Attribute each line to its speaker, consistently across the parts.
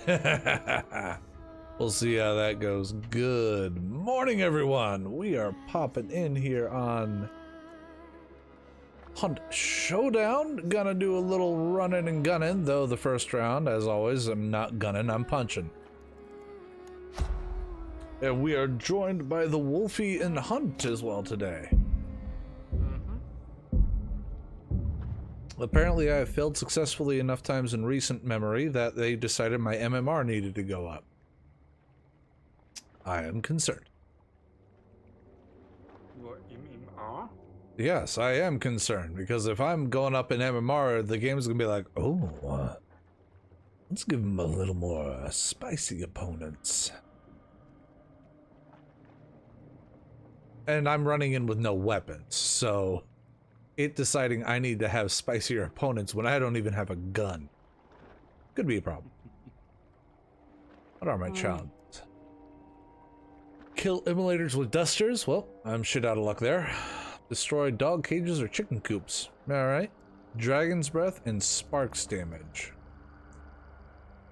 Speaker 1: We'll see how that goes. Good morning, everyone. We are popping in here on Hunt Showdown. Gonna do a little running and gunning, though the first round, as always, I'm not gunning, I'm punching. And we are joined by the Wolfie and Hunt as well today. Apparently I have failed successfully enough times in recent memory that they decided my MMR needed to go up. I am concerned.
Speaker 2: What, MMR?
Speaker 1: Yes, I am concerned, because if I'm going up in MMR, the game's gonna be like, oh, let's give them a little more spicy opponents. And I'm running in with no weapons, so it deciding I need to have spicier opponents when I don't even have a gun could be a problem. What are my challenges? Kill immolators with dusters? Well, I'm shit out of luck there. Destroy dog cages or chicken coops. Alright. Dragon's breath and sparks damage.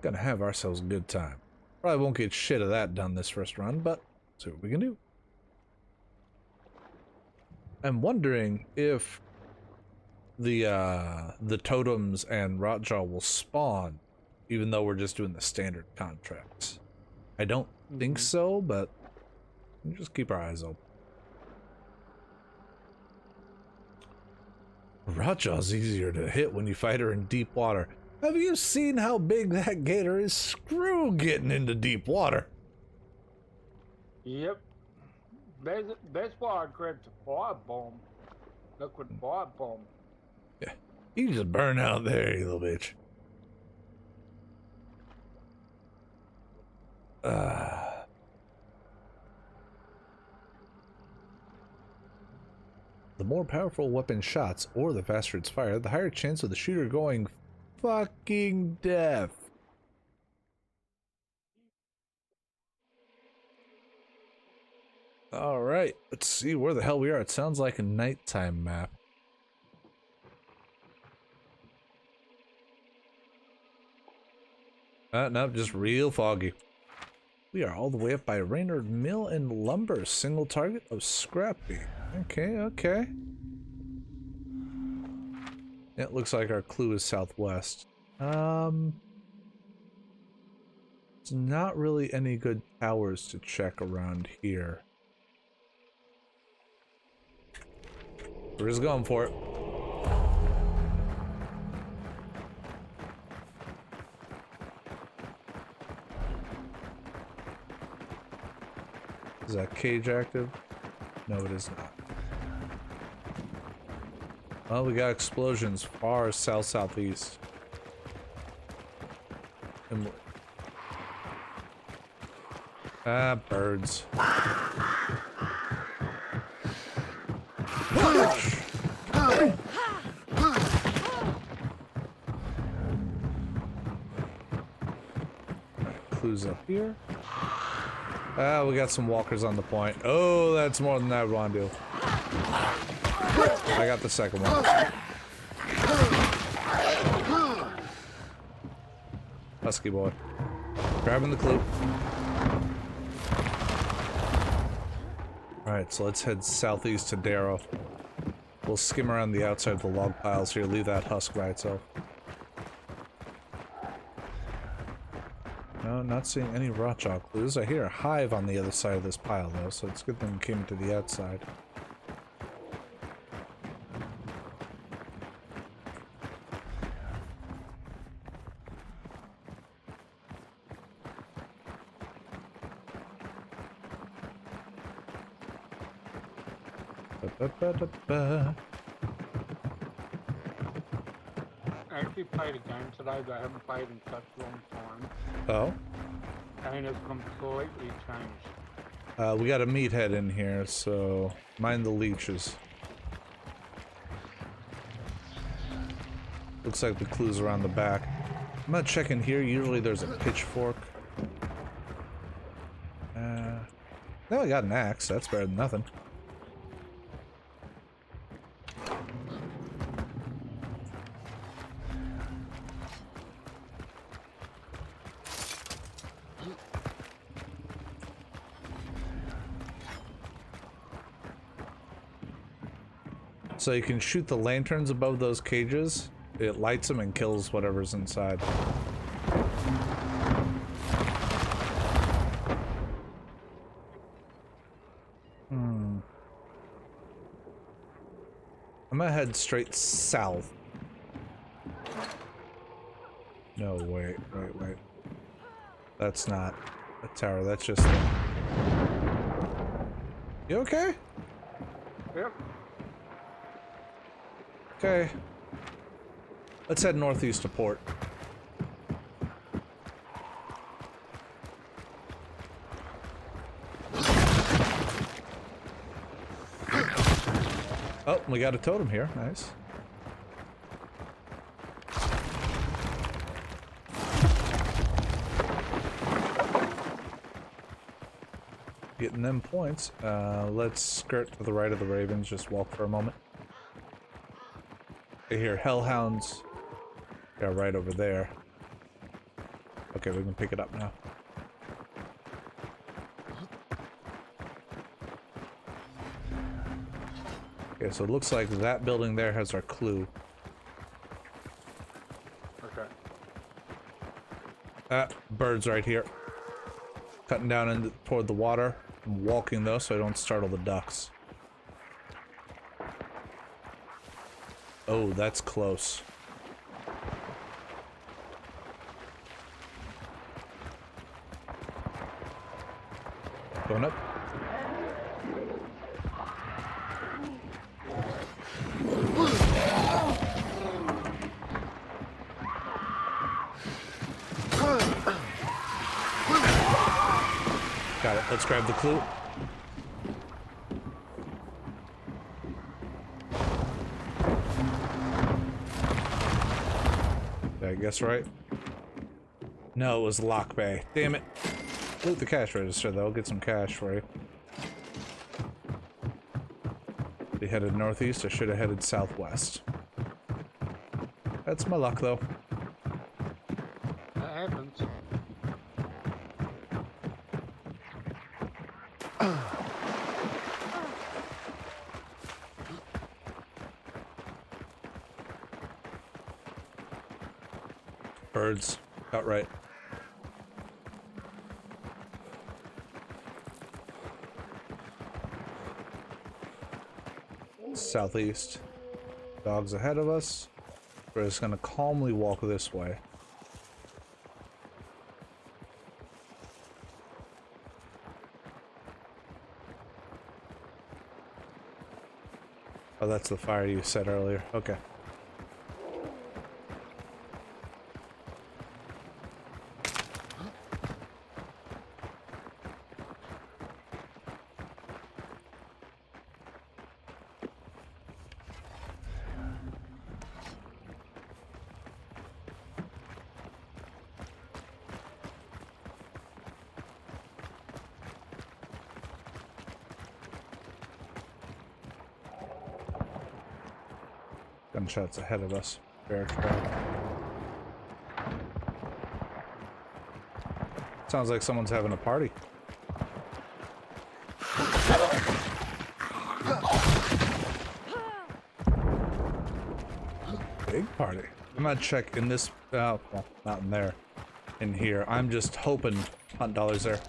Speaker 1: Gonna have ourselves a good time. Probably won't get shit of that done this first run, but see what we can do. I'm wondering if the totems and rotjaw will spawn, even though we're just doing the standard contracts. I don't think so, but just keep our eyes open. Rotjaw's easier to hit when you fight her in deep water. Have you seen how big that gator is? Screw getting into deep water.
Speaker 2: Yep. That's why I grabbed the fire bomb. Liquid fire bomb.
Speaker 1: Yeah, you just burn out there, you little bitch. The more powerful weapon shots, or the faster it's fired, the higher chance of the shooter going fucking deaf. Alright, let's see where the hell we are. It sounds like a nighttime map. Nope, just real foggy. We are all the way up by Raynard Mill and Lumber. Single target of Scrappy. Okay. It looks like our clue is southwest. It's not really any good towers to check around here. We're just going for it. Is that cage active? No, it is not. Well, we got explosions far south-southeast. Birds. Clues up here. We got some walkers on the point. Oh, that's more than I would want to do. I got the second one. Husky boy. Grabbing the clue. Alright, so let's head southeast to Darrow. We'll skim around the outside of the log piles here, leave that husk by itself. No, not seeing any rotjaw clues. I hear a hive on the other side of this pile though, so it's a good thing we came to the outside.
Speaker 2: I actually played a game today that I haven't played in such a long time.
Speaker 1: Oh?
Speaker 2: And it's completely changed.
Speaker 1: We got a meathead in here, so mind the leeches. Looks like the clue's around the back. I'm not checking here. Usually there's a pitchfork. No, I got an axe. That's better than nothing. So you can shoot the lanterns above those cages. It lights them and kills whatever's inside. I'm gonna head straight south. No, wait. That's not a tower, that's just a... You okay?
Speaker 2: Yep.
Speaker 1: Okay. Let's head northeast to port. Oh, we got a totem here. Nice. Getting them points. Let's skirt to the right of the ravens. Just walk for a moment. I hear hellhounds. Yeah, right over there. Okay, we can pick it up now. Okay, so it looks like that building there has our clue.
Speaker 2: Okay.
Speaker 1: Birds right here. Cutting down toward the water. I'm walking though, so I don't startle the ducks. Oh, that's close. Going up. Got it. Let's grab the clue. Did I guess right? No, it was Lock Bay. Damn it. Loot the cash register though. Get some cash for you. They headed northeast. I should have headed southwest. That's my luck though.
Speaker 2: That happens.
Speaker 1: Birds. Outright. Southeast. Dogs ahead of us. We're just gonna calmly walk this way. Oh, that's the fire you said earlier. Okay. Gunshots ahead of us. Bear trap. Sounds like someone's having a party. Big party. I'm gonna check in this. Well, not in there. In here. I'm just hoping hunt dollars there.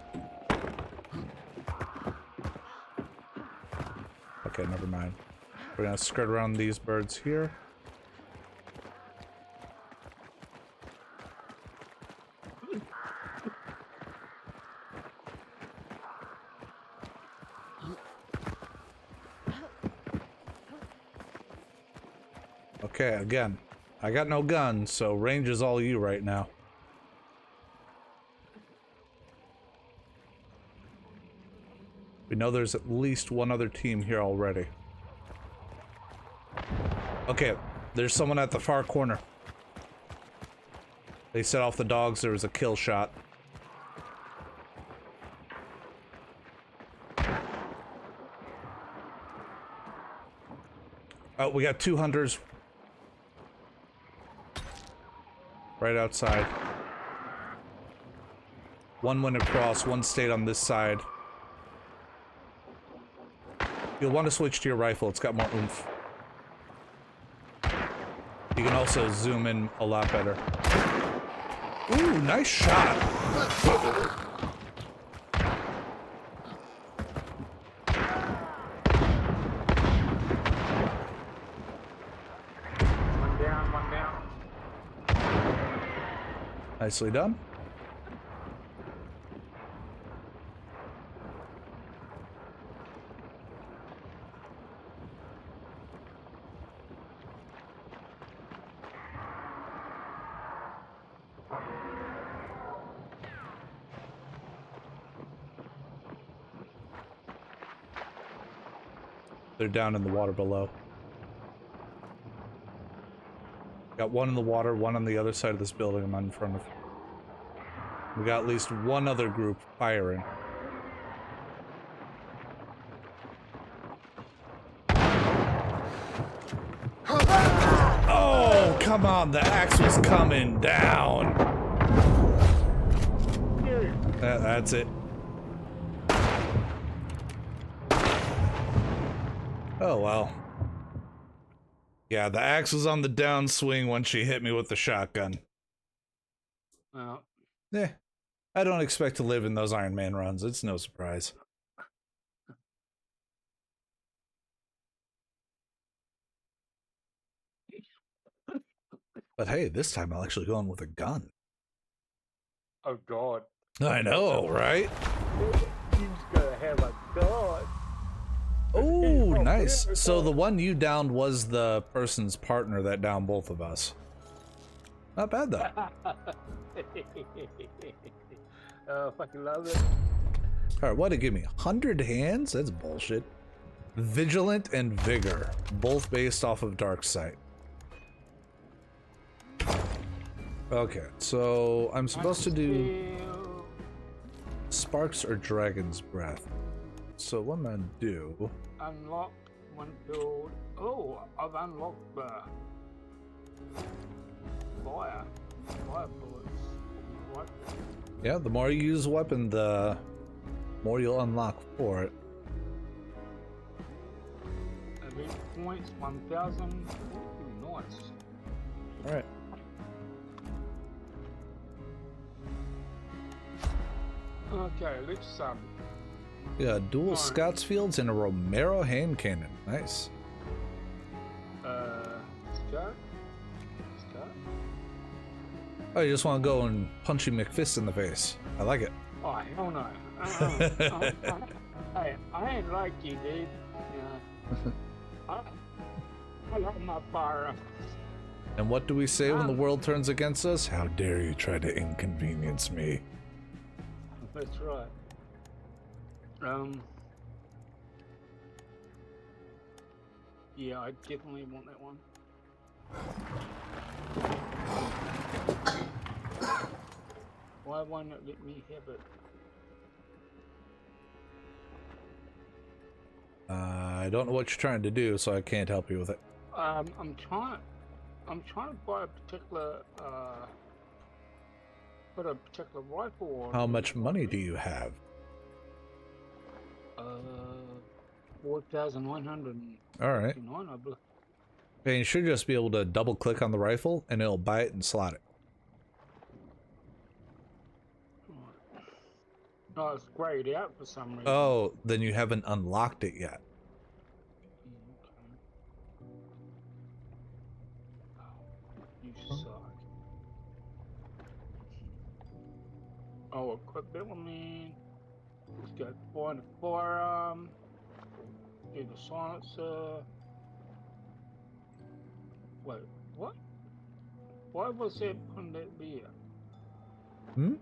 Speaker 1: Okay, never mind. We're gonna skirt around these birds here. Okay, again, I got no gun, so range is all you right now. We know there's at least one other team here already. Okay, there's someone at the far corner. They set off the dogs, there was a kill shot. Oh, we got two hunters. Right outside. One went across, one stayed on this side. You'll want to switch to your rifle, it's got more oomph. You can also zoom in a lot better. Ooh, nice shot.
Speaker 2: One down, one down.
Speaker 1: Nicely done. They're down in the water below. Got one in the water, one on the other side of this building I'm in front of. We got at least one other group firing. Oh, come on, the axe was coming down. That's it. Oh, well. Yeah, the axe was on the downswing when she hit me with the shotgun.
Speaker 2: Well,
Speaker 1: Eh, I don't expect to live in those Iron Man runs. It's no surprise. But hey, this time I'll actually go in with a gun.
Speaker 2: oh God.
Speaker 1: I know, right?
Speaker 2: He's gonna have a God.
Speaker 1: Oh, nice. So the one you downed was the person's partner that downed both of us. Not bad, though.
Speaker 2: Oh, fucking love it.
Speaker 1: Alright, what'd it give me? 100 hands? That's bullshit. Vigilant and Vigor. Both based off of Dark Sight. Okay, so I'm supposed to do Sparks or Dragon's Breath. So what I'm gonna do...
Speaker 2: Unlock one build. Oh, I've unlocked the fire bullets. What?
Speaker 1: Yeah, the more you use a weapon, the more you'll unlock for it.
Speaker 2: Event points 1,000. Nice.
Speaker 1: Alright.
Speaker 2: Okay, let's
Speaker 1: Yeah, dual Scott's Fields and a Romero hand cannon. Nice.
Speaker 2: Scott?
Speaker 1: Oh, you just want to go and punch you McFist in the face. I like it.
Speaker 2: Oh, hell no. Hey, I ain't like you, dude. I like my fire.
Speaker 1: And what do we say when the world turns against us? How dare you try to inconvenience me?
Speaker 2: That's right. Yeah, I definitely want that one. Why won't it let me have it?
Speaker 1: I don't know what you're trying to do, so I can't help you with it.
Speaker 2: I'm trying to buy a particular put a particular rifle on.
Speaker 1: How much money do you have?
Speaker 2: 4,100.
Speaker 1: All right.
Speaker 2: I believe.
Speaker 1: And you should just be able to double click on the rifle and it'll buy it and slot it.
Speaker 2: Oh, it's grayed out for some reason.
Speaker 1: Oh, then you haven't unlocked it yet.
Speaker 2: You suck. Oh, equip that one, man. Let's go find a firearm. Do the silencer. Wait, what? Why was that putting that beer?
Speaker 1: Hmm?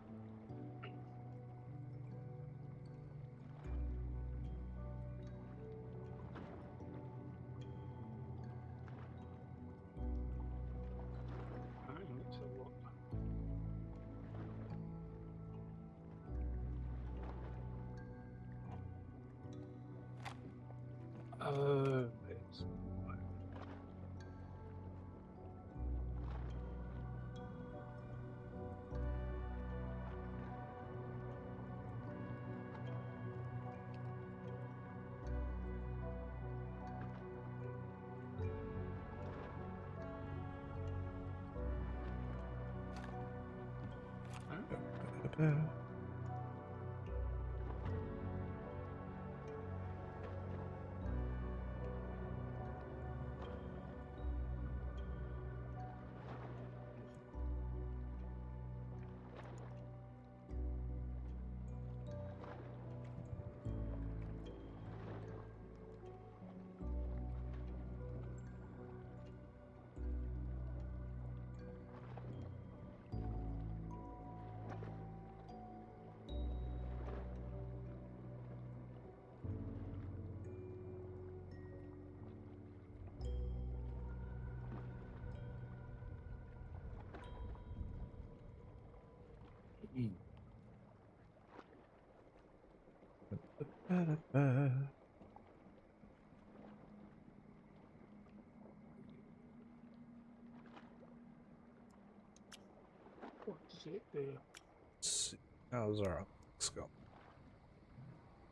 Speaker 2: Let's have a look. It's What's it there?
Speaker 1: Let's see. How's our unlocks go?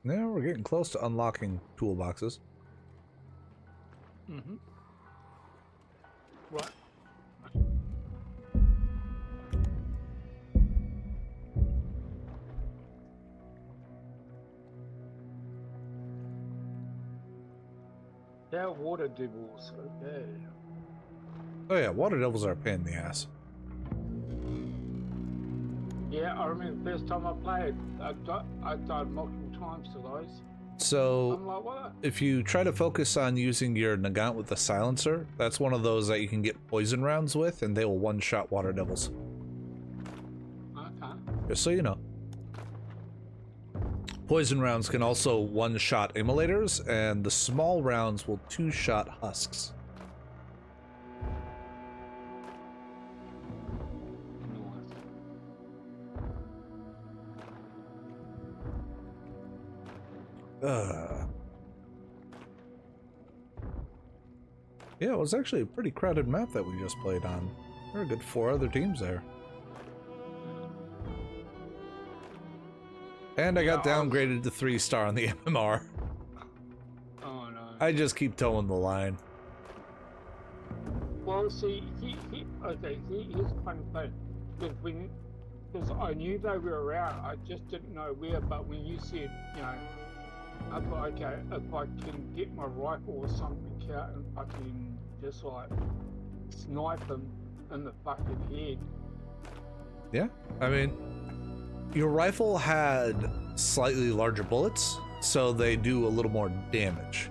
Speaker 1: Now we're getting close to unlocking toolboxes.
Speaker 2: Mm-hmm. Right. They're water devils, okay.
Speaker 1: Oh yeah, water devils are a pain in the ass.
Speaker 2: Yeah, I remember the first time I played, I died multiple times to those.
Speaker 1: So
Speaker 2: I'm like, what?
Speaker 1: if you try to focus on using your Nagant with the silencer, that's one of those that you can get poison rounds with, and they will one-shot water devils.
Speaker 2: Okay.
Speaker 1: Just so you know. Poison rounds can also one-shot immolators, and the small rounds will two-shot husks. Yeah, it was actually a pretty crowded map that we just played on. There were a good 4 other teams there. And I got downgraded to 3-star on the MMR.
Speaker 2: Oh no.
Speaker 1: I just keep towing the line.
Speaker 2: Well, see, here's the funny thing. Because I knew they were around, I just didn't know where. But when you said, you know, I thought, okay, if I can get my rifle or something out and fucking just like snipe them in the fucking head.
Speaker 1: Yeah, I mean, your rifle had slightly larger bullets, so they do a little more damage.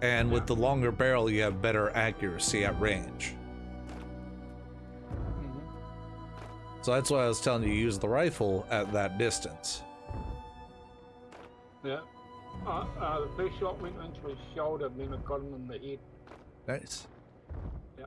Speaker 1: And with the longer barrel, you have better accuracy at range. So that's why I was telling you to use the rifle at that distance.
Speaker 2: Yeah. The first shot went into his shoulder, and then it got him in the head.
Speaker 1: Nice.
Speaker 2: Yeah.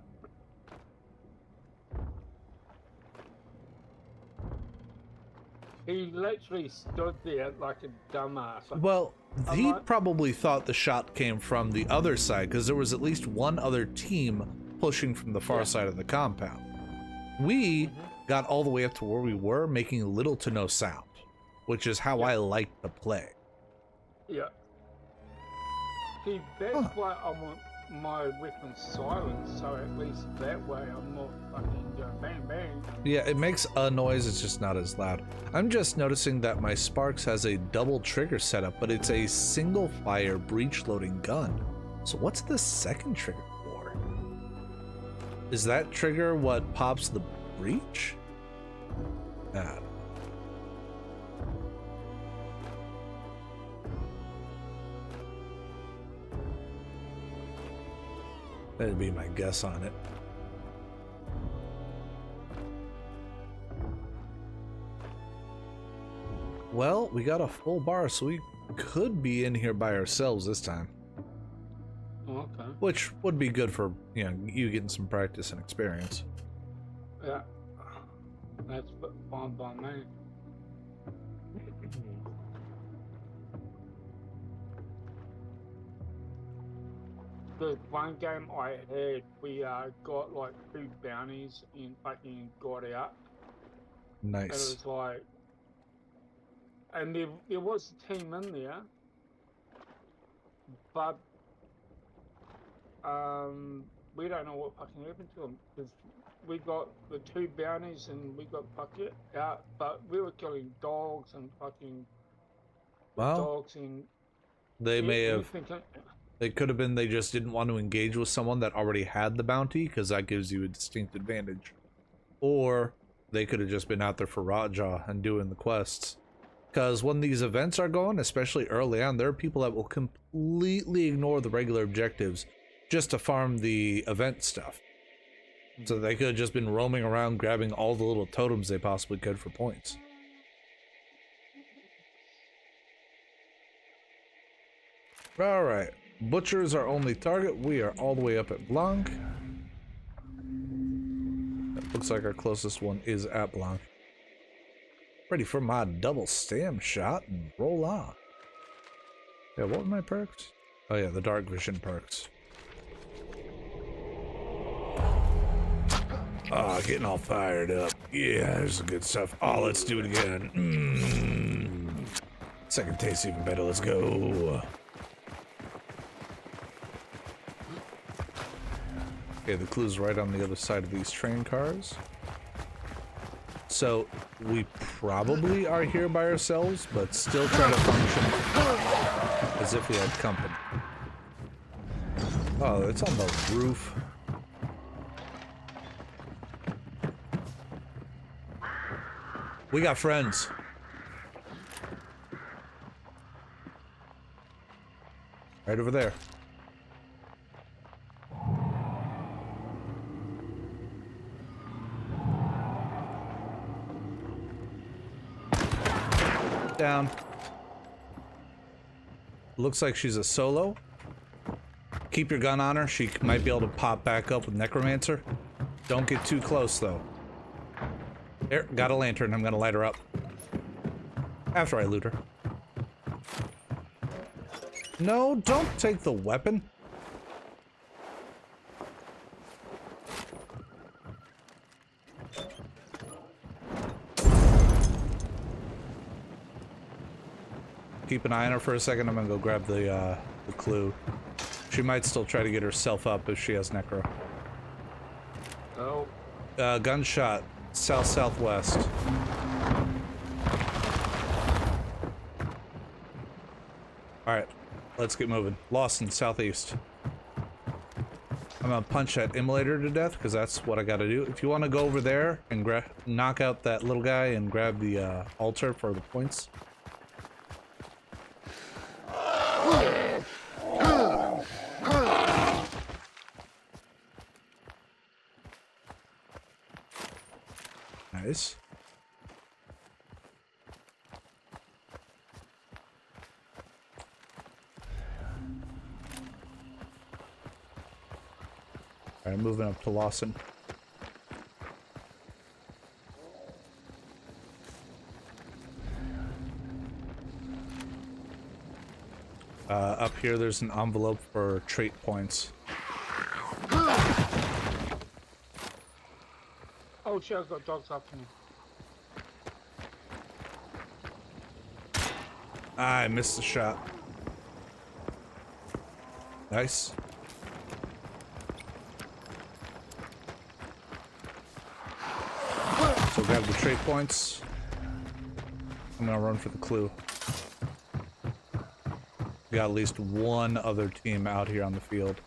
Speaker 2: He literally stood there like a dumbass.
Speaker 1: Well, he probably thought the shot came from the other side, because there was at least one other team pushing from the far side of the compound. We got all the way up to where we were, making little to no sound, which is how I like to play.
Speaker 2: Yeah. See, that's why I want my weapon silenced, so at least that way I'm not fucking going bang bang.
Speaker 1: Yeah, it makes a noise, it's just not as loud. I'm just noticing that my Sparks has a double trigger setup, but it's a single fire breech loading gun. So what's the second trigger for? Is that trigger what pops the breech? Ah. That'd be my guess on it. Well, we got a full bar, so we could be in here by ourselves this time.
Speaker 2: Oh, okay.
Speaker 1: Which would be good for, you know, you getting some practice and experience.
Speaker 2: Yeah. That's fine by me. The one game I had, we got like 2 bounties and fucking got out.
Speaker 1: Nice.
Speaker 2: And it was like, and there was a team in there, but we don't know what fucking happened to them because we got the 2 bounties and we got bucket out, but we were killing dogs and fucking
Speaker 1: Well,
Speaker 2: dogs and
Speaker 1: they may have.
Speaker 2: anything.
Speaker 1: They could have been they just didn't want to engage with someone that already had the bounty, because that gives you a distinct advantage. Or they could have just been out there for Raja and doing the quests. Because when these events are going, especially early on, there are people that will completely ignore the regular objectives just to farm the event stuff. So they could have just been roaming around grabbing all the little totems they possibly could for points. Alright, Butcher is our only target. We are all the way up at Blanc. That looks like our closest one is at Blanc. Ready for my double stam shot and roll on. Yeah, what were my perks? Oh yeah, the dark vision perks. Ah, getting all fired up. Yeah, there's some good stuff. Oh, let's do it again. Second taste even better. Let's go. Okay, the clue's right on the other side of these train cars. So, we probably are here by ourselves, but still try to function as if we had company. Oh, it's on the roof. We got friends. Right over there. Down. Looks like she's a solo. Keep your gun on her. She might be able to pop back up with Necromancer. Don't get too close, though. There, got a lantern. I'm gonna light her up. After I loot her. No, don't take the weapon. Keep an eye on her for a second. I'm gonna go grab the clue. She might still try to get herself up if she has Necro.
Speaker 2: Oh.
Speaker 1: Gunshot. South-southwest. Alright, let's get moving. Lawson, southeast. I'm gonna punch that immolator to death, because that's what I gotta do. If you want to go over there and knock out that little guy and grab the altar for the points. Nice. Alright, moving up to Lawson. Up here there's an envelope for trait points.
Speaker 2: Oh shit, I've got dogs after me.
Speaker 1: I missed the shot. Nice. So grab the trait points. I'm gonna run for the clue. We got at least one other team out here on the field.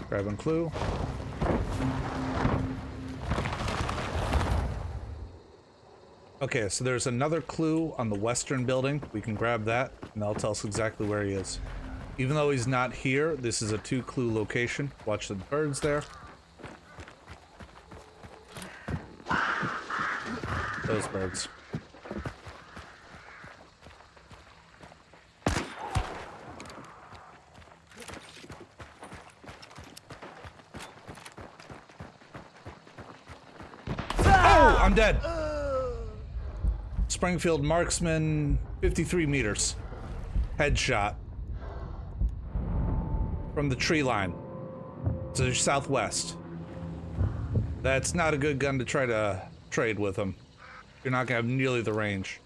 Speaker 1: Grabbing clue. Okay, so there's another clue on the western building. We can grab that, and that'll tell us exactly where he is. Even though he's not here, this is a 2-clue location. Watch the birds there. Those birds. Oh, I'm dead. Springfield marksman, 53 meters. Headshot. From the tree line to the southwest. That's not a good gun to try to trade with him. You're not gonna have nearly the range.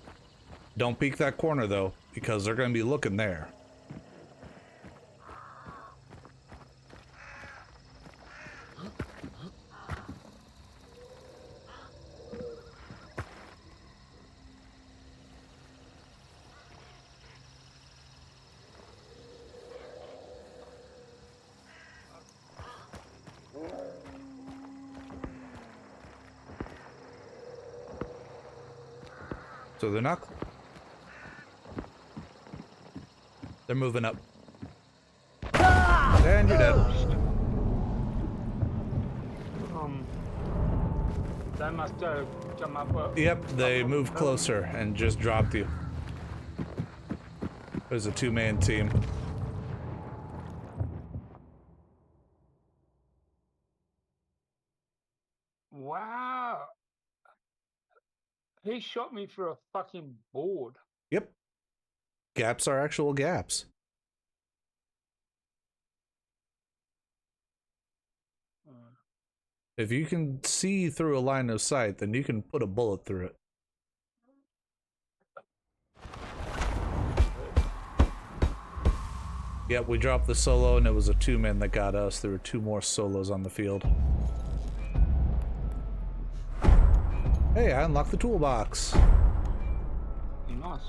Speaker 1: Don't peek that corner though, because they're gonna be looking there. So they're not. They're moving up. And you're dead.
Speaker 2: They must have come up.
Speaker 1: Yep, they moved closer and just dropped you. There's a two-man team.
Speaker 2: Wow. He shot me through a fucking board.
Speaker 1: Yep. Gaps are actual gaps. If you can see through a line of sight, then you can put a bullet through it. Yep, we dropped the solo and it was a two-man that got us. There were two more solos on the field. Hey, I unlocked the toolbox.
Speaker 2: Nice.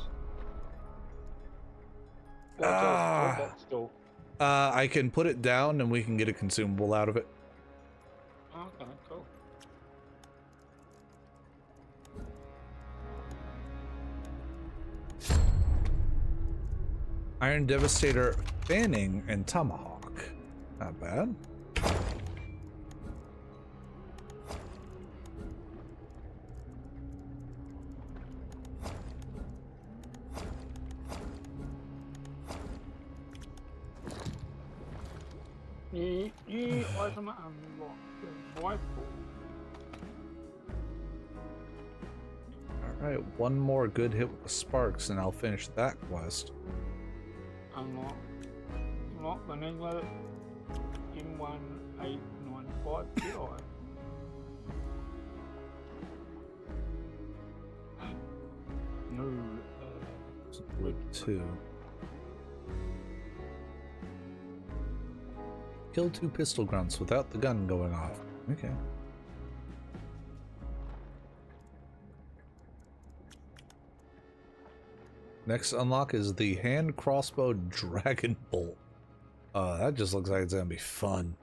Speaker 1: I can put it down and we can get a consumable out of it.
Speaker 2: Okay, cool.
Speaker 1: Iron Devastator, Fanning, and Tomahawk. Not bad.
Speaker 2: You item unlock the rifle.
Speaker 1: Alright, one more good hit with the sparks and I'll finish that quest.
Speaker 2: Unlock the Enigma M1895 PI. No.
Speaker 1: Loop 2. Kill 2 pistol grunts without the gun going off. Okay. Next unlock is the hand crossbow dragon bolt. That just looks like it's gonna be fun.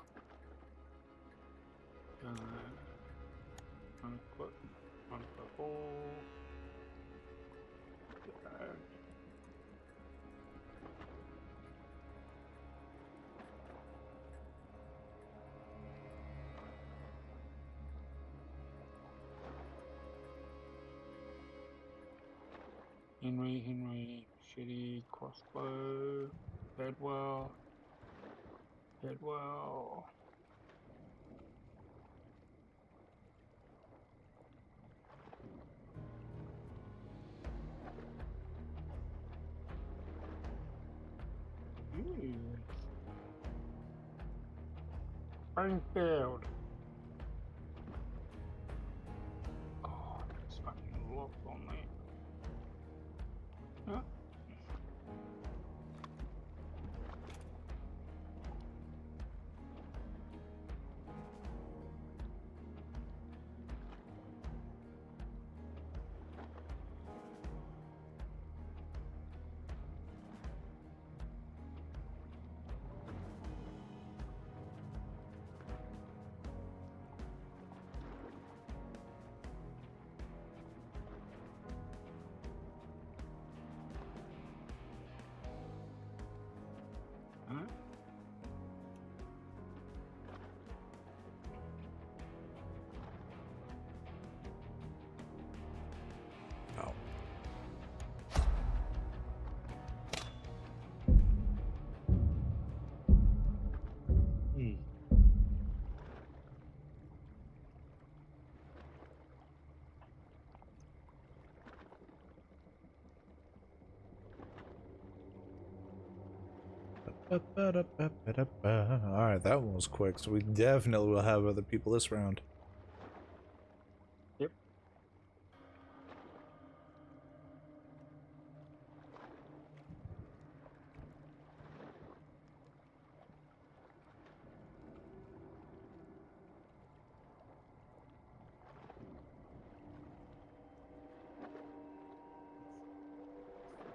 Speaker 2: Henry, shitty crossbow, Bedwell. Springfield. Oh, it's fucking locked on me. Huh?
Speaker 1: Oh. Alright, that one was quick, so we definitely will have other people this round.
Speaker 2: Yep.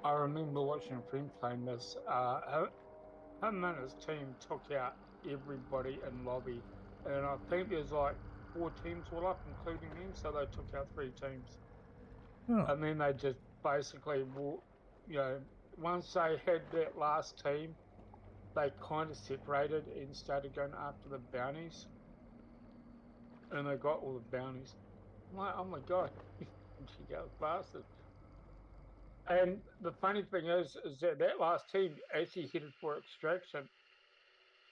Speaker 2: I remember watching a friend playing this. Him and his team took out everybody in lobby, and I think there's like 4 teams all up, including him. So they took out 3 teams,
Speaker 1: Oh,
Speaker 2: and then they just basically, once they had that last team, they kind of separated and started going after the bounties, and they got all the bounties. I'm like, oh my god, you go bastard! And the funny thing is that that last team actually headed for extraction,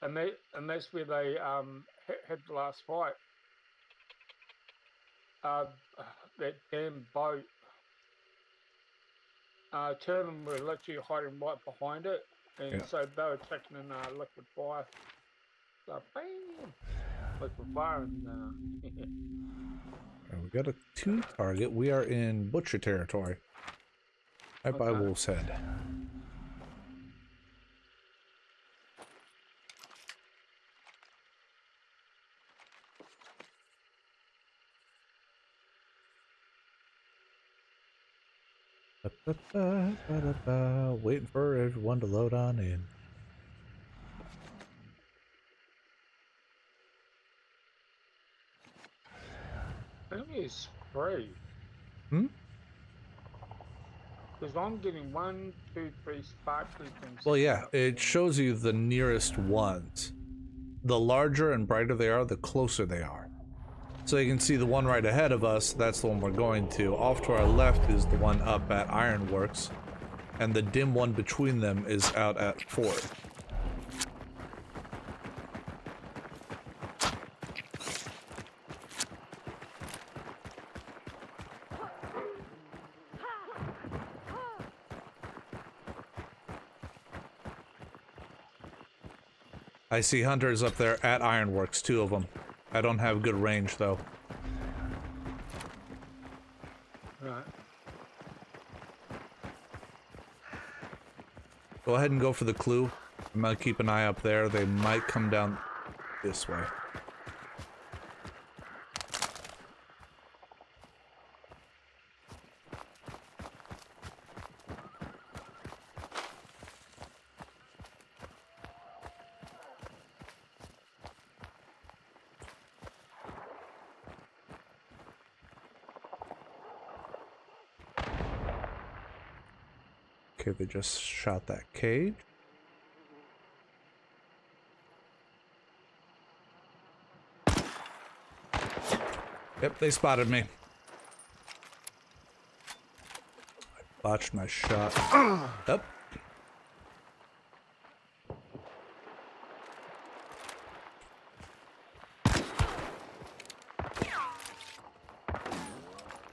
Speaker 2: and that's where they had the last fight. Uh, that damn boat. Two of them were literally hiding right behind it, and
Speaker 1: yeah.
Speaker 2: so they were taking in liquid fire. So bam, liquid fire, and
Speaker 1: And we got a 2 target. We are in butcher territory. Right by
Speaker 2: okay.
Speaker 1: Wolf's Head. Waiting for everyone to load on in.
Speaker 2: Maybe it's free.
Speaker 1: Hmm?
Speaker 2: Because I'm getting 1, 2, 3 sparkly things.
Speaker 1: Well, yeah,
Speaker 2: out.
Speaker 1: it shows you the nearest ones. The larger and brighter they are, the closer they are. So you can see the one right ahead of us, that's the one we're going to. Off to our left is the one up at Ironworks. And the dim one between them is out at Ford. I see hunters up there at Ironworks, 2 of them. I don't have good range though.
Speaker 2: Right.
Speaker 1: Go ahead and go for the clue. I'm gonna keep an eye up there. They might come down this way. Okay, they just shot that cage. Yep, they spotted me. I botched my shot. Yep.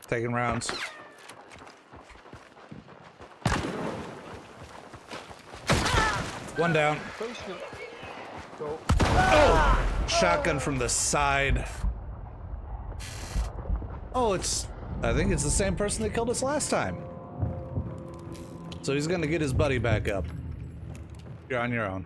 Speaker 1: Taking rounds. One down.
Speaker 2: Go.
Speaker 1: Oh! Shotgun from the side. Oh, I think it's the same person that killed us last time. So he's gonna get his buddy back up. You're on your own.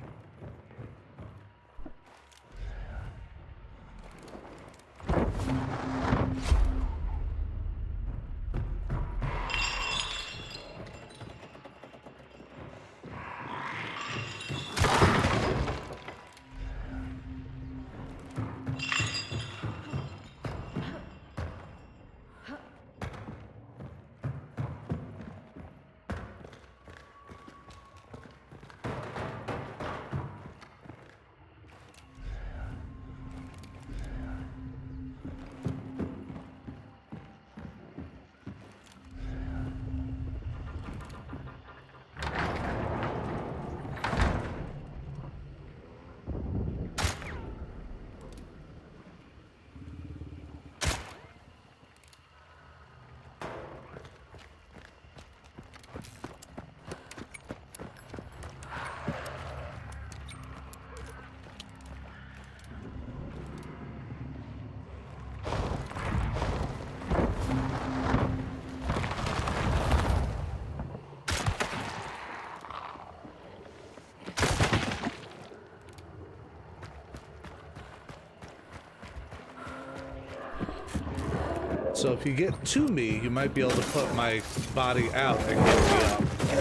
Speaker 1: So if you get to me, you might be able to put my body out and get me up.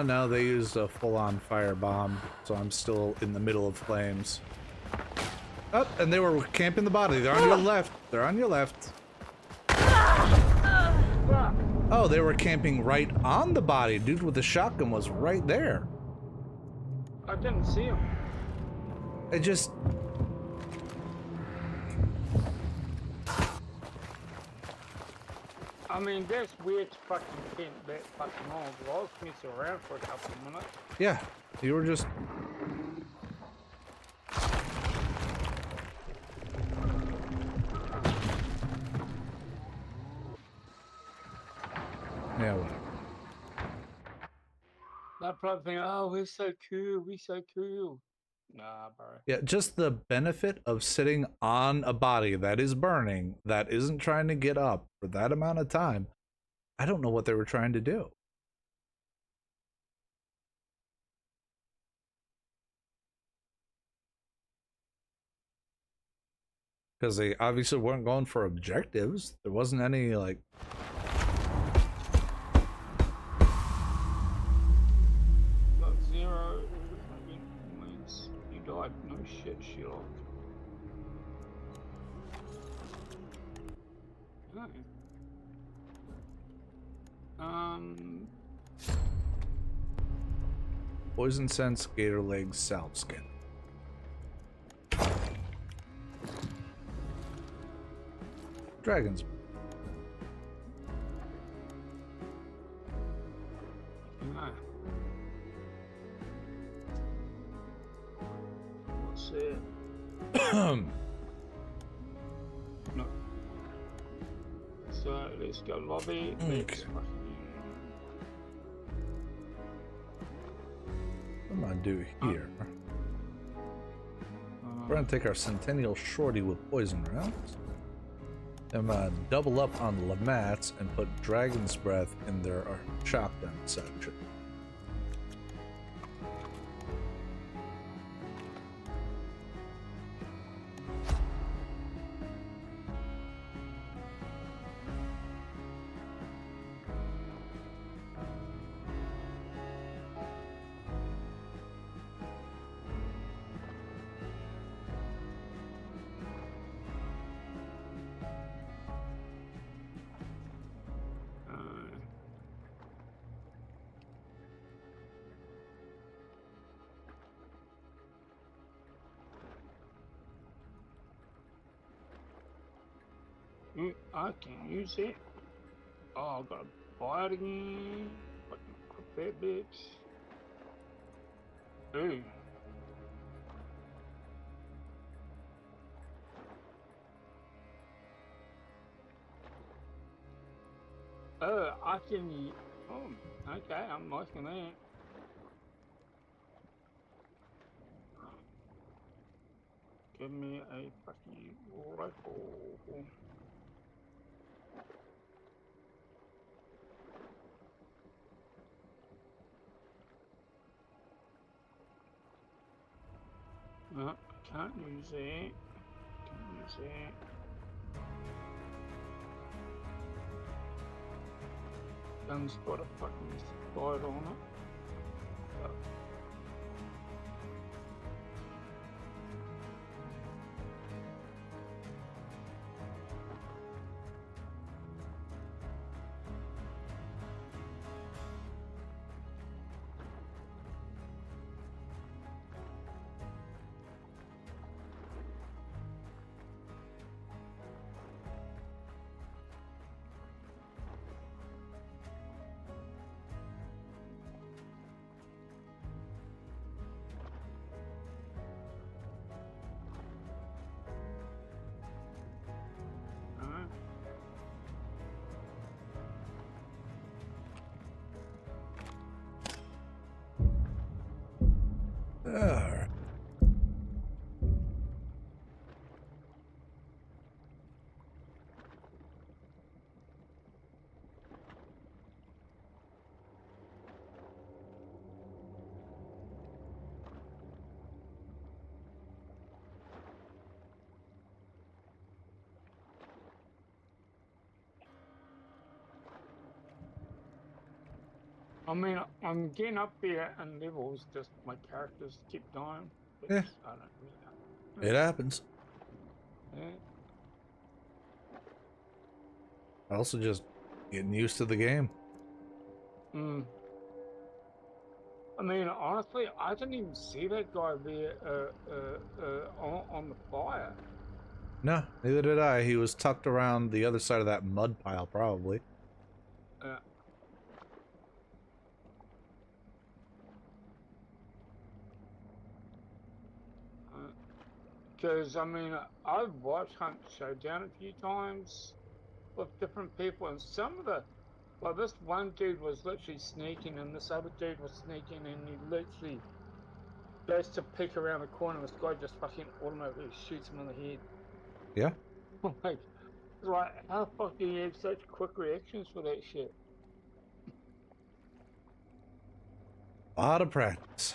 Speaker 1: Now they used a full-on firebomb, so I'm still in the middle of flames. Oh, and they were camping the body. They're on your left. They're on your left. Oh, they were camping right on the body. Dude with the shotgun was right there.
Speaker 2: I didn't see him.
Speaker 1: It just...
Speaker 2: I mean, that's weird fucking camp that fucking long. I was messing around for a couple of minutes.
Speaker 1: Yeah, you were just... Yeah, whatever.
Speaker 2: That probably think, oh, we're so cool, we so cool. Nah, bro.
Speaker 1: Yeah, just the benefit of sitting on a body that is burning, that isn't trying to get up for that amount of time. I don't know what they were trying to do. Because they obviously weren't going for objectives. There wasn't any, like...
Speaker 2: Got 0 points. You died. No shit, Sherlock. No.
Speaker 1: Poison sense, gator legs, salve skin. Dragons.
Speaker 2: No. What's it? No. So let's go lobby. Let's fucking...
Speaker 1: What am I gonna do here? We're gonna take our Centennial Shorty with poison rounds. I'm gonna double up on Lamats and put Dragon's Breath in their shotgun section.
Speaker 2: I can use it. Oh, I gotta buy it again. Fucking put that bitch. Ooh. I can. Oh, okay, I'm liking that. Give me a fucking rifle. No, can't use it. Can't use it. Gun's got a fucking slide on it. Oh.
Speaker 1: Alright.
Speaker 2: I mean, I'm getting up there in levels, just my characters keep dying, which
Speaker 1: Yeah,
Speaker 2: I don't really
Speaker 1: it happens.
Speaker 2: yeah.
Speaker 1: Also just getting used to the game.
Speaker 2: Mm. I mean, honestly, I didn't even see that guy there on the fire.
Speaker 1: No, neither did I. He was tucked around the other side of that mud pile, probably.
Speaker 2: Uh, Because, I mean, I've watched Hunt Showdown a few times with different people, and some of the, well, this one dude was literally sneaking, and this other dude was sneaking, and he literally goes to peek around the corner, and this guy just fucking automatically shoots him in the head.
Speaker 1: Yeah,
Speaker 2: like, like, how fucking you have such quick reactions for that shit?
Speaker 1: a lot of practice.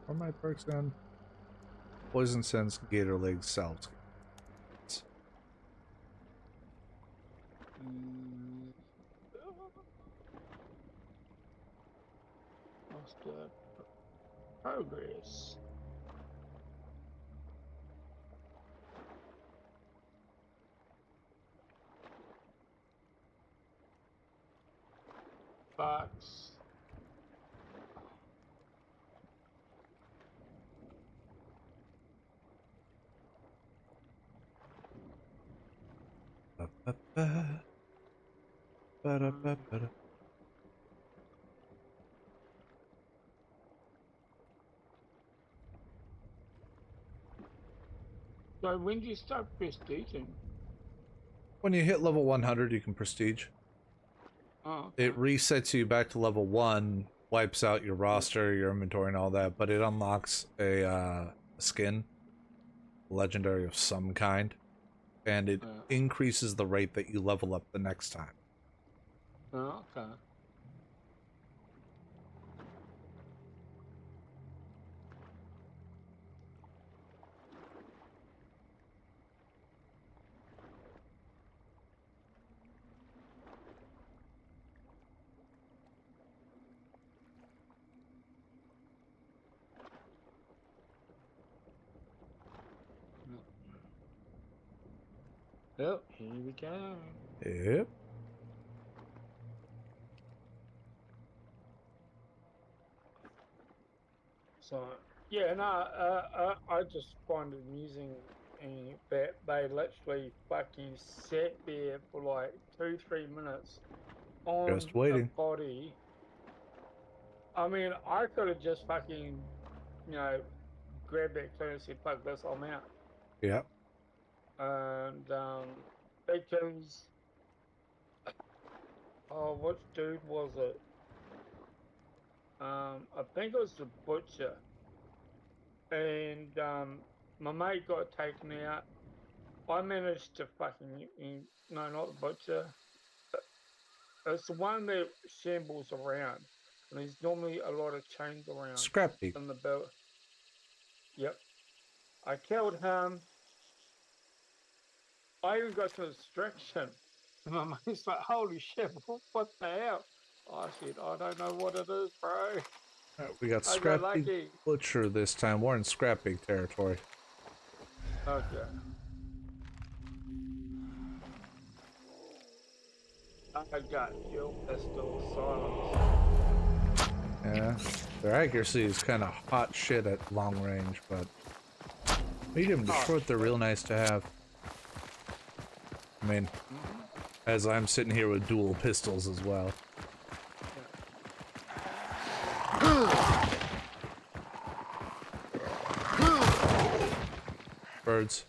Speaker 1: Are my perks on? Poison sense, gator legs, salves.
Speaker 2: Mm, what's the progress? Bucks.
Speaker 1: Ba-ba-ba,
Speaker 2: Um,
Speaker 1: ba-da-ba-ba-da.
Speaker 2: so when do you start prestiging?
Speaker 1: When you hit level 100, you can prestige.
Speaker 2: Oh,
Speaker 1: It
Speaker 2: okay.
Speaker 1: resets you back to level 1, wipes out your
Speaker 2: Yeah,
Speaker 1: roster, your inventory, and all that, but it unlocks a skin, legendary of some kind, and it
Speaker 2: yeah.
Speaker 1: increases the rate that you level up the next time.
Speaker 2: Oh, okay. Yeah. Yep, here we go.
Speaker 1: Yep.
Speaker 2: So, yeah, no, I just find it amusing that they literally fucking sat there for like 2, 3 minutes on
Speaker 1: Just
Speaker 2: a
Speaker 1: waiting.
Speaker 2: body. I mean, I could have just fucking, you know, grabbed that clear and said, fuck this, I'm out.
Speaker 1: Yep.
Speaker 2: And, because, oh, which dude was it? I think it was the butcher. And, my mate got taken out. I managed to fucking, no, not the butcher. It's the one that shambles around. And there's normally a lot of chains around
Speaker 1: Scrappeak.
Speaker 2: in the build. Yep. I killed him. I even got to distraction. And my mate's like, holy shit, what the hell? I said, I don't know what it is, bro.
Speaker 1: Alright, we got
Speaker 2: I got
Speaker 1: Scrappeak
Speaker 2: lucky.
Speaker 1: Butcher this time. We're in Scrappeak territory.
Speaker 2: Okay. I got dual pistol silence.
Speaker 1: Yeah. Their accuracy is kind of hot shit at long range, but medium to
Speaker 2: Oh,
Speaker 1: short, they're
Speaker 2: shit.
Speaker 1: real nice to have. I mean,
Speaker 2: Mm-hmm.
Speaker 1: as I'm sitting here with dual pistols as well. birds.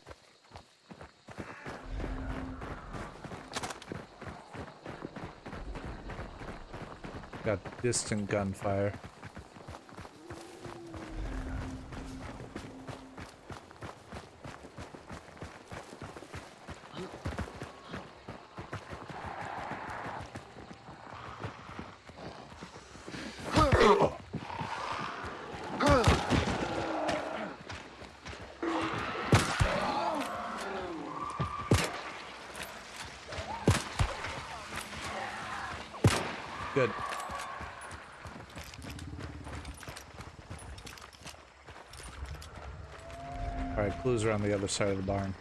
Speaker 1: Got distant gunfire. Good. Alright, clues are on the other side of the barn.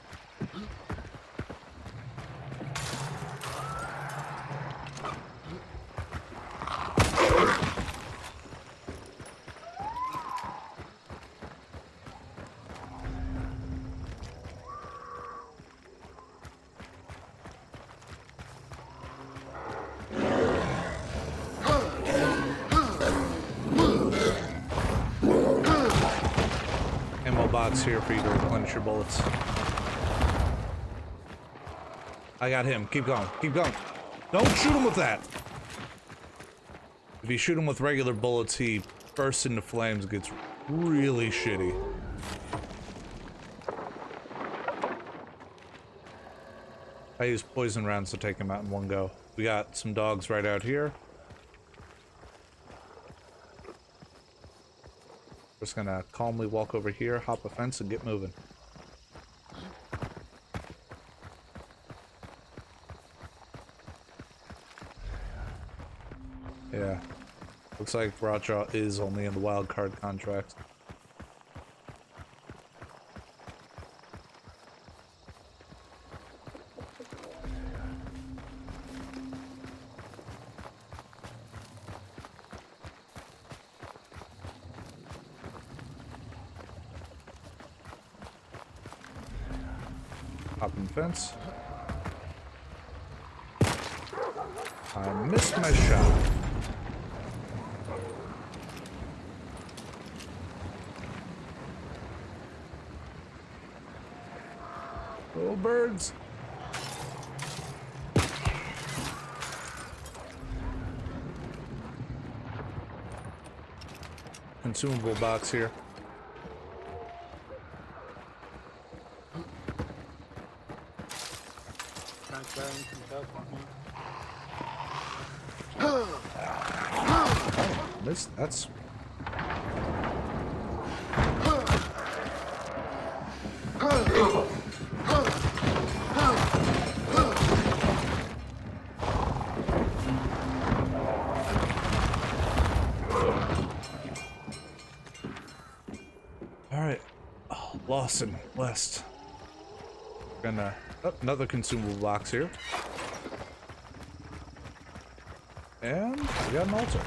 Speaker 1: Box here for you to replenish your bullets. I got him. Keep going. Keep going. Don't shoot him with that. If you shoot him with regular bullets, he bursts into flames, gets really shitty. I use poison rounds to take him out in one go. We got some dogs right out here. Just gonna calmly walk over here, hop a fence, and get moving. Yeah. Looks like Rotjaw is only in the wild card contract. Hopping fence. I missed my shot. Little birds. Consumable box here. That's all right. Oh, Lawson West. Gonna another consumable box here, and we got an altar.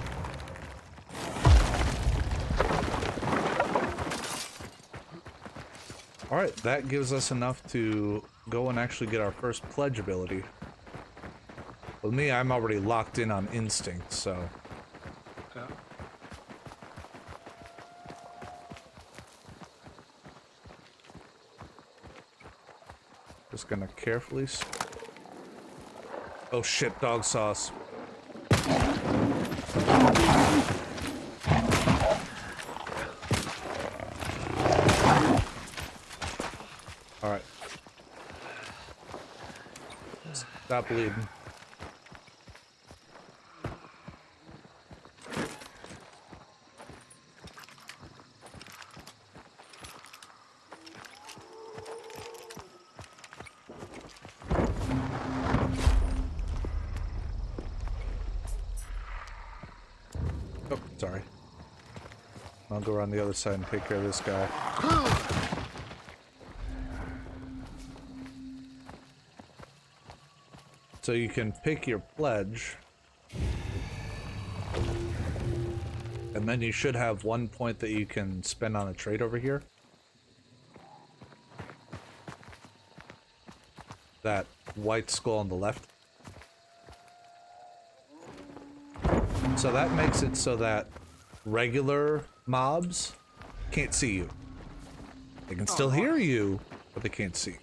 Speaker 1: Alright, that gives us enough to go and actually get our first pledge ability. With me, I'm already locked in on instinct, so...
Speaker 2: Yeah.
Speaker 1: Just gonna carefully... Oh shit, dog sauce. Alright. Stop bleeding. Oh, sorry. I'll go around the other side and take care of this guy. So you can pick your pledge, and then you should have 1 point that you can spend on a trade over here. That white skull on the left. So that makes it so that regular mobs can't see you. They can still hear you, but they can't see.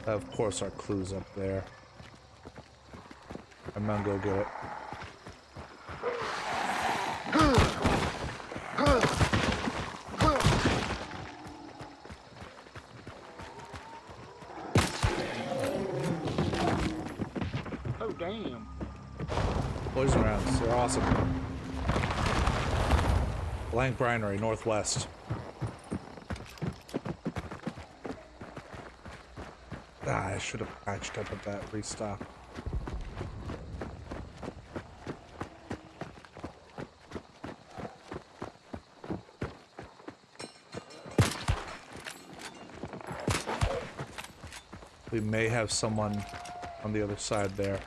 Speaker 1: Of course, our clue's up there. I'm gonna go get it.
Speaker 2: Oh, damn.
Speaker 1: Poison rounds, they're awesome. Blank Brinery, northwest. Ah, I should have patched up at that restock. We may have someone on the other side there.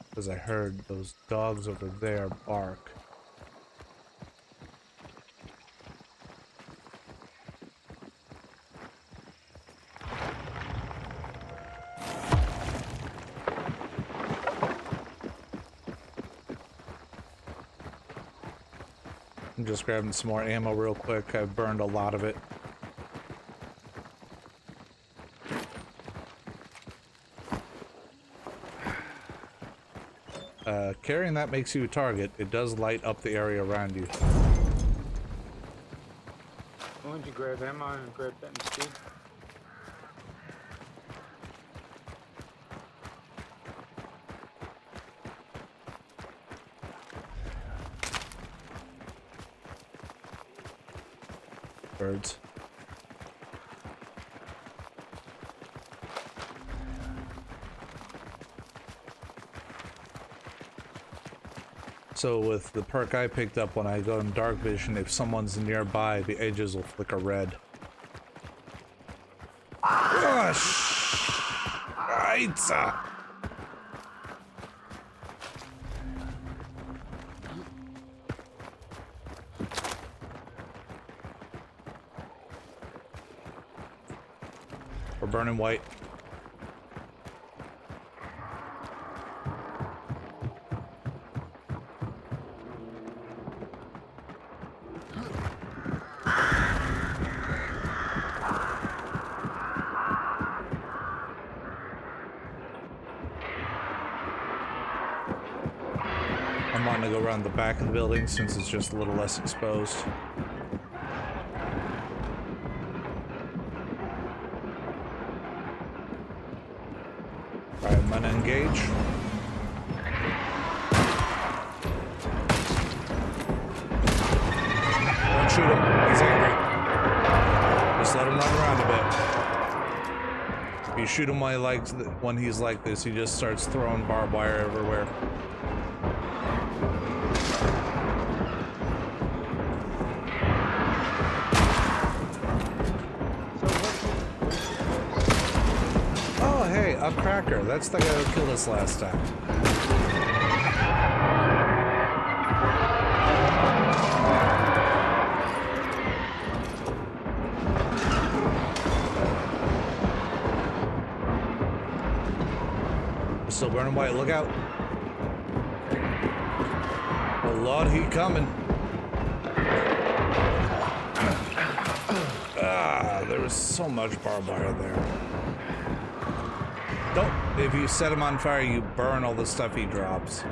Speaker 1: Because I heard those dogs over there bark. I'm just grabbing some more ammo real quick. I've burned a lot of it. Carrying that makes you a target. It does light up the area around you.
Speaker 2: Why don't you grab ammo and grab that instead?
Speaker 1: Birds. So with the perk I picked up when I go in dark vision, if someone's nearby, the edges will flicker red. Gosh! Right. We're burning white. I'm wanting to go around the back of the building since it's just a little less exposed. Alright, I'm gonna engage. Don't shoot him, he's angry. Just let him run around a bit. If you shoot him when he's like this, he just starts throwing barbed wire everywhere. A cracker. That's the guy who killed us last time. We're still burning white. Look out. Oh Lord, he coming. Ah, there was so much barbed wire there. Don't. If you set him on fire, you burn all the stuff he drops.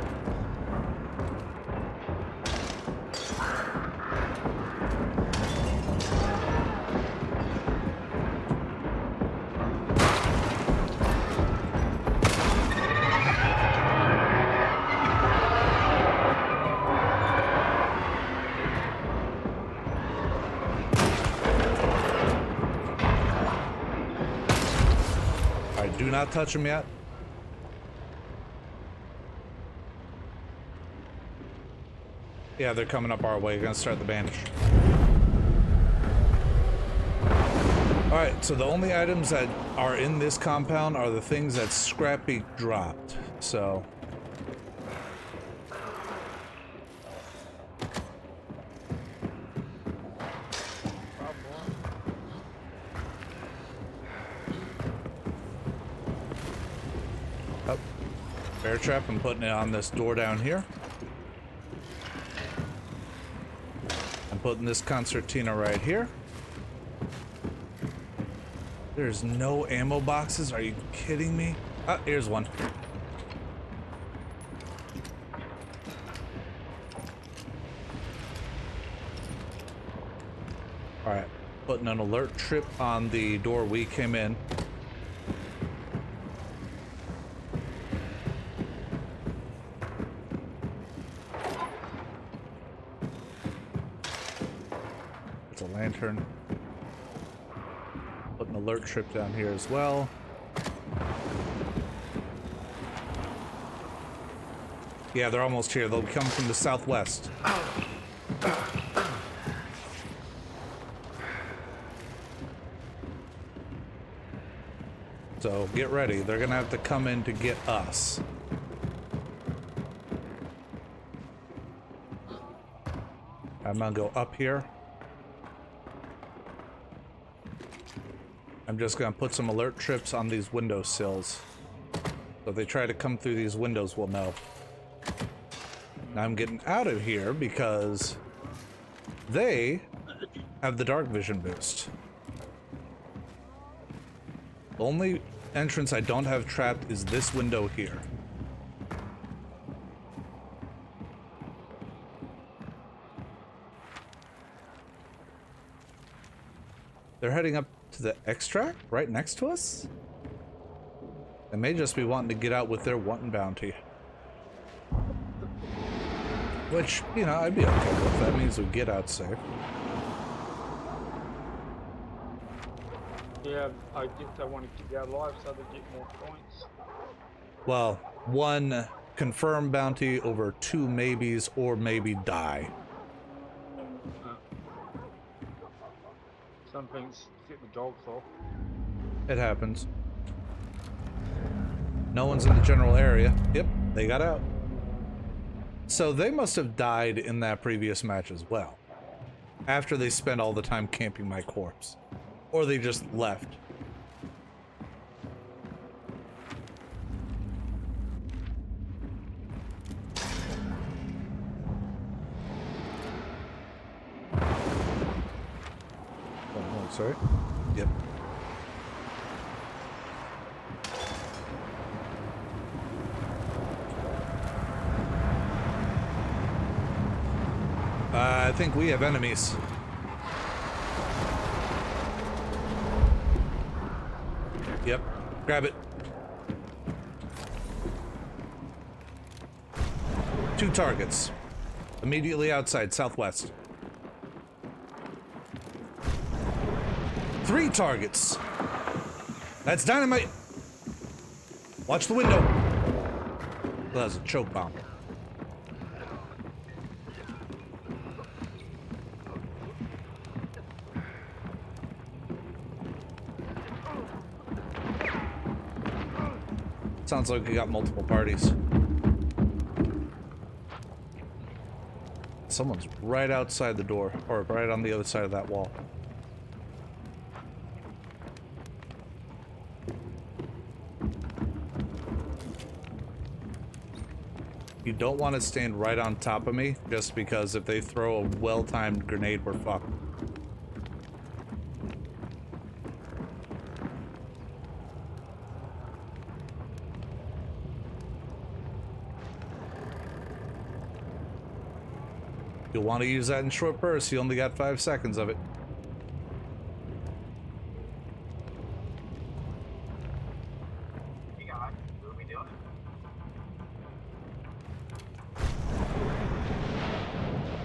Speaker 1: Do not touch him yet. Yeah, they're coming up our way. Gonna start the bandage. Alright, so the only items that are in this compound are the things that Scrappy dropped. So... Up. Bear trap, I'm putting it on this door down here. I'm putting this concertina right here. There's no ammo boxes? Are you kidding me? Ah, here's one. Alright, putting an alert trip on the door we came in. It's a lantern. Put an alert trip down here as well. Yeah, they're almost here. They'll come from the southwest. So get ready. They're gonna have to come in to get us. I'm gonna go up here. I'm just gonna put some alert trips on these windowsills. So if they try to come through these windows, we'll know. Now I'm getting out of here because they have the dark vision boost. The only entrance I don't have trapped is this window here. They're heading up to the extract right next to us? They may just be wanting to get out with their wanton bounty. Which, you know, I'd be okay with. That means we get out safe.
Speaker 2: Yeah, I guess they want to keep you alive so they get more points.
Speaker 1: Well, 1 confirmed bounty over 2 maybes or maybe die.
Speaker 2: Some things get the dogs off.
Speaker 1: It happens. No one's in the general area. Yep, they got out. So they must have died in that previous match as well. After they spent all the time camping my corpse. Or they just left. Oh, sorry. Yep. I think we have enemies. Yep. Grab it. 2 targets. Immediately outside, southwest. 3 targets. That's dynamite. Watch the window. Well, that was a choke bomb. Sounds like we got multiple parties. Someone's right outside the door, or right on the other side of that wall. You don't want to stand right on top of me, just because if they throw a well-timed grenade, we're fucked. You'll want to use that in short bursts. You only got 5 seconds of it.
Speaker 3: Hey guys, what are we doing?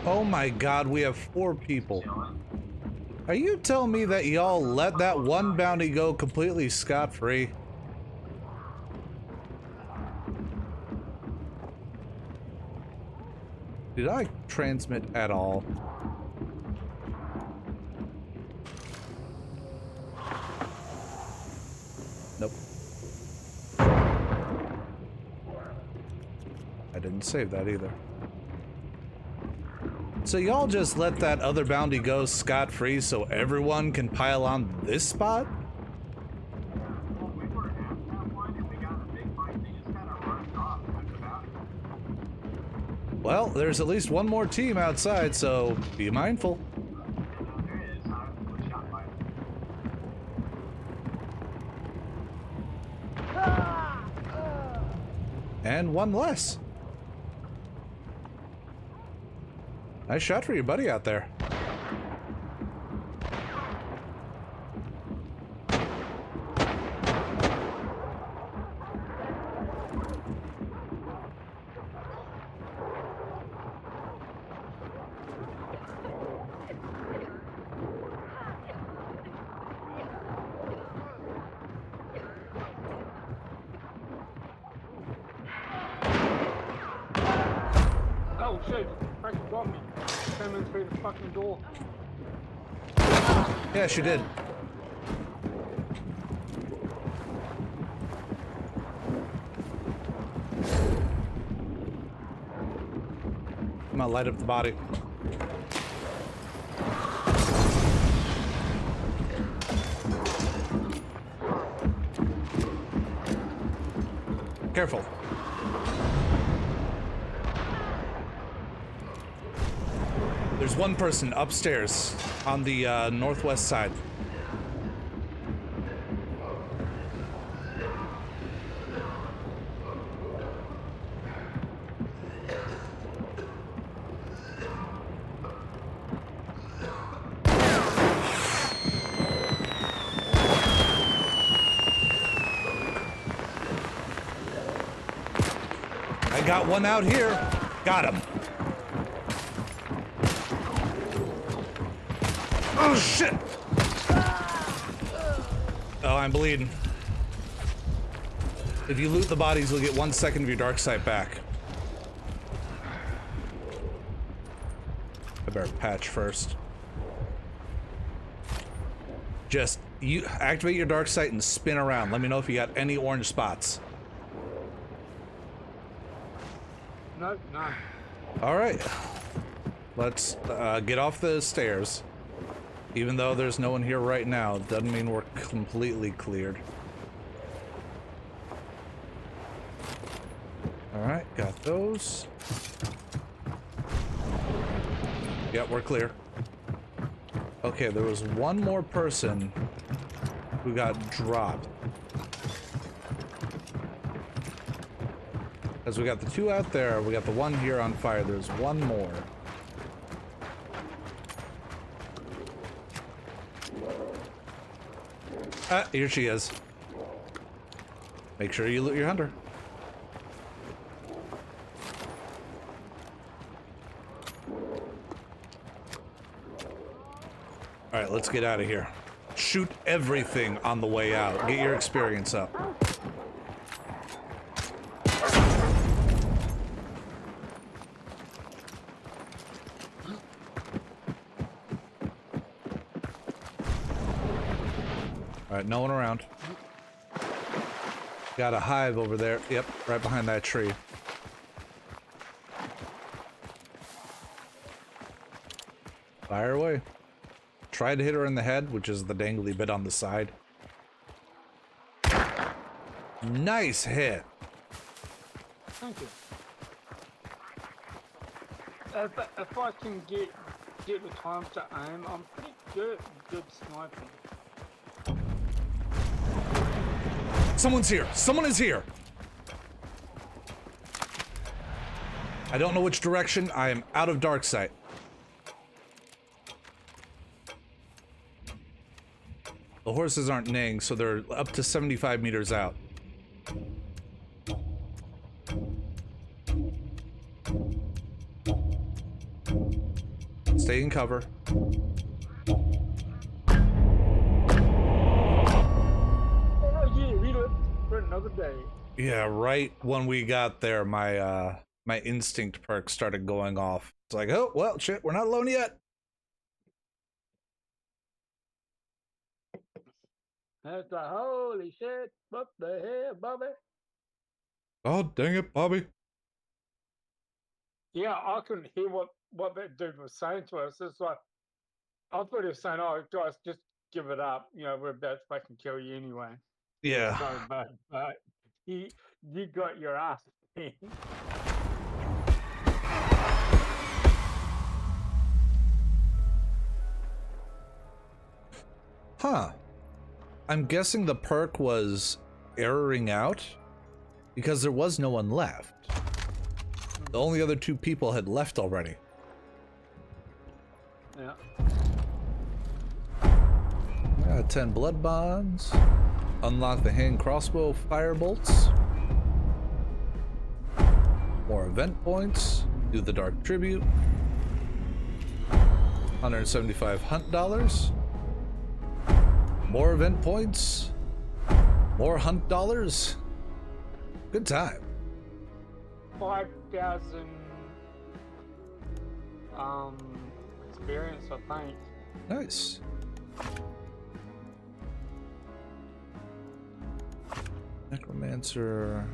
Speaker 1: Oh my god, we have 4 people.
Speaker 3: Chilling.
Speaker 1: Are you telling me that y'all let that one bounty go completely scot-free? Did I transmit at all? Nope. I didn't save that either. So y'all just let that other bounty go scot-free so everyone can pile on this spot?
Speaker 3: Well, we were at that one and we got a big fight. They just kind of rushed off and took the bounty.
Speaker 1: Well, there's at least one more team outside, so be mindful.
Speaker 3: And there is. I was shot by them.
Speaker 1: And one less. Nice shot for your buddy out there.
Speaker 2: Oh shit! Fucking got me. Came in through the fucking door.
Speaker 1: Yeah, she did. I'm gonna light up the body. Careful. There's one person upstairs on the northwest side. I got one out here. Got him. Oh shit! Oh, I'm bleeding. If you loot the bodies, you'll get 1 second of your dark sight back. I better patch first. Just, you activate your dark sight and spin around. Let me know if you got any orange spots.
Speaker 2: No, no.
Speaker 1: Alright. Let's get off the stairs. Even though there's no one here right now, doesn't mean we're completely cleared. Alright, got those. Yep, we're clear. Okay, there was one more person who got dropped. As we got the two out there, we got the one here on fire. There's one more. Ah, here she is. Make sure you loot your hunter. Alright, let's get out of here. Shoot everything on the way out. Get your experience up. Alright, no one around. Got a hive over there. Yep, right behind that tree. Fire away. Tried to hit her in the head, which is the dangly bit on the side. Nice hit.
Speaker 2: Thank you. If I can get the time to aim, I'm pretty good sniping.
Speaker 1: Someone's here. Someone is here. I don't know which direction. I am out of dark sight. The horses aren't neighing, so they're up to 75 meters out. Stay in cover.
Speaker 2: Oh yeah, reload for another day.
Speaker 1: Yeah, right when we got there, my my instinct perk started going off. It's like, oh, well, shit, we're not alone yet.
Speaker 2: That's like, holy shit, what the hell, Bobby?
Speaker 1: Oh, dang it, Bobby.
Speaker 2: Yeah, I couldn't hear what that dude was saying to us. It's like, I thought he was saying, oh, guys, just give it up. You know, we're about to fucking kill you anyway.
Speaker 1: Yeah.
Speaker 2: Sorry, but you got your ass beat.
Speaker 1: Huh. I'm guessing the perk was erroring out because there was no one left. The only other 2 people had left already.
Speaker 2: Yeah.
Speaker 1: 10 blood bonds. Unlock the hand crossbow fire bolts. More event points. Do the dark tribute. 175 hunt dollars. More event points. More hunt dollars. Good time.
Speaker 2: 5,000 experience, I think.
Speaker 1: Nice. Necromancer.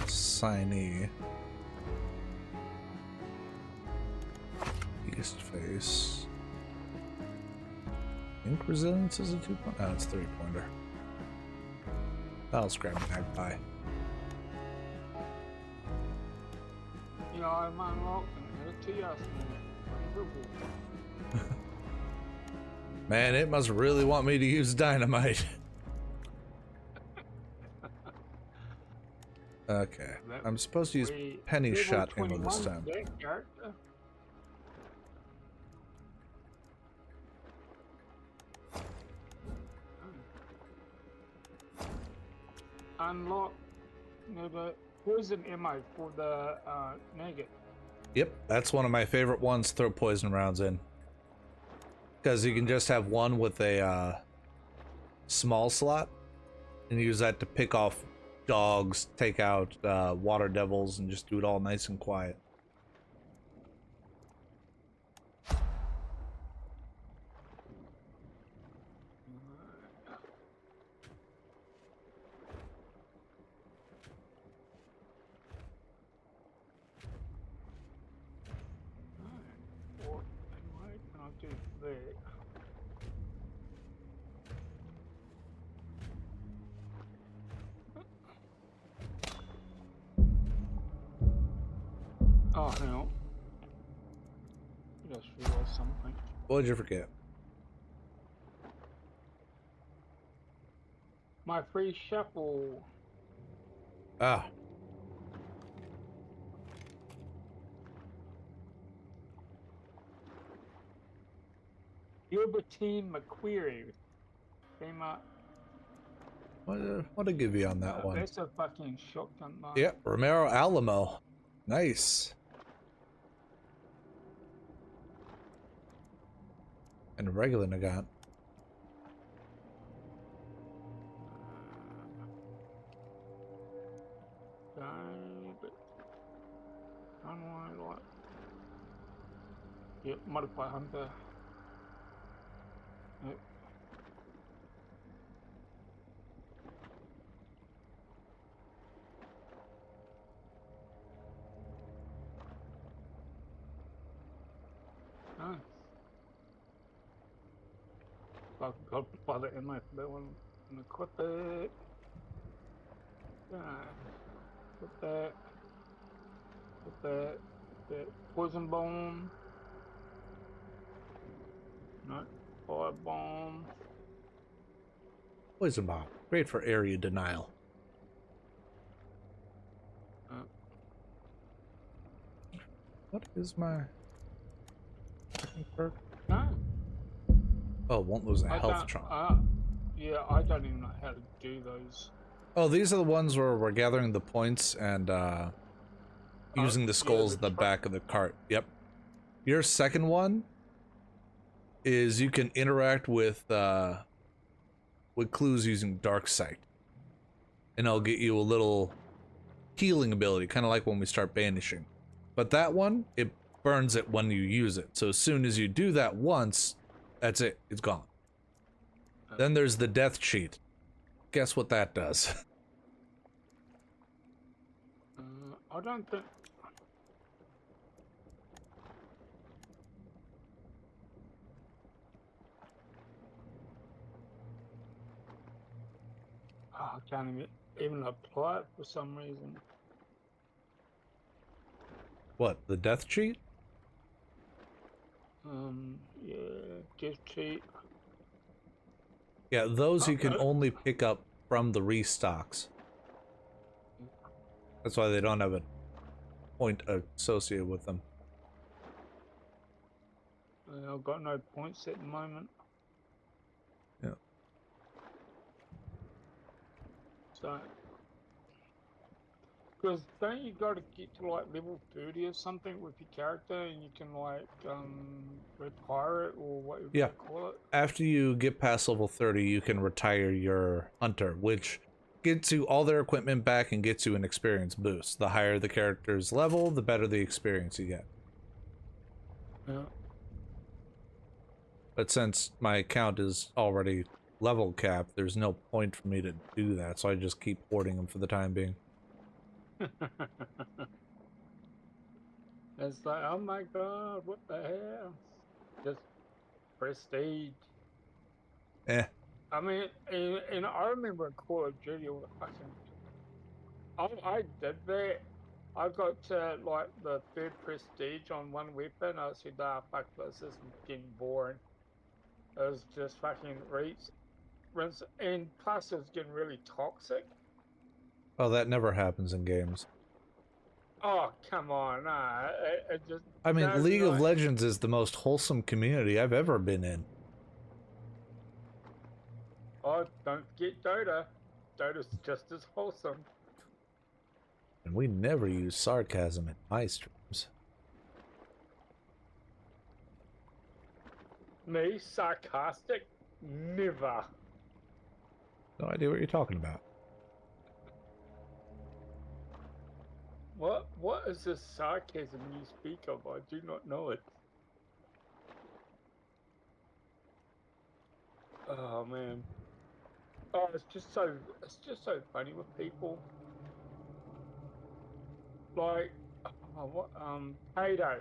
Speaker 1: Signee. Beast face. Ink resilience is a 2-point. Oh, it's 3-pointer. I'll scrap magpie.
Speaker 2: You know, I'm unlocked and headed to us.
Speaker 1: Man, it must really want me to use dynamite. Okay, I'm supposed to use penny shot ammo this time.
Speaker 2: Unlock the poison ammo for the nugget.
Speaker 1: Yep, that's one of my favorite ones to throw poison rounds in. Because you can just have one with a small slot and use that to pick off dogs, take out water devils, and just do it all nice and quiet.
Speaker 2: Oh, hang on. I just realized something.
Speaker 1: What did you forget?
Speaker 2: My free shuffle.
Speaker 1: Ah.
Speaker 2: Gilbertine McQuarrie. Came up.
Speaker 1: What to give you on that one?
Speaker 2: That's a fucking shotgun.
Speaker 1: Yep, Romero Alamo. Nice. And a regular Nagant.
Speaker 2: Yep, modify hunter. Yep. Nice. I've got to buy the ammo for that one. I'm gonna equip it. Put that. Put that. That poison bomb. No. Fire bomb.
Speaker 1: Poison bomb. Great for area denial. What is my perk?
Speaker 2: No.
Speaker 1: Oh, won't lose a health chunk.
Speaker 2: Yeah, I don't even know how to do those.
Speaker 1: Oh, these are the ones where we're gathering the points and using the skulls in the back of the cart. Yep. Your second one is you can interact with clues using dark sight. and it'll get you a little healing ability, kind of like when we start banishing. But that one, it burns it when you use it. So as soon as you do that once, that's it. It's gone. Then there's the death cheat. Guess what that does?
Speaker 2: I don't think. I can't even apply it for some reason.
Speaker 1: What, the death cheat?
Speaker 2: Yeah, gift cheat.
Speaker 1: Yeah, those you can only pick up from the restocks. That's why they don't have a point associated with them.
Speaker 2: I've got no points at the moment.
Speaker 1: Yeah.
Speaker 2: So, because don't you got to get to like level 30 or something with your character, and you can like retire it or whatever
Speaker 1: Yeah.
Speaker 2: you call it?
Speaker 1: After you get past level 30, you can retire your hunter, which gets you all their equipment back and gets you an experience boost. The higher the character's level, the better the experience you get.
Speaker 2: Yeah.
Speaker 1: But since my account is already level capped, there's no point for me to do that, so I just keep hoarding them for the time being.
Speaker 2: It's like, oh my god, what the hell? Just prestige.
Speaker 1: Eh.
Speaker 2: I mean, and I remember in Call of Duty, I did that. I got to like the 3rd prestige on one weapon. I said, ah, fuck this is getting boring. It was just fucking rinse, and plus it was getting really toxic.
Speaker 1: Oh, that never happens in games.
Speaker 2: Oh, come on, nah, it just...
Speaker 1: I mean,
Speaker 2: no,
Speaker 1: League of
Speaker 2: no.
Speaker 1: Legends is the most wholesome community I've ever been in.
Speaker 2: Oh, don't forget Dota. Dota's just as wholesome.
Speaker 1: And we never use sarcasm in my streams.
Speaker 2: Me, sarcastic? Never.
Speaker 1: No idea what you're talking about.
Speaker 2: What is this sarcasm you speak of? I do not know it. Oh man. Oh, it's just so funny with people. Like, Payday.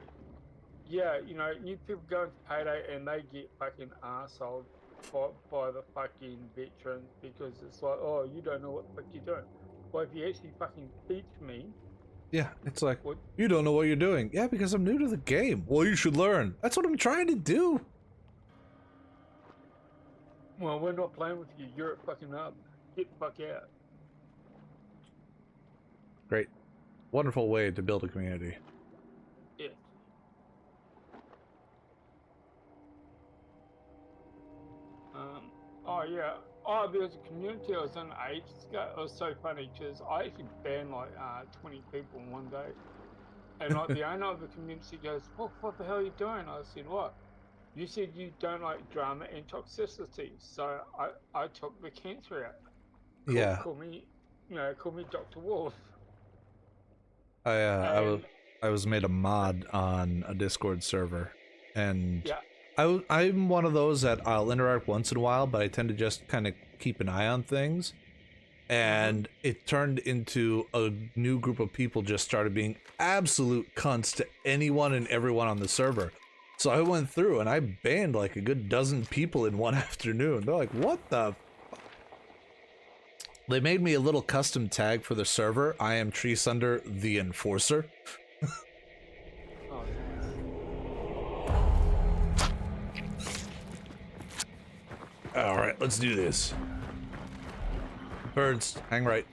Speaker 2: Yeah, you know, new people go into Payday and they get fucking arseholed by the fucking veterans because it's like, oh, you don't know what the fuck you're doing. Well, if you actually fucking teach me.
Speaker 1: Yeah, it's like,
Speaker 2: What?
Speaker 1: you don't know what you're doing. Yeah, because I'm new to the game. Well, you should learn. That's what I'm trying to do.
Speaker 2: Well, we're not playing with you. You're a fucking up. Get the fuck out.
Speaker 1: Great. Wonderful way to build a community.
Speaker 2: Yeah. Oh yeah. Oh, there was a community I was in ages ago. It was so funny because I actually banned like 20 people in one day. And like the owner of the community goes, what the hell are you doing? I said, what? You said you don't like drama and toxicity, so I took the cancer out.
Speaker 1: Yeah.
Speaker 2: Call me, call me Dr. Wolf.
Speaker 1: I was made a mod on a Discord server, and
Speaker 2: Yeah.
Speaker 1: I'm one of those that I'll interact once in a while, but I tend to just kind of keep an eye on things. And it turned into a new group of people just started being absolute cunts to anyone and everyone on the server. So I went through and I banned like a good dozen people in one afternoon. They're like, what the? They made me a little custom tag for the server. I am Tree Sunder the Enforcer.
Speaker 2: Oh,
Speaker 1: All right, let's do this. Birds, hang right.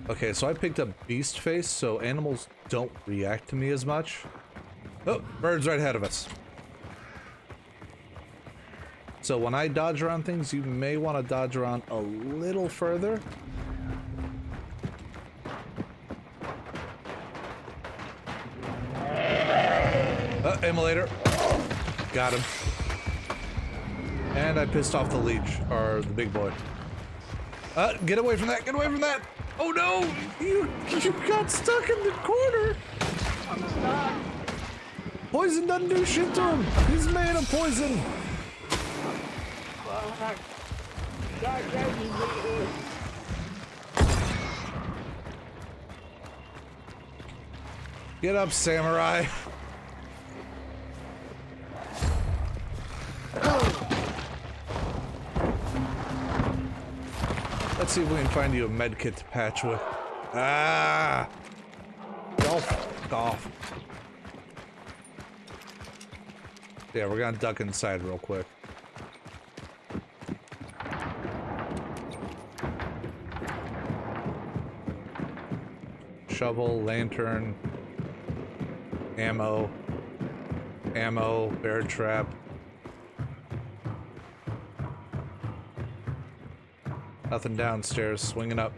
Speaker 1: Okay, so I picked up Beast Face, so animals don't react to me as much. Oh, birds right ahead of us. So when I dodge around things, you may want to dodge around a little further. Immolator. Got him. And I pissed off the leech, or the big boy. Get away from that! Get away from that! Oh no! You got stuck in the corner!
Speaker 2: I'm stuck.
Speaker 1: Poison doesn't do shit to him! He's made of poison!
Speaker 2: Fuck. God damn you,
Speaker 1: Get up, samurai! Let's see if we can find you a med kit to patch with. Ah! Golf. Yeah, we're gonna duck inside real quick. Shovel, lantern, ammo, bear trap. Nothing downstairs, swinging up.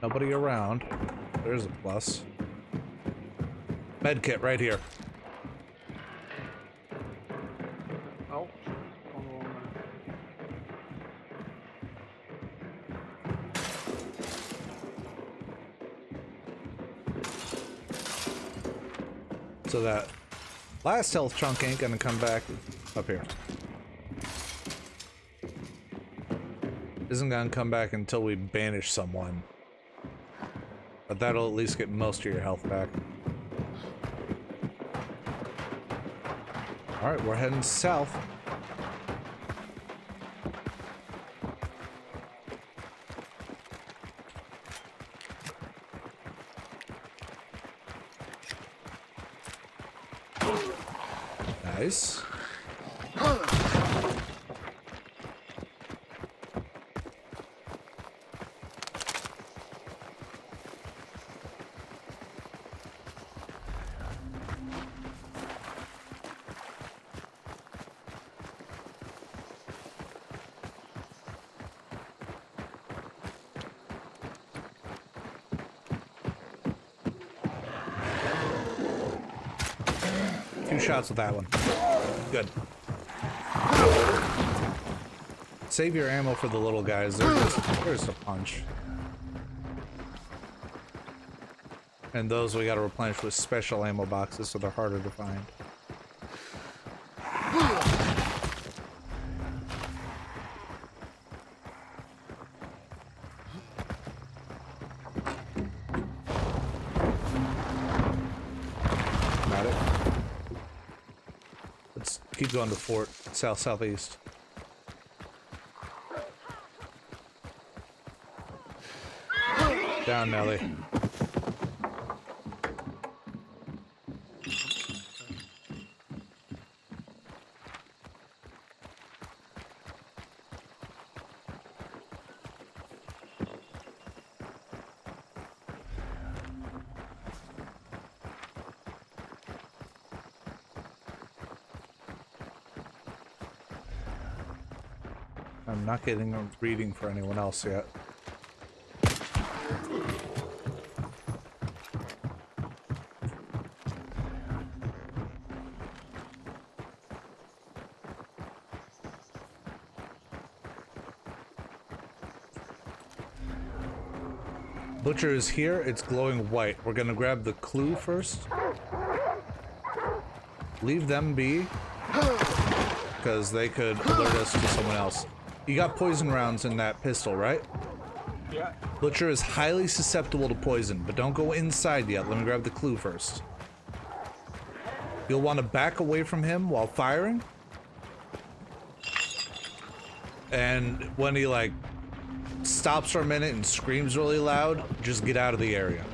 Speaker 1: Nobody around. There's a plus. Medkit right here.
Speaker 2: Oh.
Speaker 1: So that last health chunk ain't gonna come back up here. Isn't gonna come back until we banish someone. But that'll at least get most of your health back. Alright, we're heading south. Nice. Two shots with that one. Good. Save your ammo for the little guys. They're just a punch. And those we gotta replenish with special ammo boxes, so they're harder to find. Got it. Let's keep going to fort, southeast. Down, Nelly. I'm not getting a reading for anyone else yet. Butcher is here. It's glowing white. We're gonna grab the clue first. Leave them be, because they could alert us to someone else. You got poison rounds in that pistol, right?
Speaker 2: Yeah.
Speaker 1: Butcher is highly susceptible to poison, but don't go inside yet. Let me grab the clue first. You'll want to back away from him while firing. And when he, like, stops for a minute and screams really loud, just get out of the area.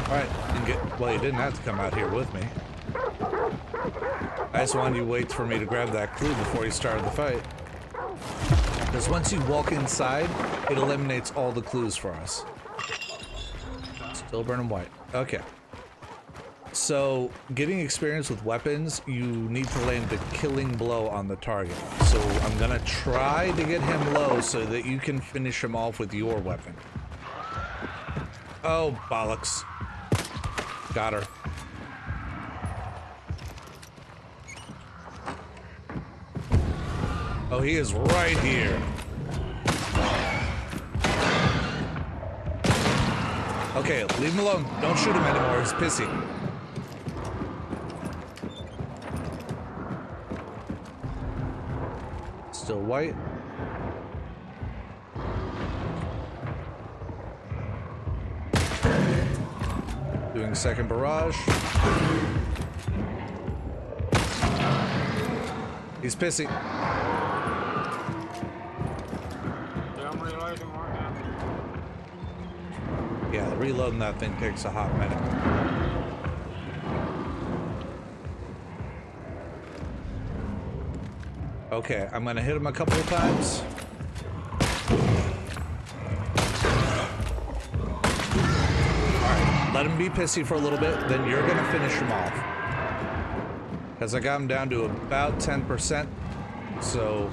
Speaker 1: Alright, well, you didn't have to come out here with me. I just wanted you to wait for me to grab that clue before you started the fight. Because once you walk inside, it eliminates all the clues for us. Still burning white. Okay. So, getting experience with weapons, you need to land the killing blow on the target. So, I'm gonna try to get him low so that you can finish him off with your weapon. Oh, bollocks. Got her. Oh, he is right here. Okay, leave him alone. Don't shoot him anymore. He's pissy. Still white. Doing second barrage. He's pissy.
Speaker 2: Yeah, I'm reloading right now.
Speaker 1: Yeah, reloading that thing takes a hot minute. Okay, I'm gonna hit him a couple of times. Alright, let him be pissy for a little bit, then you're gonna finish him off. Because I got him down to about 10%, so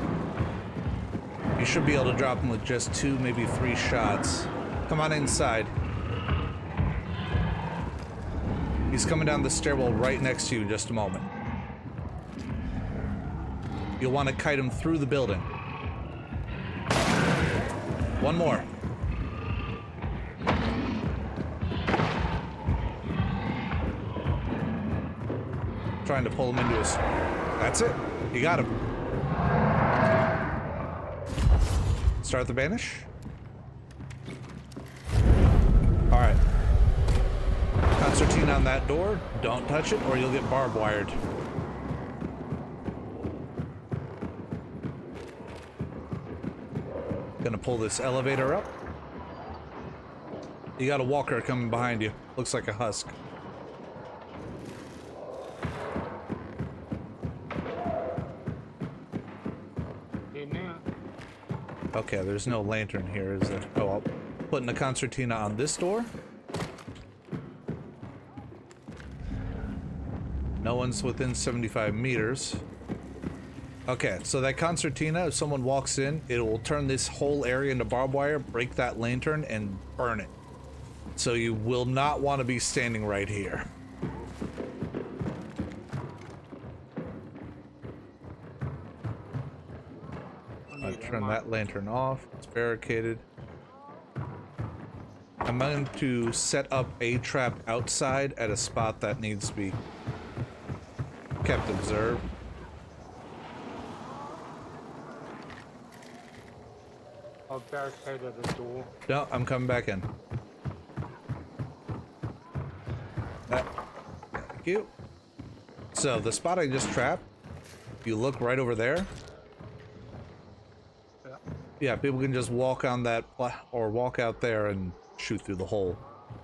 Speaker 1: you should be able to drop him with just 2, maybe 3 shots. Come on inside. He's coming down the stairwell right next to you in just a moment. You'll want to kite him through the building. One more. Trying to pull him into his... That's it. You got him. Start the banish. Alright. Concertina on that door. Don't touch it or you'll get barbed wired. Gonna pull this elevator up. You got a walker coming behind you. Looks like a husk. Okay, there's no lantern here, is there? Oh, I'll put in a concertina on this door. No one's within 75 meters. Okay, so that concertina, if someone walks in, it will turn this whole area into barbed wire, break that lantern, and burn it. So you will not want to be standing right here. I'll turn that lantern off. It's barricaded. I'm going to set up a trap outside at a spot that needs to be kept observed.
Speaker 2: I'll barricade at the door.
Speaker 1: No, I'm coming back in. Thank you. So, the spot I just trapped, if you look right over there, yeah, people can just walk on that, or walk out there and shoot through the hole.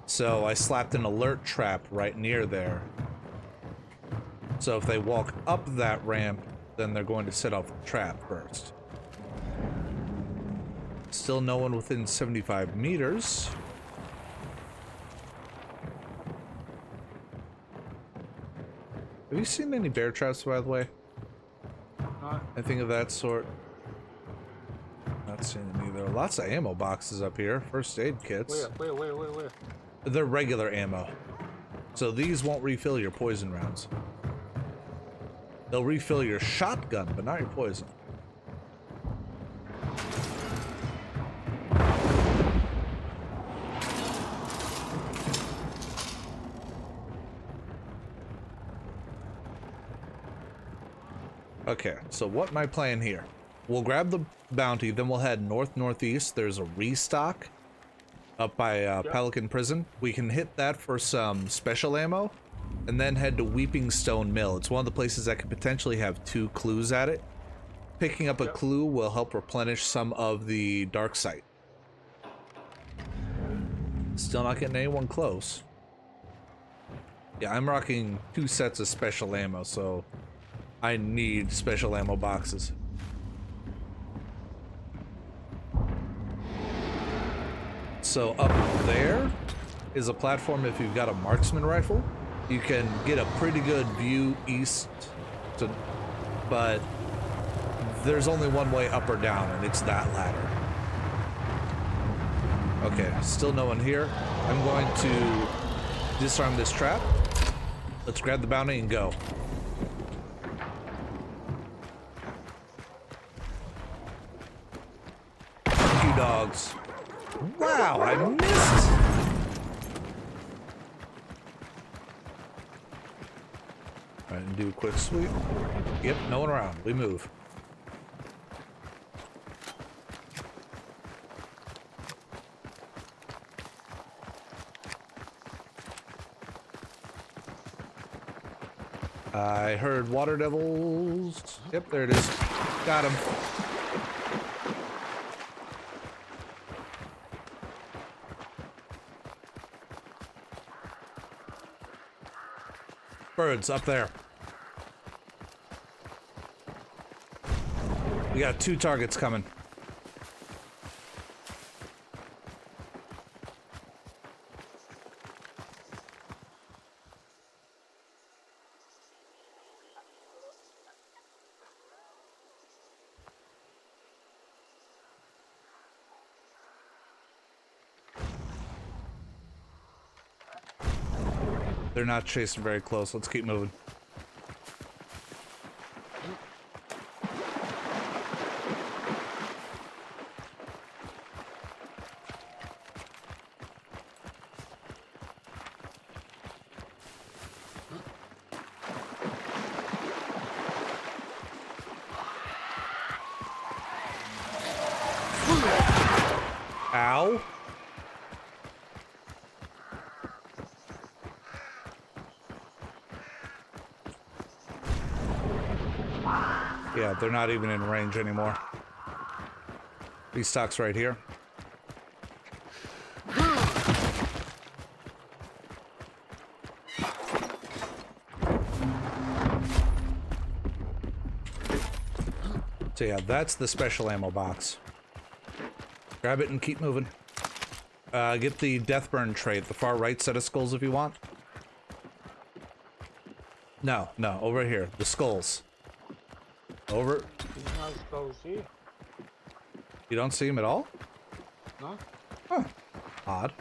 Speaker 1: So, I slapped an alert trap right near there. So, if they walk up that ramp, then they're going to set off the trap first. Still no one within 75 meters. Have you seen any bear traps, by the way? Anything of that sort? Not seeing them either. Lots of ammo boxes up here. First aid kits.
Speaker 2: Where?
Speaker 1: They're regular ammo. So these won't refill your poison rounds. They'll refill your shotgun, but not your poison. Okay, so what am I playing here? We'll grab the bounty, then we'll head north-northeast. There's a restock up by Pelican Prison. We can hit that for some special ammo, and then head to Weeping Stone Mill. It's one of the places that could potentially have 2 clues at it. Picking up a clue will help replenish some of the dark sight. Still not getting anyone close. Yeah, I'm rocking 2 sets of special ammo, so I need special ammo boxes. So up there is a platform if you've got a marksman rifle. you can get a pretty good view east, to, but there's only one way up or down, and it's that ladder. Okay, still no one here. I'm going to disarm this trap. Let's grab the bounty and go. Thank you, dogs. Wow, I missed. All right, and do a quick sweep. Yep, no one around. We move. I heard water devils. Yep, there it is. Got him. Birds up there. We got 2 targets coming. They're not chasing very close. Let's keep moving. Ow. Yeah, they're not even in range anymore. Restock's right here. So yeah, that's the special ammo box. Grab it and keep moving. Get the death burn trait, the far right set of skulls if you want. No, no, over here, the skulls. Over.
Speaker 2: There's no skulls here.
Speaker 1: You don't see him at all?
Speaker 2: No?
Speaker 1: Huh. Odd.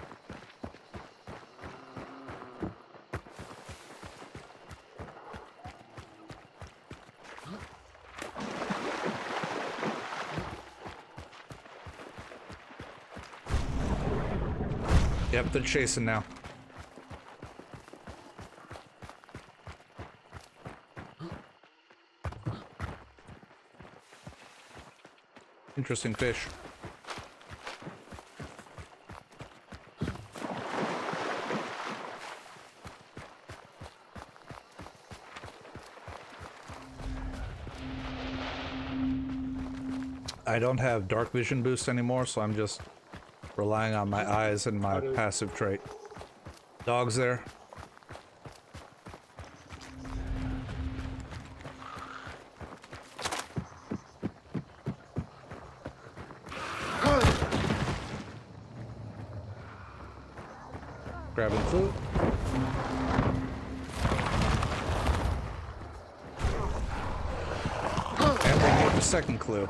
Speaker 1: Yep, they're chasing now. Interesting fish. I don't have dark vision boost anymore, so I'm just relying on my eyes and my passive trait. Dogs there. Grabbing flute. And we get the second clue.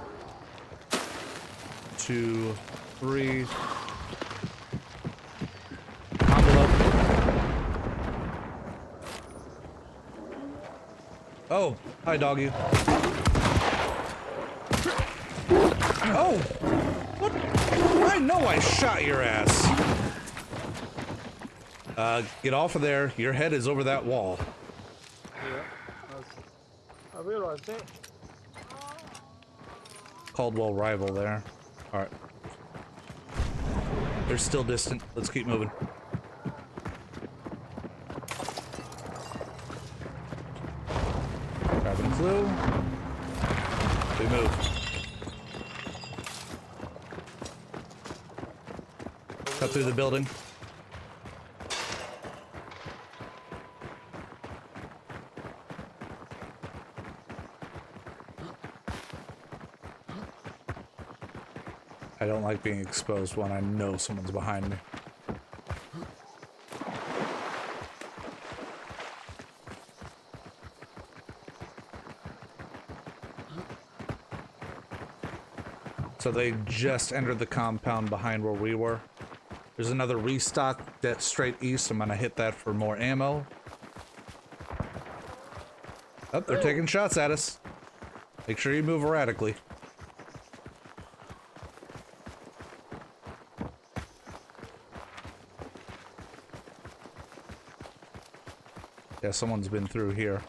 Speaker 1: 2, 3. Envelope. Oh, hi, doggy. Oh! What? I know I shot your ass. Get off of there. Your head is over that wall.
Speaker 2: Yeah. I realised that.
Speaker 1: Caldwell rival there. Alright. They're still distant. Let's keep moving. Grabbing clue. We move. Cut through the building. I don't like being exposed when I know someone's behind me. So they just entered the compound behind where we were. There's another restock that's straight east. I'm gonna hit that for more ammo. Oh, they're taking shots at us. Make sure you move erratically. Yeah, someone's been through here.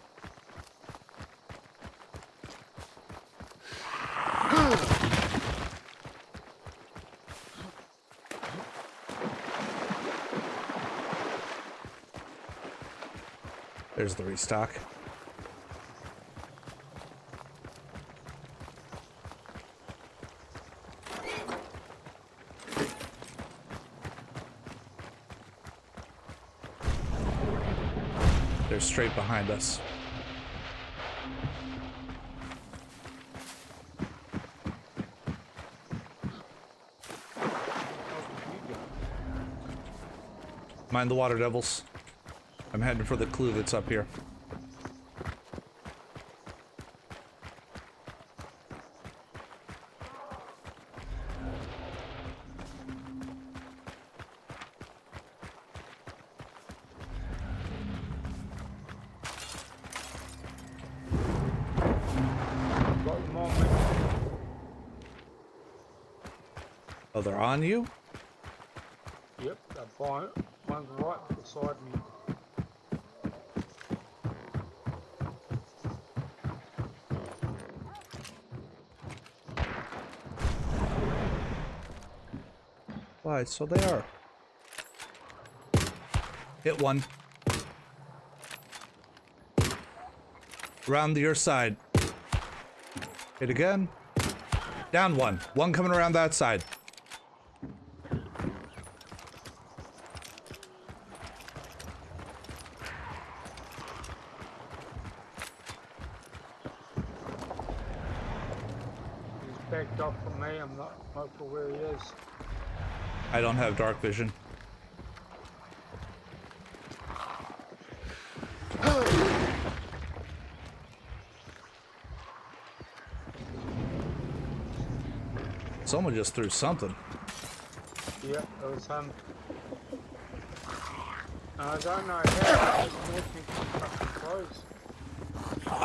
Speaker 1: There's the restock. They're straight behind us. Mind the water devils. I'm heading for the clue that's up here.
Speaker 2: Got them on me.
Speaker 1: Oh, they're on you?
Speaker 2: Yep, they're fine. One's right beside me.
Speaker 1: Why, so they are. Hit one. Round to your side. Hit again. Down one. One coming around that side.
Speaker 2: He's backed off from me. I'm not sure where he is.
Speaker 1: I don't have dark vision. Someone just threw something.
Speaker 2: Yep, it was him. I don't know how. It's making fucking close.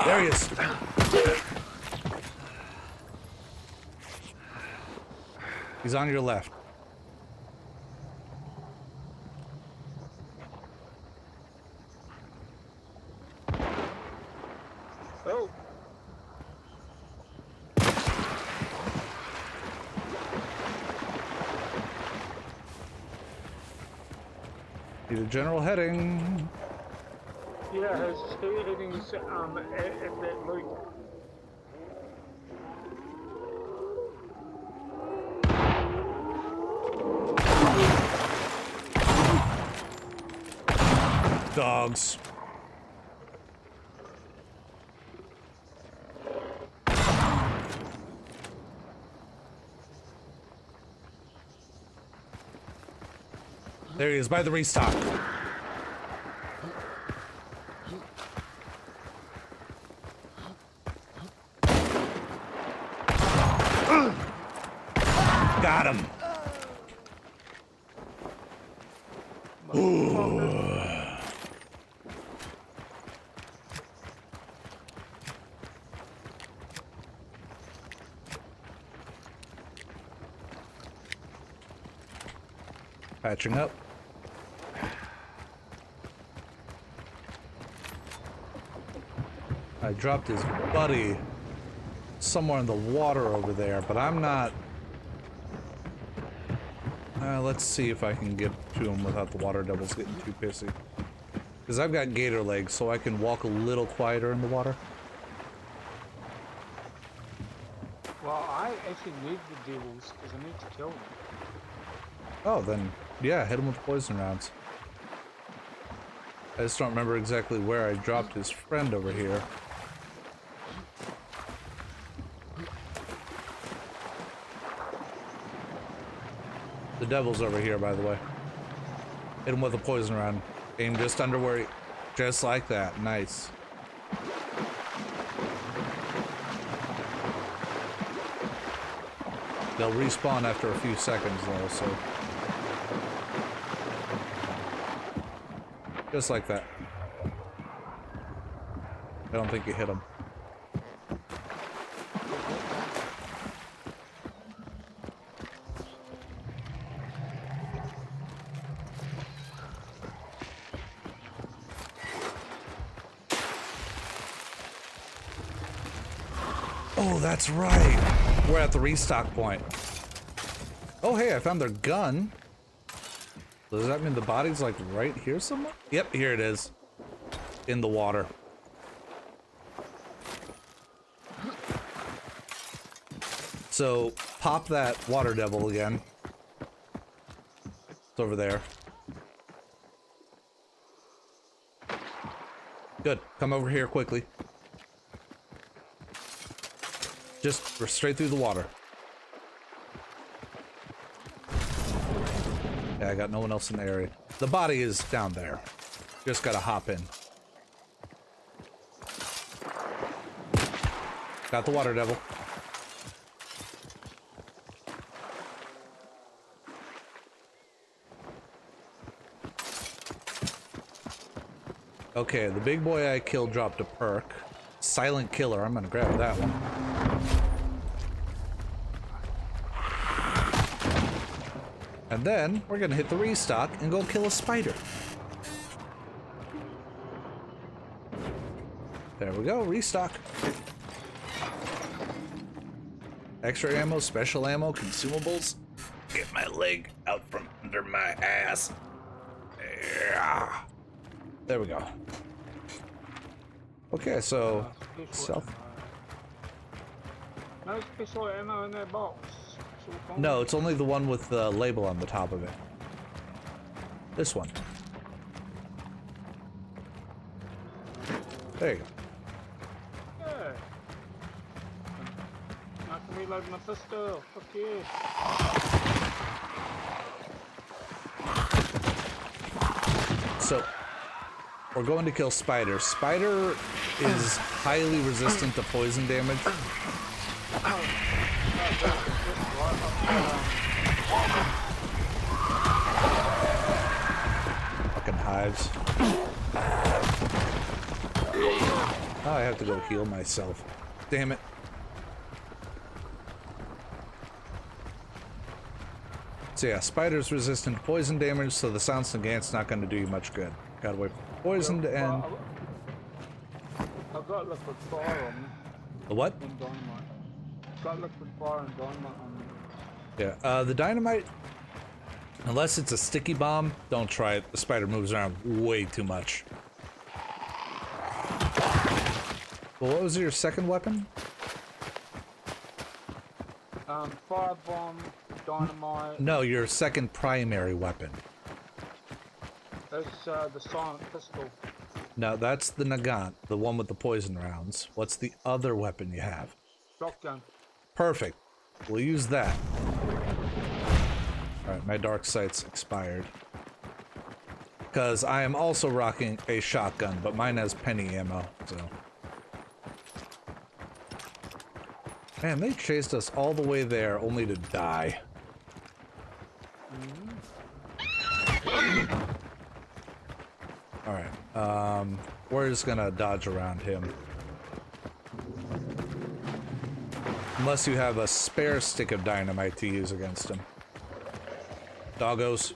Speaker 1: There he is. He's on your left.
Speaker 2: Oh!
Speaker 1: Need a general heading.
Speaker 2: Yeah, he's hitting at that loop.
Speaker 1: Dogs. There he is, by the restock. Got him. Patching up. I dropped his buddy somewhere in the water over there, but I'm not... let's see if I can get to him without the water devils getting too pissy. Because I've got gator legs, so I can walk a little quieter in the water.
Speaker 2: Well, I actually need the devils because I need to kill them.
Speaker 1: Oh, then, yeah, hit him with poison rounds. I just don't remember exactly where I dropped his friend over here. The devil's over here, by the way. Hit him with a poison round. Aim just under where he... Just like that. Nice. They'll respawn after a few seconds though, so. Just like that. I don't think you hit them. Oh, that's right. We're at the restock point. Oh, hey, I found their gun. Does that mean the body's like right here somewhere? Yep, here it is. In the water. So, pop that water devil again. It's over there. Good. Come over here quickly. Just straight through the water. Yeah, I got no one else in the area. The body is down there. Just gotta hop in. Got the water devil. Okay, the big boy I killed dropped a perk. Silent Killer, I'm gonna grab that one. And then, we're gonna hit the restock and go kill a spider. There we go, restock. Extra ammo, special ammo, consumables. Get my leg out from under my ass. Yeah. There we go. Okay, so self.
Speaker 2: No special ammo in that box.
Speaker 1: No, it's only the one with the label on the top of it. This one. There you go.
Speaker 2: Yeah. I can reload my pistol. Fuck yeah.
Speaker 1: So, we're going to kill Spider. Spider is highly resistant to poison damage. Fucking hives. Oh, I have to go heal myself. Damn it. So yeah, Spider's resistant to poison damage, so the Soundstone Gant's not going to do you much good. Gotta wait for poison to end.
Speaker 2: I've got liquid fire on me.
Speaker 1: The what?
Speaker 2: And dynamite. Got liquid fire and dynamite on me.
Speaker 1: Yeah, the dynamite, unless it's a sticky bomb, don't try it. The spider moves around way too much. Well, what was your second weapon?
Speaker 2: Firebomb, dynamite.
Speaker 1: No, your second primary weapon.
Speaker 2: That's the silent pistol.
Speaker 1: No, that's the Nagant, the one with the poison rounds. What's the other weapon you have?
Speaker 2: Shotgun.
Speaker 1: Perfect. We'll use that. Alright, my dark sight's expired. Because I am also rocking a shotgun, but mine has penny ammo, so. Man, they chased us all the way there only to die. Alright, we're just gonna dodge around him. Unless you have a spare stick of dynamite to use against him. Doggos.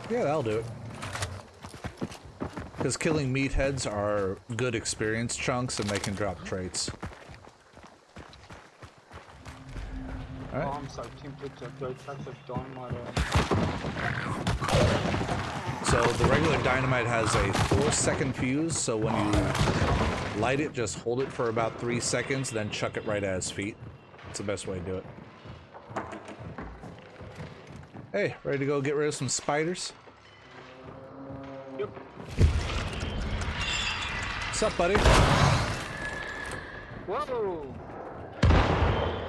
Speaker 1: Yeah, that'll do it. Because killing meatheads are good experience chunks and they can drop traits. Alright.
Speaker 2: Oh, I'm so tempted to go chuck the dynamite out.
Speaker 1: So the regular dynamite has a 4-second fuse, so when you light it, just hold it for about 3 seconds, then chuck it right at his feet. That's the best way to do it. Hey, ready to go get rid of some spiders?
Speaker 2: Yep.
Speaker 1: What's up, buddy?
Speaker 2: Whoa!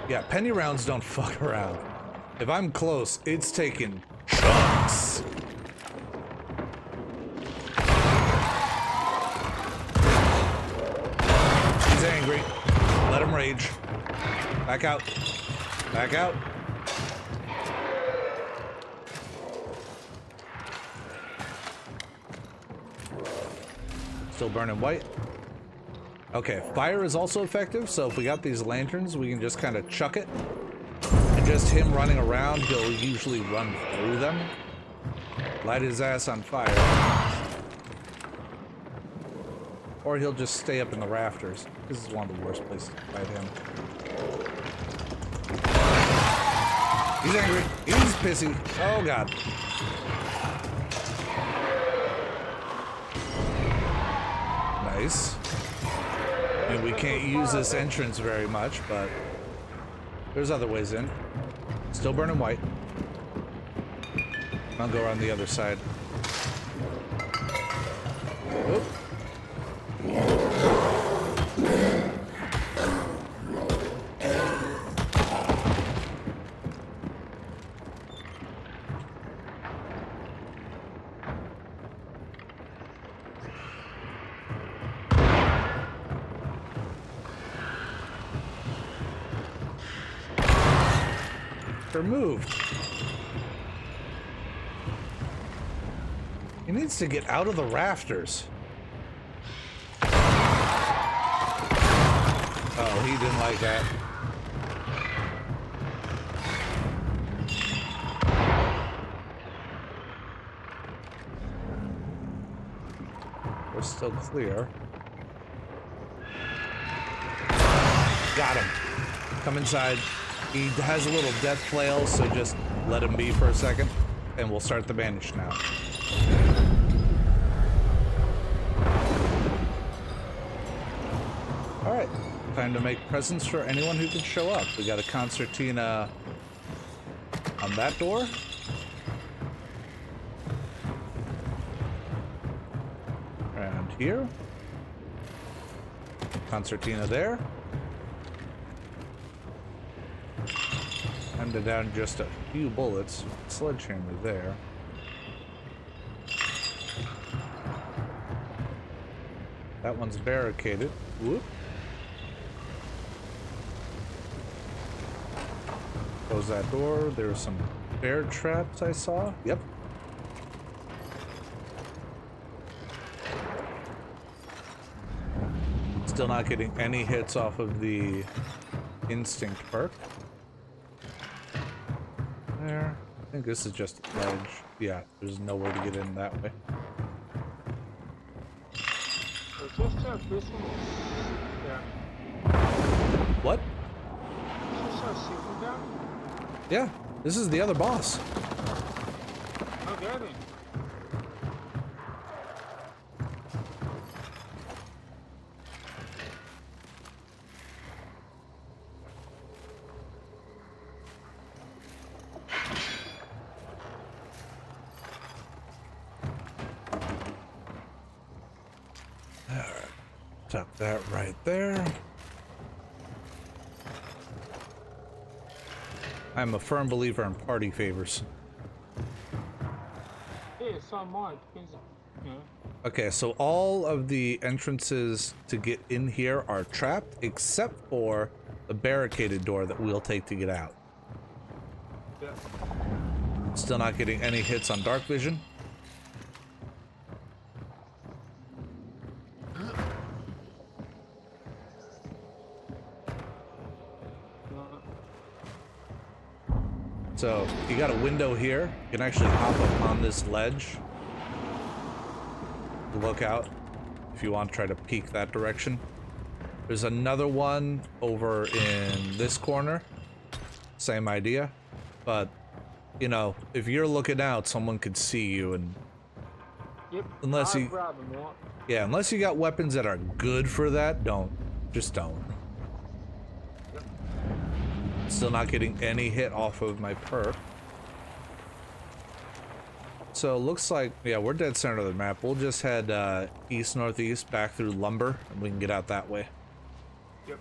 Speaker 1: Yeah, penny rounds don't fuck around. If I'm close, it's taking chunks. He's angry. Let him rage. Back out. Back out. Still burning white. Okay, fire is also effective, so if we got these lanterns, we can just kind of chuck it. And just him running around, he'll usually run through them. Light his ass on fire. Or he'll just stay up in the rafters. This is one of the worst places to fight him. He's angry. He's pissy. Oh god. Nice. I mean, we can't use this entrance very much, but there's other ways in. Still burning white. I'll go around the other side. Oop. Removed. He needs to get out of the rafters. Oh, he didn't like that. We're still clear. Got him. Come inside. He has a little death flail, so just let him be for a second, and we'll start the banish now. Alright, time to make presents for anyone who can show up. We got a concertina on that door. And here. Concertina there. And down just a few bullets. Sledgehammer there. That one's barricaded. Whoop. Close that door. There were some bear traps I saw. Yep. Still not getting any hits off of the instinct perk. There. I think this is just a ledge. Yeah, there's nowhere to get in that way.
Speaker 2: Just this one. Yeah.
Speaker 1: What?
Speaker 2: Just sitting down.
Speaker 1: Yeah, this is the other boss.
Speaker 2: Okay then.
Speaker 1: Tap that right there. I'm a firm believer in party favors.
Speaker 2: Yeah, so am I. Depends on, you know.
Speaker 1: Okay, so all of the entrances to get in here are trapped, except for the barricaded door that we'll take to get out.
Speaker 2: Yeah.
Speaker 1: Still not getting any hits on dark vision. So, you got a window here. You can actually hop up on this ledge. Look out if you want to try to peek that direction. There's another one over in this corner. Same idea. But, you know, if you're looking out, someone could see you and...
Speaker 2: Yep.
Speaker 1: Unless you... Yeah, unless you got weapons that are good for that, don't. Just don't. Still not getting any hit off of my perk. So looks like, yeah, we're dead center of the map. We'll just head east-northeast back through lumber, and we can get out that way.
Speaker 2: Yep.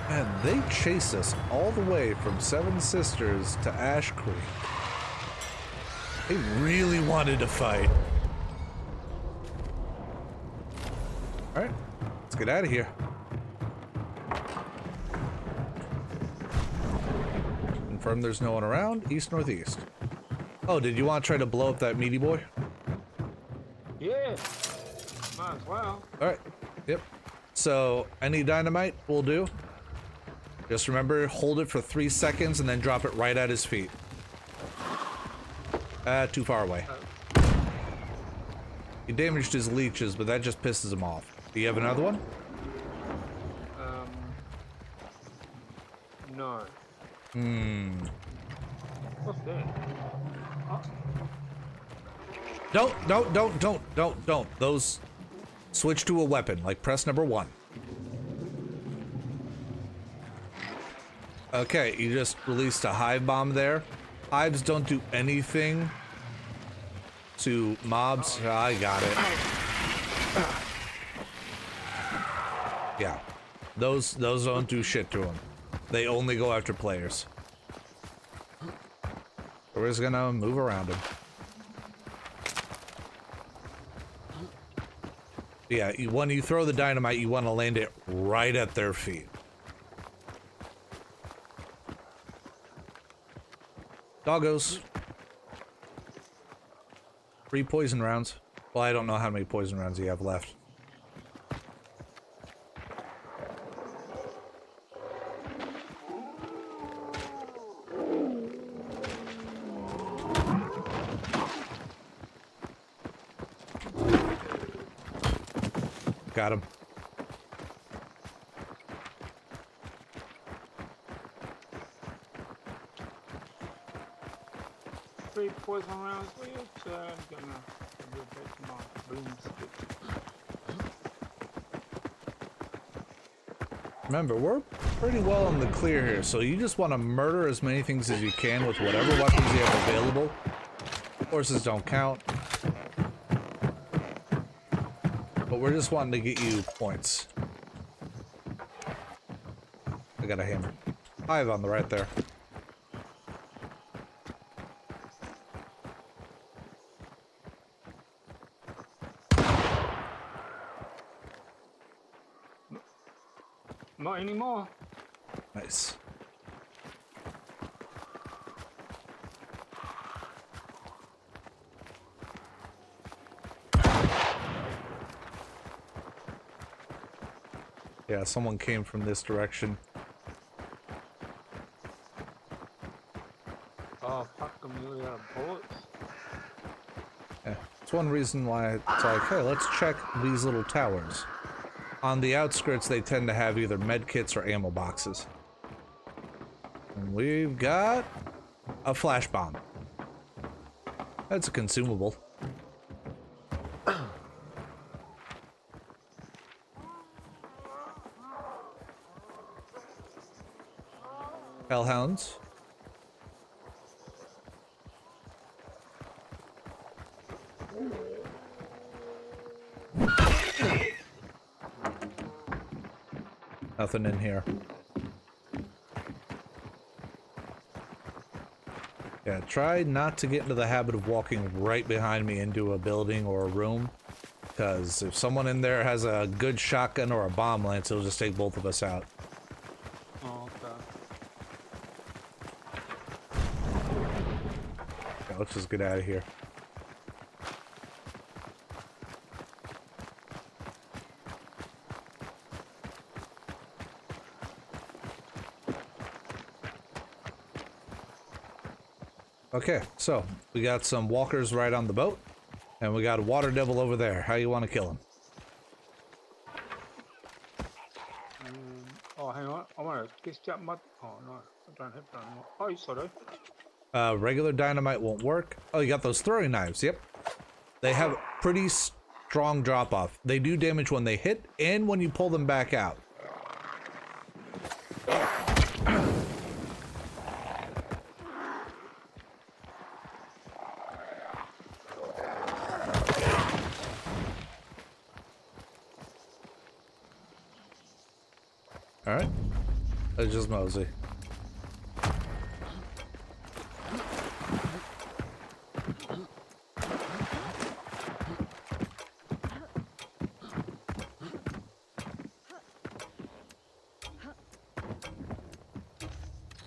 Speaker 1: And they chased us all the way from Seven Sisters to Ash Creek. They really wanted to fight. Alright, let's get out of here. Confirm there's no one around. East, northeast. Oh, did you want to try to blow up that meaty boy?
Speaker 2: Yeah. Might as well.
Speaker 1: Alright, yep. So, any dynamite will do. Just remember, hold it for 3 seconds and then drop it right at his feet. Too far away. He damaged his leeches, but that just pisses him off. Do you have another one?
Speaker 2: No. What's that? Oh.
Speaker 1: Don't. Those switch to a weapon, like press number 1. Okay, you just released a hive bomb there. Hives don't do anything to mobs. Oh, I got it. Yeah, those don't do shit to them. They only go after players. We're just gonna move around them. Yeah, when you throw the dynamite, you want to land it right at their feet. Doggos. 3 poison rounds. Well, I don't know how many poison rounds you have left. Got him.
Speaker 2: Three poison rounds left. I'm gonna rotate my broomstick.
Speaker 1: Remember, we're pretty well in the clear here, so you just want to murder as many things as you can with whatever weapons you have available. Horses don't count. But we're just wanting to get you points. I got a hammer. Hive on the right there.
Speaker 2: Not anymore.
Speaker 1: Nice. Yeah, someone came from this direction.
Speaker 2: Oh, fuck them, you out of bullets.
Speaker 1: Yeah, it's one reason why it's like, hey, let's check these little towers. On the outskirts, they tend to have either med kits or ammo boxes. And we've got a flash bomb. That's a consumable. Hellhounds. Nothing in here. Yeah, try not to get into the habit of walking right behind me into a building or a room. Because if someone in there has a good shotgun or a bomb lance, it'll just take both of us out.
Speaker 2: Oh, okay.
Speaker 1: Yeah, let's just get out of here. Okay, so we got some walkers right on the boat, and we got a water devil over there. How you want to kill him?
Speaker 2: Oh, hang on. I want to kiss that mud. Oh, no. I don't have that anymore. Oh, you sorry.
Speaker 1: Regular dynamite won't work. Oh, you got those throwing knives. Yep. They have pretty strong drop off. They do damage when they hit and when you pull them back out. All right. It's just mosey.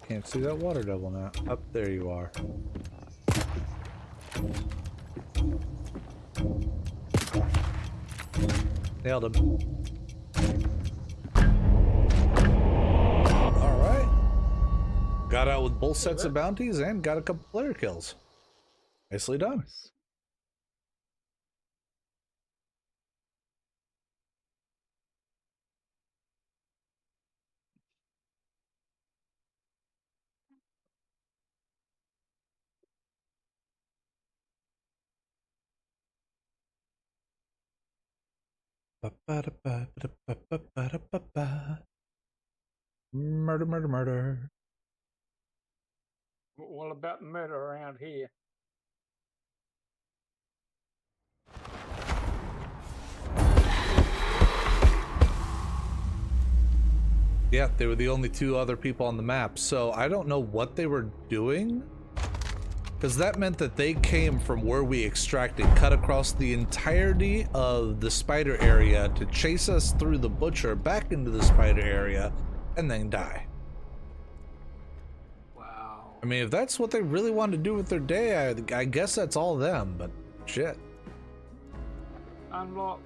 Speaker 1: Can't see that water devil now. Up there you are. Nailed him. Alright. Got out with both sets of bounties and got a couple player kills. Nicely done. Murder, murder, murder.
Speaker 2: All about murder around here.
Speaker 1: Yeah, they were the only two other people on the map, so I don't know what they were doing. Because that meant that they came from where we extracted, cut across the entirety of the spider area to chase us through the butcher back into the spider area, and then die.
Speaker 2: Wow.
Speaker 1: I mean, if that's what they really wanted to do with their day, I guess that's all them, but shit.
Speaker 2: Unlock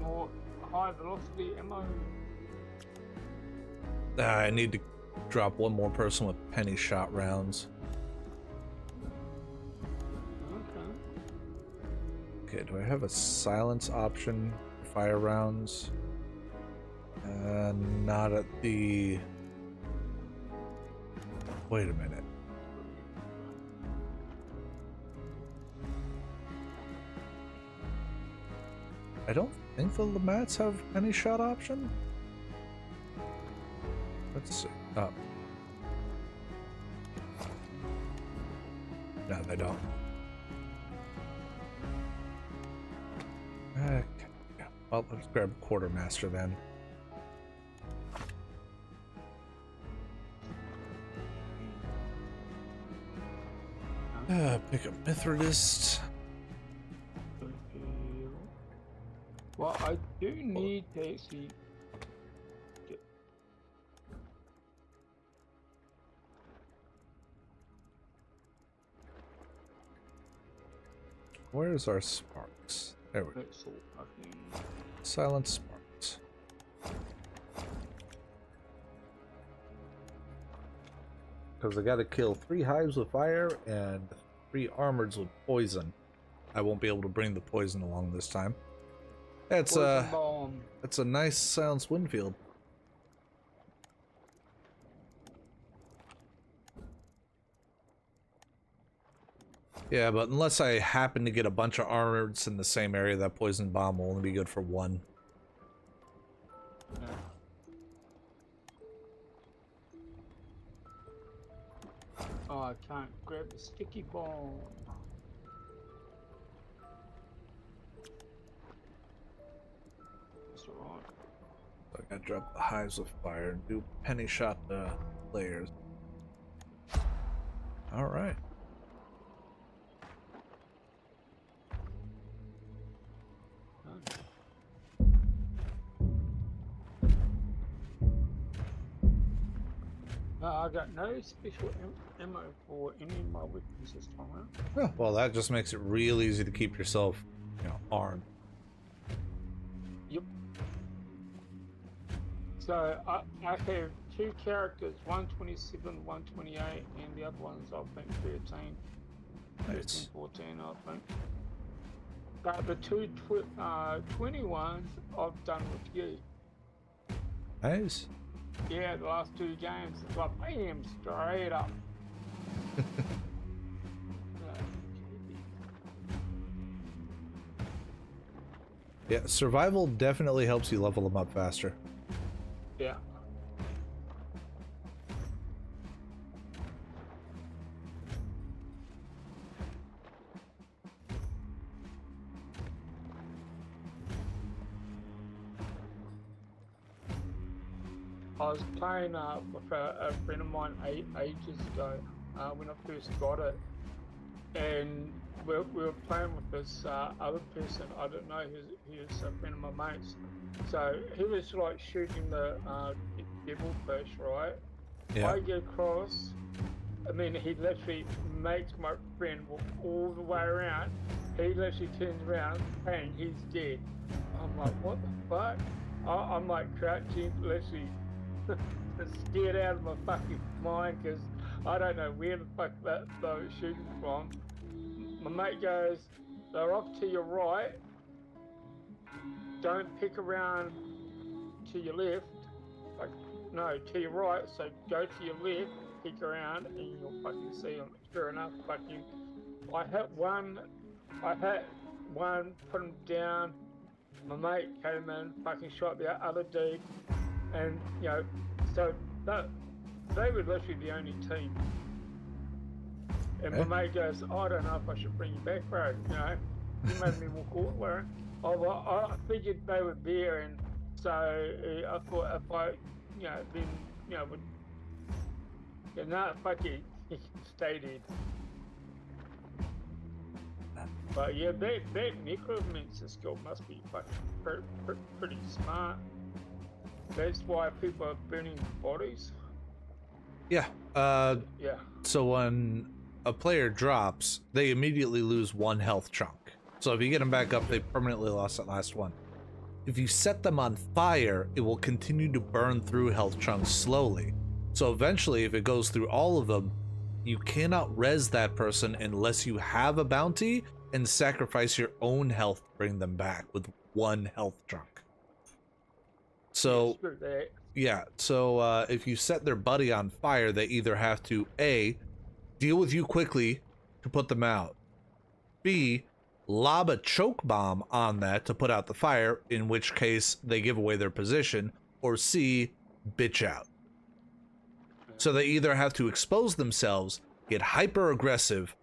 Speaker 2: more high velocity ammo.
Speaker 1: I need to drop one more person with penny shot rounds. Okay, do I have a silence option for fire rounds? Not at the... Wait a minute. I don't think the Lamats have any shot option. Let's see. Oh. No, they don't. Okay. Yeah. Well, let's grab Quartermaster then. Pick up Mithridist.
Speaker 2: Well, I do need to actually get...
Speaker 1: Where's our sparks? There we go. Silent sparks. Because I gotta kill 3 hives with fire and 3 armoreds with poison. I won't be able to bring the poison along this time. That's a nice silenced Windfield. Yeah, but unless I happen to get a bunch of armoreds in the same area, that poison bomb will only be good for 1.
Speaker 2: Yeah. Oh, I can't grab the sticky bomb. That's alright.
Speaker 1: So I gotta drop the hives of fire and do penny shot the layers. Alright. I got no special ammo for any of my weapons this time out. Oh, well, that just makes it real easy to keep yourself, armed.
Speaker 2: Yep. So I have 2 characters, 127, 128, and the other ones I think 13.
Speaker 1: Nice.
Speaker 2: 14, I think. But the 21s I've done with you.
Speaker 1: Nice.
Speaker 2: Yeah, the last 2 games, it's like, bam, straight up.
Speaker 1: Yeah, survival definitely helps you level them up faster.
Speaker 2: Yeah. I was playing with a friend of mine ages ago when I first got it, and we were playing with this other person. I don't know, he was a friend of my mate's. So he was like shooting the devilfish, right?
Speaker 1: Yeah.
Speaker 2: I get across. I mean, he literally makes my friend walk all the way around. He literally turns around, bang, he's dead. I'm like, what the fuck? I'm like crouching, literally scared out of my fucking mind because I don't know where the fuck that they were shooting from. My mate goes, they're off to your right. Don't pick around to your left. Like, no, to your right. So go to your left, pick around, and you'll fucking see them. Sure enough, fucking, I hit one, put him down. My mate came in, fucking shot the other dude, and you know, so they were literally the only team. And my mate goes, I don't know if I should bring you back, bro. You know, he made me walk all the way. I figured they were there, and so I thought if I, you know, then you know, would, yeah, nah, fuck it, he can stay dead. But yeah, that necromancer skill must be fucking pretty smart. That's why people are burning bodies.
Speaker 1: Yeah.
Speaker 2: Yeah.
Speaker 1: So when a player drops, they immediately lose 1 health chunk. So if you get them back up, they permanently lost that last one. If you set them on fire, it will continue to burn through health chunks slowly. So eventually, if it goes through all of them, you cannot res that person unless you have a bounty and sacrifice your own health to bring them back with 1 health chunk. So, yeah, so if you set their buddy on fire, they either have to A, deal with you quickly to put them out, B, lob a choke bomb on that to put out the fire, in which case they give away their position, or C, bitch out. So they either have to expose themselves, get hyper aggressive,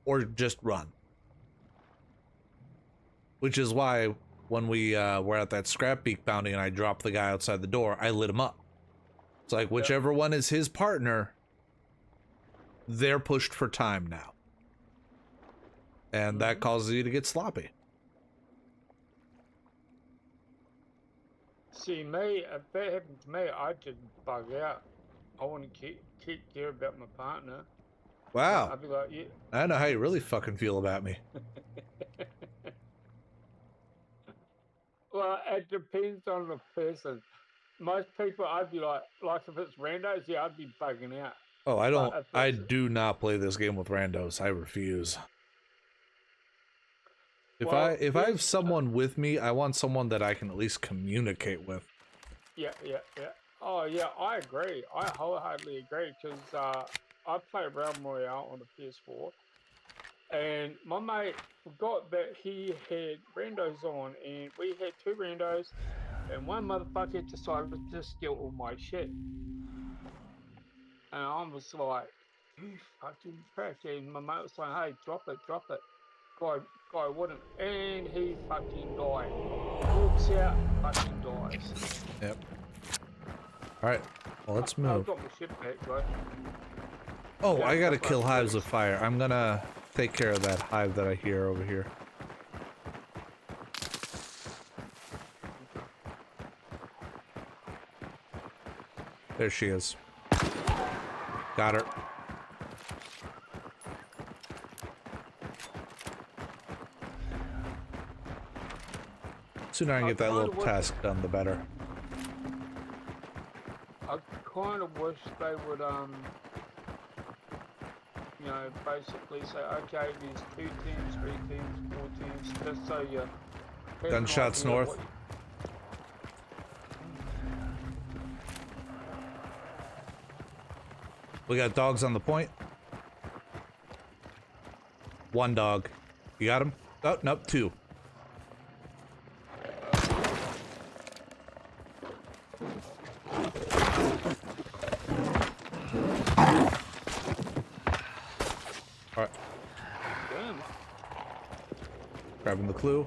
Speaker 1: or just run. Which is why when we were at that scrap beak bounty and I dropped the guy outside the door, I lit him up. It's like whichever one is his partner, they're pushed for time now. And that causes you to get sloppy.
Speaker 2: See, me, if that happened to me, I'd just bug out. I want to keep care about my partner.
Speaker 1: Wow.
Speaker 2: I'd be like, yeah.
Speaker 1: I don't know how you really fucking feel about me.
Speaker 2: Well, it depends on the person. Most people, I'd be like if it's randos, yeah, I'd be bugging out.
Speaker 1: Oh, I do not play this game with randos. I refuse. If I have someone with me, I want someone that I can at least communicate with.
Speaker 2: Yeah. Oh, yeah, I agree. I wholeheartedly agree, because I play Realm Royale on the PS4, and my mate forgot that he had randos on, and we had 2 randos, and one motherfucker decided to steal all my shit. And I was like, you fucking trash. And my mate was like, hey, drop it. Guy wouldn't. And he fucking died. Walks out, fucking dies.
Speaker 1: Yep. Alright, well, let's move.
Speaker 2: I've got my shit back, bro.
Speaker 1: Oh, I gotta kill hives of fire. I'm gonna take care of that hive that I hear over here. There she is. Got her. Sooner I can get that little task done, the better.
Speaker 2: I kind of wish they would, you know, basically say, okay, there's 2 teams, 3 teams, 4 teams, just so you have
Speaker 1: Gunshots north. We got dogs on the point. 1 dog. You got him? Oh, nope, 2. Alright. Grabbing the clue.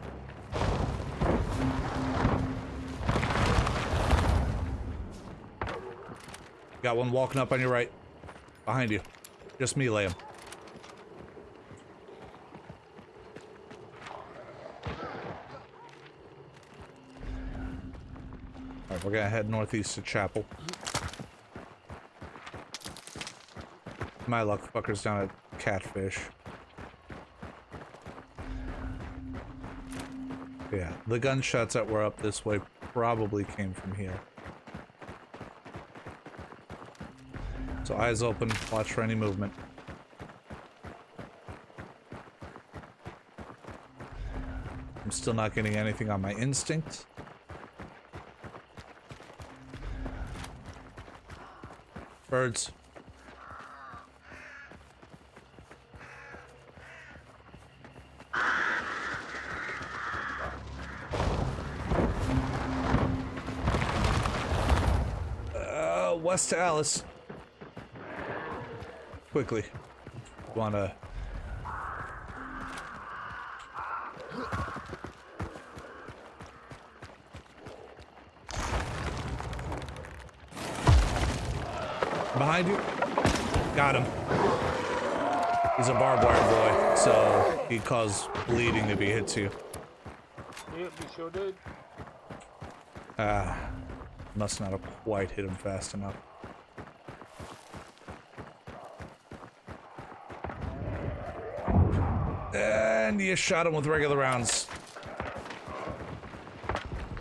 Speaker 1: Got one walking up on your right. Behind you. Just melee him. Alright, we're gonna head northeast to Chapel. My luck, the fucker's down at Catfish. Yeah, the gunshots that were up this way probably came from here. So eyes open, watch for any movement. I'm still not getting anything on my instinct. Birds. West to Alice. Quickly. Wanna... Behind you. Got him. He's a barbed wire boy, so he causes bleeding if he hits you.
Speaker 2: Yep, we sure did.
Speaker 1: Must not have quite hit him fast enough. And you shot him with regular rounds.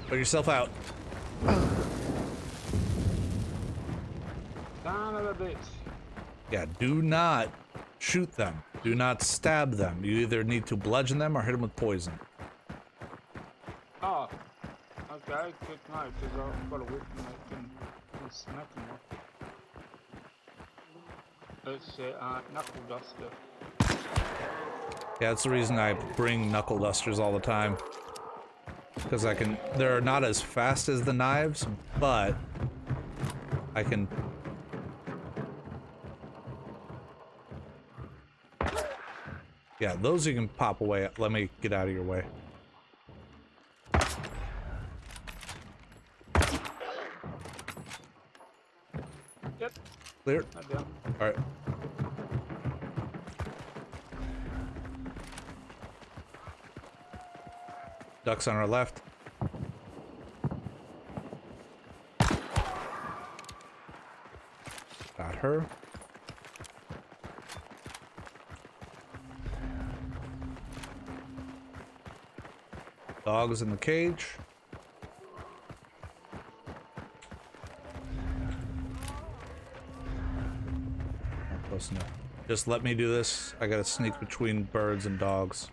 Speaker 1: Put yourself out.
Speaker 2: Son of a bitch.
Speaker 1: Yeah, do not shoot them. Do not stab them. You either need to bludgeon them or hit them with poison.
Speaker 2: Oh. Okay, good to know, because I've got a weapon that can smack them off. It's knuckle duster.
Speaker 1: Yeah, that's the reason I bring knuckle dusters all the time. Because I can... They're not as fast as the knives, but... I can... Yeah, those you can pop away. Let me get out of your way.
Speaker 2: Yep.
Speaker 1: Clear? Alright. Ducks on our left. Got her. Dogs in the cage. Not close enough. Just let me do this. I gotta sneak between birds and dogs.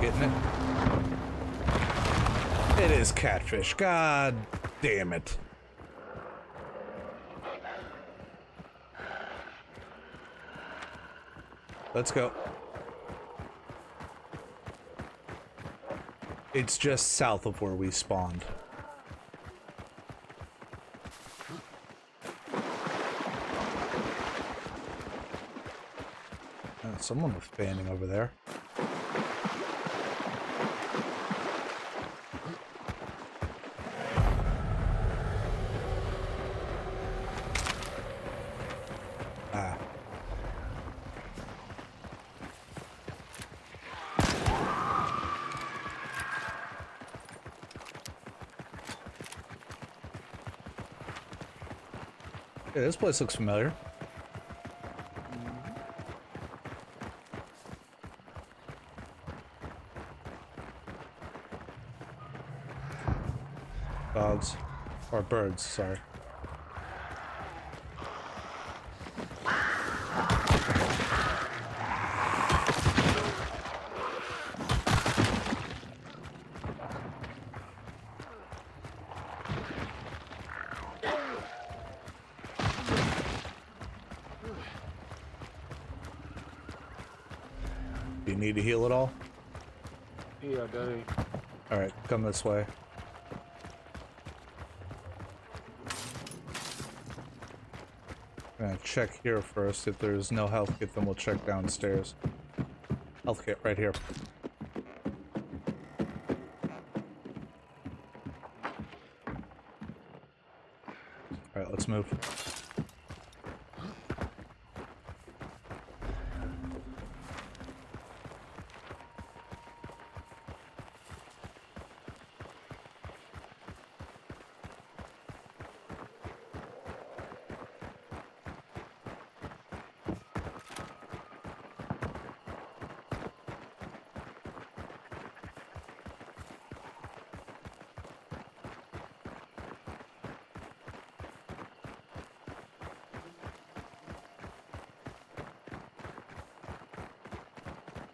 Speaker 1: Getting it? It is catfish. God damn it. Let's go. It's just south of where we spawned. Someone was fanning over there. Yeah, this place looks familiar. Dogs. Or birds, sorry. Do you need to heal at all?
Speaker 2: Yeah, I do.
Speaker 1: Alright, come this way. I'm gonna check here first. If there's no health kit, then we'll check downstairs. Health kit right here. Alright, let's move.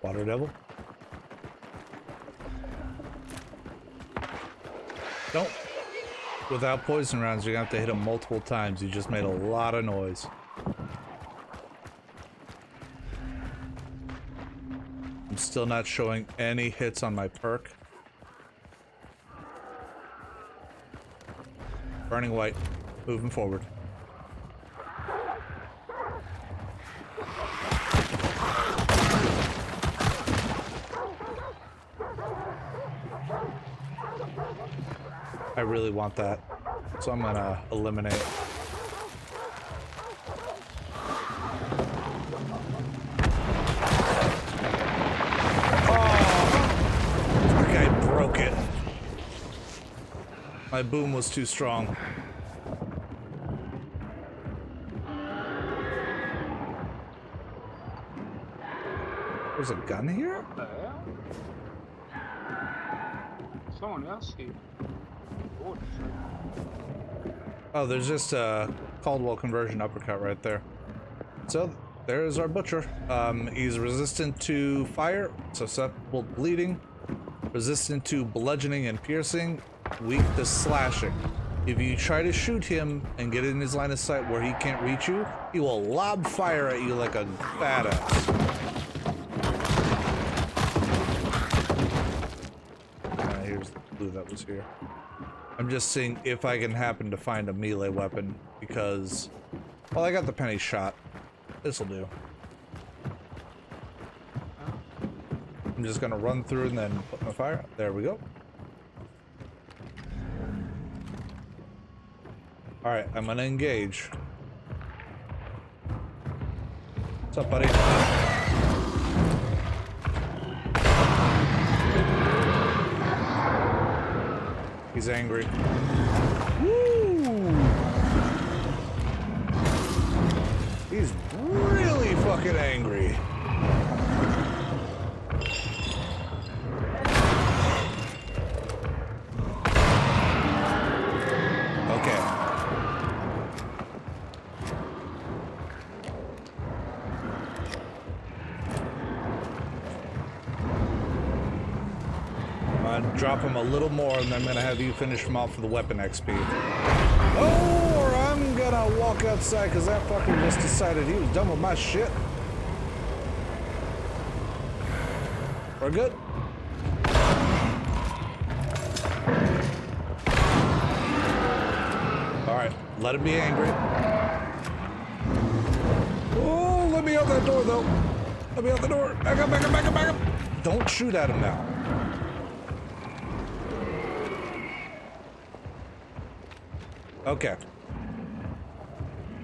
Speaker 1: Water devil. Don't. Without poison rounds, you're gonna have to hit him multiple times. You just made a lot of noise. I'm still not showing any hits on my perk. Burning white. Moving forward. I really want that, so I'm gonna eliminate. Oh! Okay, I broke it. My boom was too strong. There's a gun here?
Speaker 2: What the hell? Someone else here.
Speaker 1: Oh, there's just a Caldwell conversion uppercut right there. So, there's our butcher. He's resistant to fire, susceptible to bleeding, resistant to bludgeoning and piercing, weak to slashing. If you try to shoot him and get in his line of sight where he can't reach you, he will lob fire at you like a badass. Here's the blue that was here. I'm just seeing if I can happen to find a melee weapon, because, well, I got the penny shot. This'll do. I'm just gonna run through and then put my fire. There we go. Alright, I'm gonna engage. What's up, buddy? He's angry. Woo! He's really fucking angry. Okay. Drop him a little more, and then I'm gonna have you finish him off for the weapon XP. Oh, or I'm gonna walk outside because that fucker just decided he was done with my shit. We're good. All right, let him be angry. Oh, let me out that door though. Let me out the door. Back up, back up, back up, back up. Don't shoot at him now. Okay.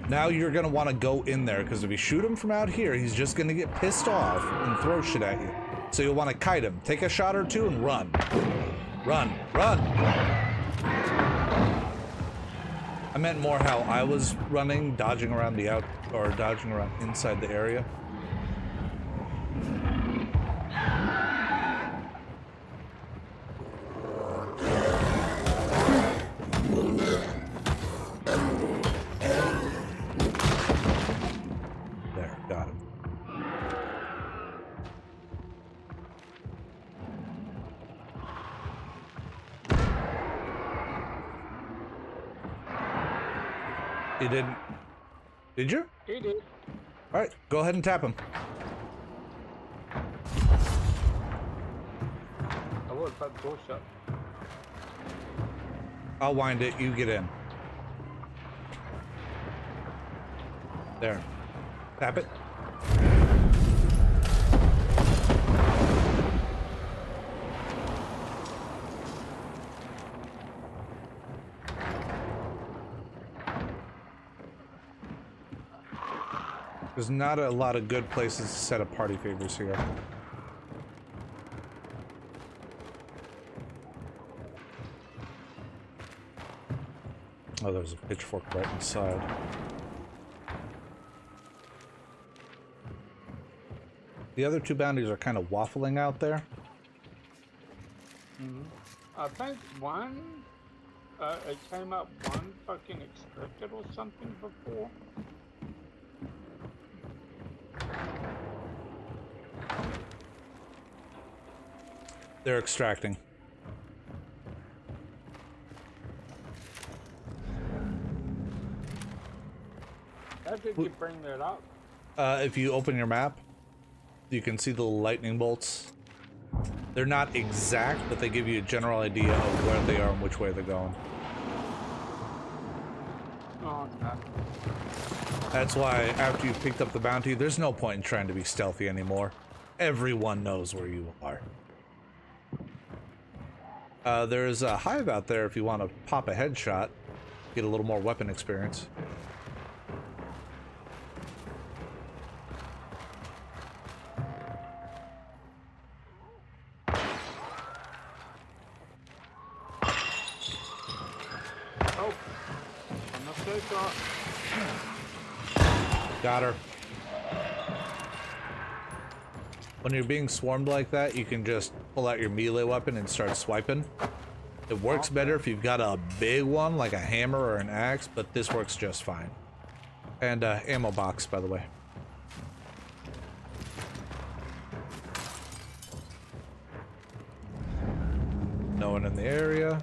Speaker 1: Now you're gonna want to go in there, because if you shoot him from out here, he's just gonna get pissed off and throw shit at you. So you'll want to kite him. Take a shot or two and run. Run. Run! I meant more how I was running, dodging around the out, or dodging around inside the area. You didn't. Did you?
Speaker 2: He did.
Speaker 1: Alright, go ahead and tap him.
Speaker 2: I would have the door shut.
Speaker 1: I'll wind it, you get in. There. Tap it. There's not a lot of good places to set up party favors here. Oh, there's a pitchfork right inside. The other two bounties are kind of waffling out there.
Speaker 2: I think one, it came up one fucking extracted or something before.
Speaker 1: They're extracting.
Speaker 2: How did you bring that up?
Speaker 1: If you open your map, you can see the lightning bolts. They're not exact, but they give you a general idea of where they are and which way they're going.
Speaker 2: Oh, okay.
Speaker 1: That's why after you've picked up the bounty, there's no point in trying to be stealthy anymore. Everyone knows where you are. There's a hive out there if you want to pop a headshot, get a little more weapon experience.
Speaker 2: Oh, I'm not so sure.
Speaker 1: Got her. When you're being swarmed like that, you can just pull out your melee weapon and start swiping. It works better if you've got a big one, like a hammer or an axe, but this works just fine. And ammo box, by the way. No one in the area.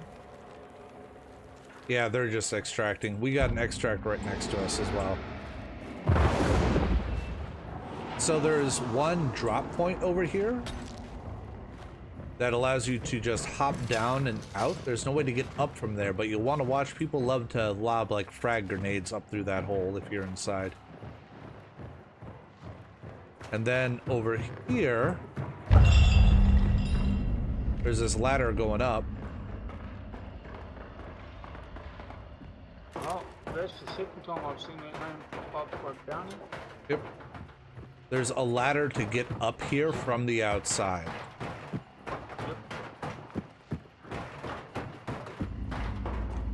Speaker 1: Yeah, they're just extracting. We got an extract right next to us as well. So there's one drop point over here that allows you to just hop down and out. There's no way to get up from there, but you'll want to watch. People love to lob like frag grenades up through that hole if you're inside. And then over here, there's this ladder going up.
Speaker 2: Oh, that's the second time I've seen that name pop up for a bounty.
Speaker 1: Yep. There's a ladder to get up here from the outside.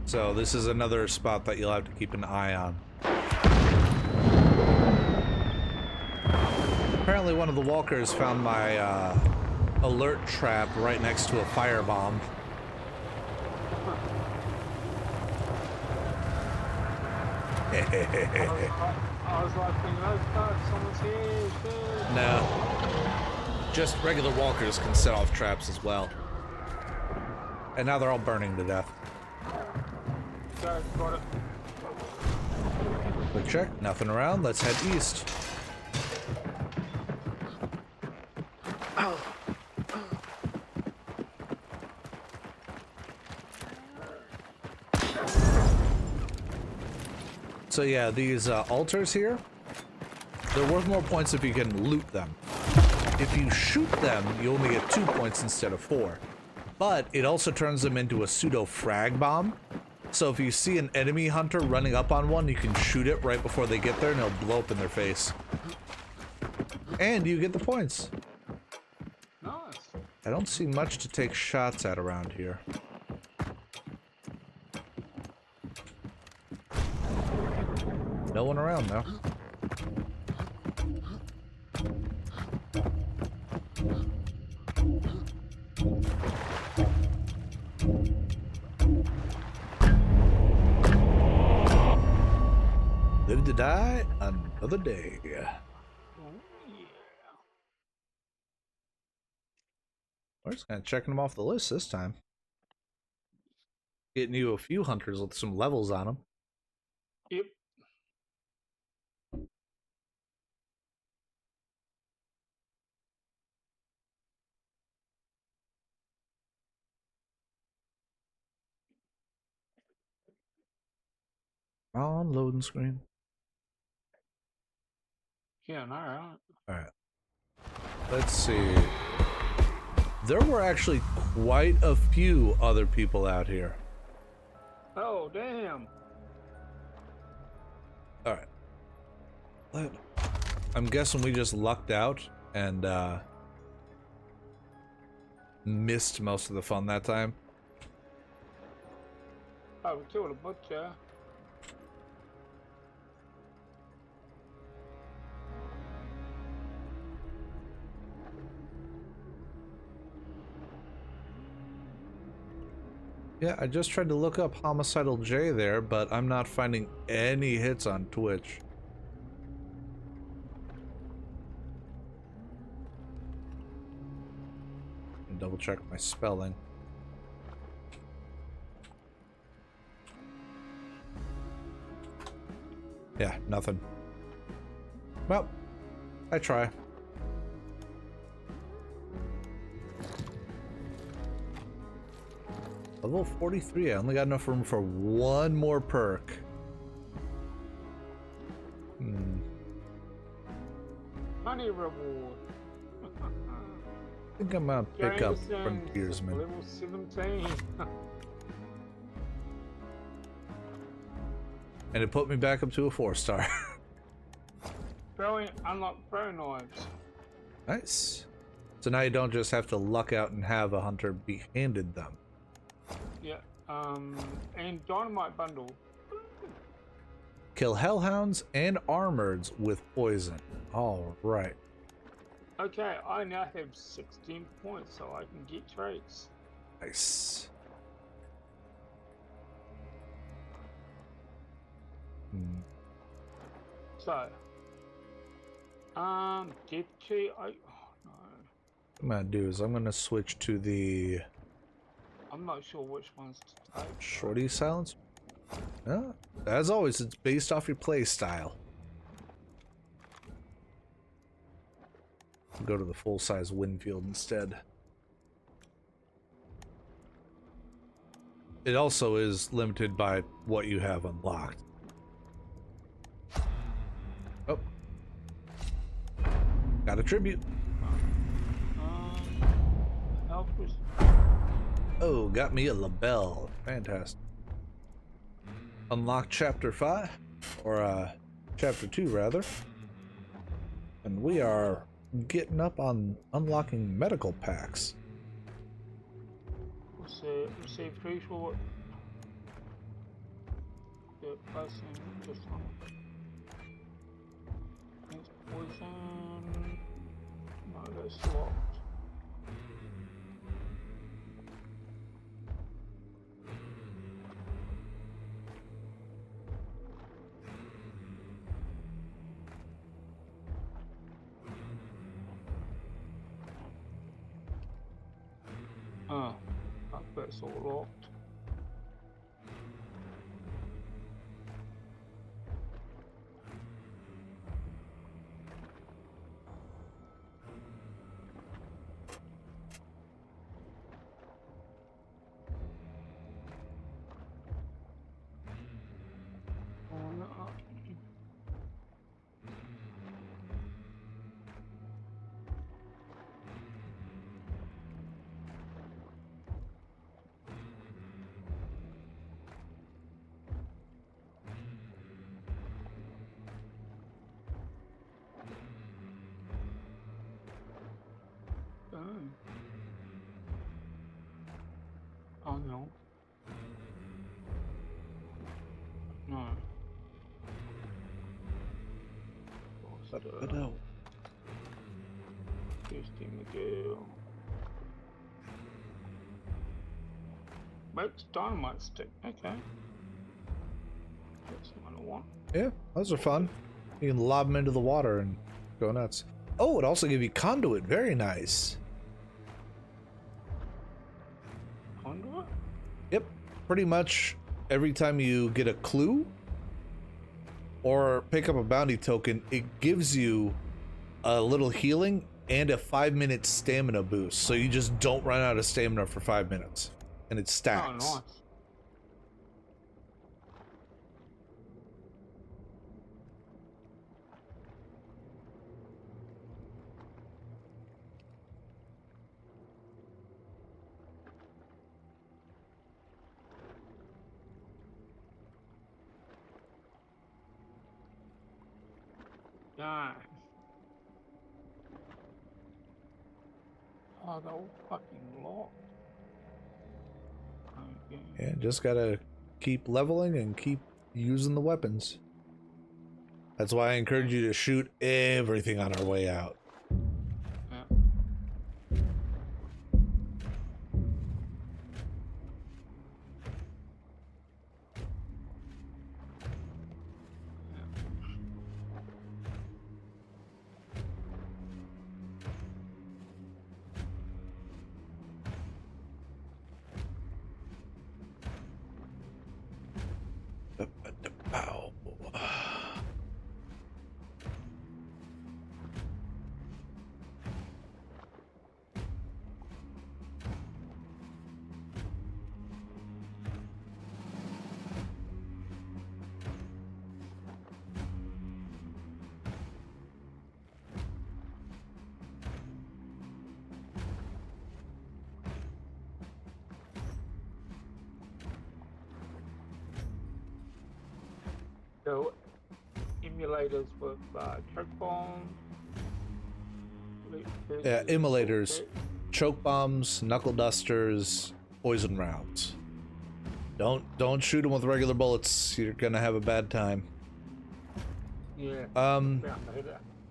Speaker 1: So this is another spot that you'll have to keep an eye on. Apparently one of the walkers found my alert trap right next to a firebomb.
Speaker 2: I was like, oh fuck, someone's here, shit.
Speaker 1: No. Just regular walkers can set off traps as well. And now they're all burning to death.
Speaker 2: Okay, got it.
Speaker 1: Quick check, nothing around, let's head east. So yeah, these altars here, they're worth more points if you can loot them. If you shoot them, you only get 2 points instead of 4. But it also turns them into a pseudo frag bomb. So if you see an enemy hunter running up on one, you can shoot it right before they get there and it'll blow up in their face. And you get the points.
Speaker 2: Nice.
Speaker 1: I don't see much to take shots at around here. No one around though. Live to die another day.
Speaker 2: Oh, yeah.
Speaker 1: We're just kind of checking them off the list this time. Getting you a few hunters with some levels on them.
Speaker 2: Yep.
Speaker 1: On loading screen.
Speaker 2: Yeah, no, right.
Speaker 1: Alright. Let's see. There were actually quite a few other people out here.
Speaker 2: Oh, damn.
Speaker 1: Alright. I'm guessing we just lucked out and missed most of the fun that time.
Speaker 2: Oh, we killed a butcher.
Speaker 1: Yeah, I just tried to look up Homicidal J there, but I'm not finding any hits on Twitch. And double check my spelling. Yeah, nothing. Well, I try. Level 43, I only got enough room for one more perk.
Speaker 2: Money reward.
Speaker 1: I think I'm gonna pick up Frontiersman.
Speaker 2: Level 17.
Speaker 1: And it put me back up to a 4-star.
Speaker 2: Throwing unlock throw knives.
Speaker 1: Nice. So now you don't just have to luck out and have a hunter be handed them.
Speaker 2: Yeah. And dynamite bundle.
Speaker 1: Kill hellhounds and armoreds with poison. All right.
Speaker 2: Okay, I now have 16 points, so I can get traits.
Speaker 1: Nice.
Speaker 2: So, death key. Oh no,
Speaker 1: What I'm gonna do is I'm gonna switch to the
Speaker 2: I'm not sure which ones to take.
Speaker 1: shorty silence. As always, it's based off your play style. Go to the full-size Winfield instead. It also is limited by what you have unlocked. Oh. Got a tribute.
Speaker 2: Help was
Speaker 1: Oh, got me a label. Fantastic. Unlock chapter 5, or chapter 2 rather. And we are getting up on unlocking medical packs.
Speaker 2: receive free short. The person just on. It's poison. No, that's locked. That's all locked. Oh no. No.
Speaker 1: No.
Speaker 2: Tasty Miguel. Makes dynamite stick. Okay. That's what I want.
Speaker 1: Yeah, those are fun. You can lob them into the water and go nuts. Oh, it also gives you conduit. Very nice.
Speaker 2: Conduit?
Speaker 1: Yep. Pretty much every time you get a clue or pick up a bounty token, it gives you a little healing and a 5-minute stamina boost. So you just don't run out of stamina for 5 minutes. And it stacks.
Speaker 2: Oh, nice. No. Oh, they're all fucking locked. Okay.
Speaker 1: Yeah, just gotta keep leveling and keep using the weapons. That's why I encourage you to shoot everything on our way out.
Speaker 2: Yeah.
Speaker 1: Ow.
Speaker 2: So, emulators with choke bombs.
Speaker 1: Yeah, immolators, choke bombs, knuckle dusters, poison rounds. Don't shoot them with regular bullets. You're gonna have a bad time.
Speaker 2: Yeah.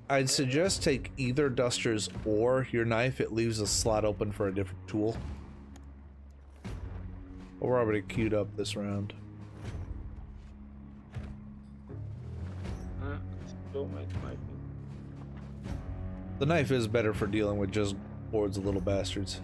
Speaker 1: I'd suggest take either dusters or your knife. It leaves a slot open for a different tool. But we're already queued up this round.
Speaker 2: Still make my
Speaker 1: The knife is better for dealing with just hordes of little bastards.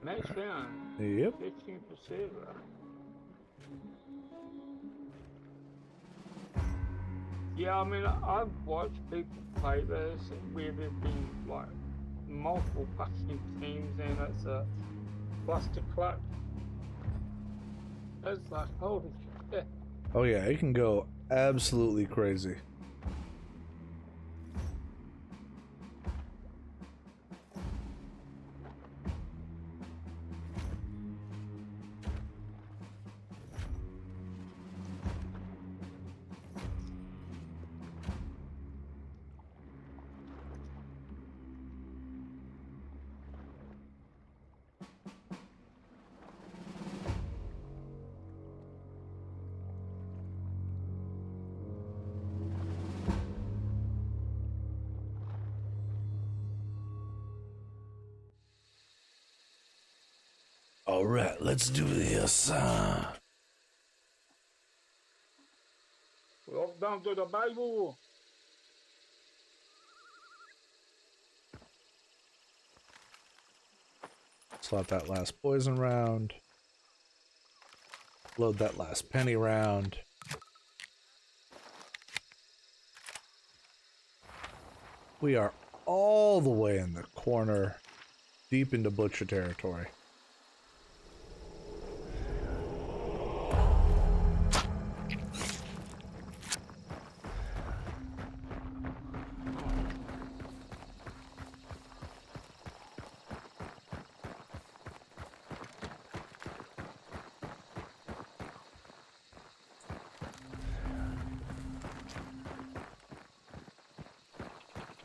Speaker 2: Next round.
Speaker 1: Yep.
Speaker 2: 15%. Yeah, I mean, I've watched people play this where there's been like multiple fucking teams and it's a cluster clutch. It's like, holy shit.
Speaker 1: Oh yeah, it can go absolutely crazy. All right, let's do this.
Speaker 2: Walk down to the Bible.
Speaker 1: Slot that last poison round. Load that last penny round. We are all the way in the corner, deep into butcher territory.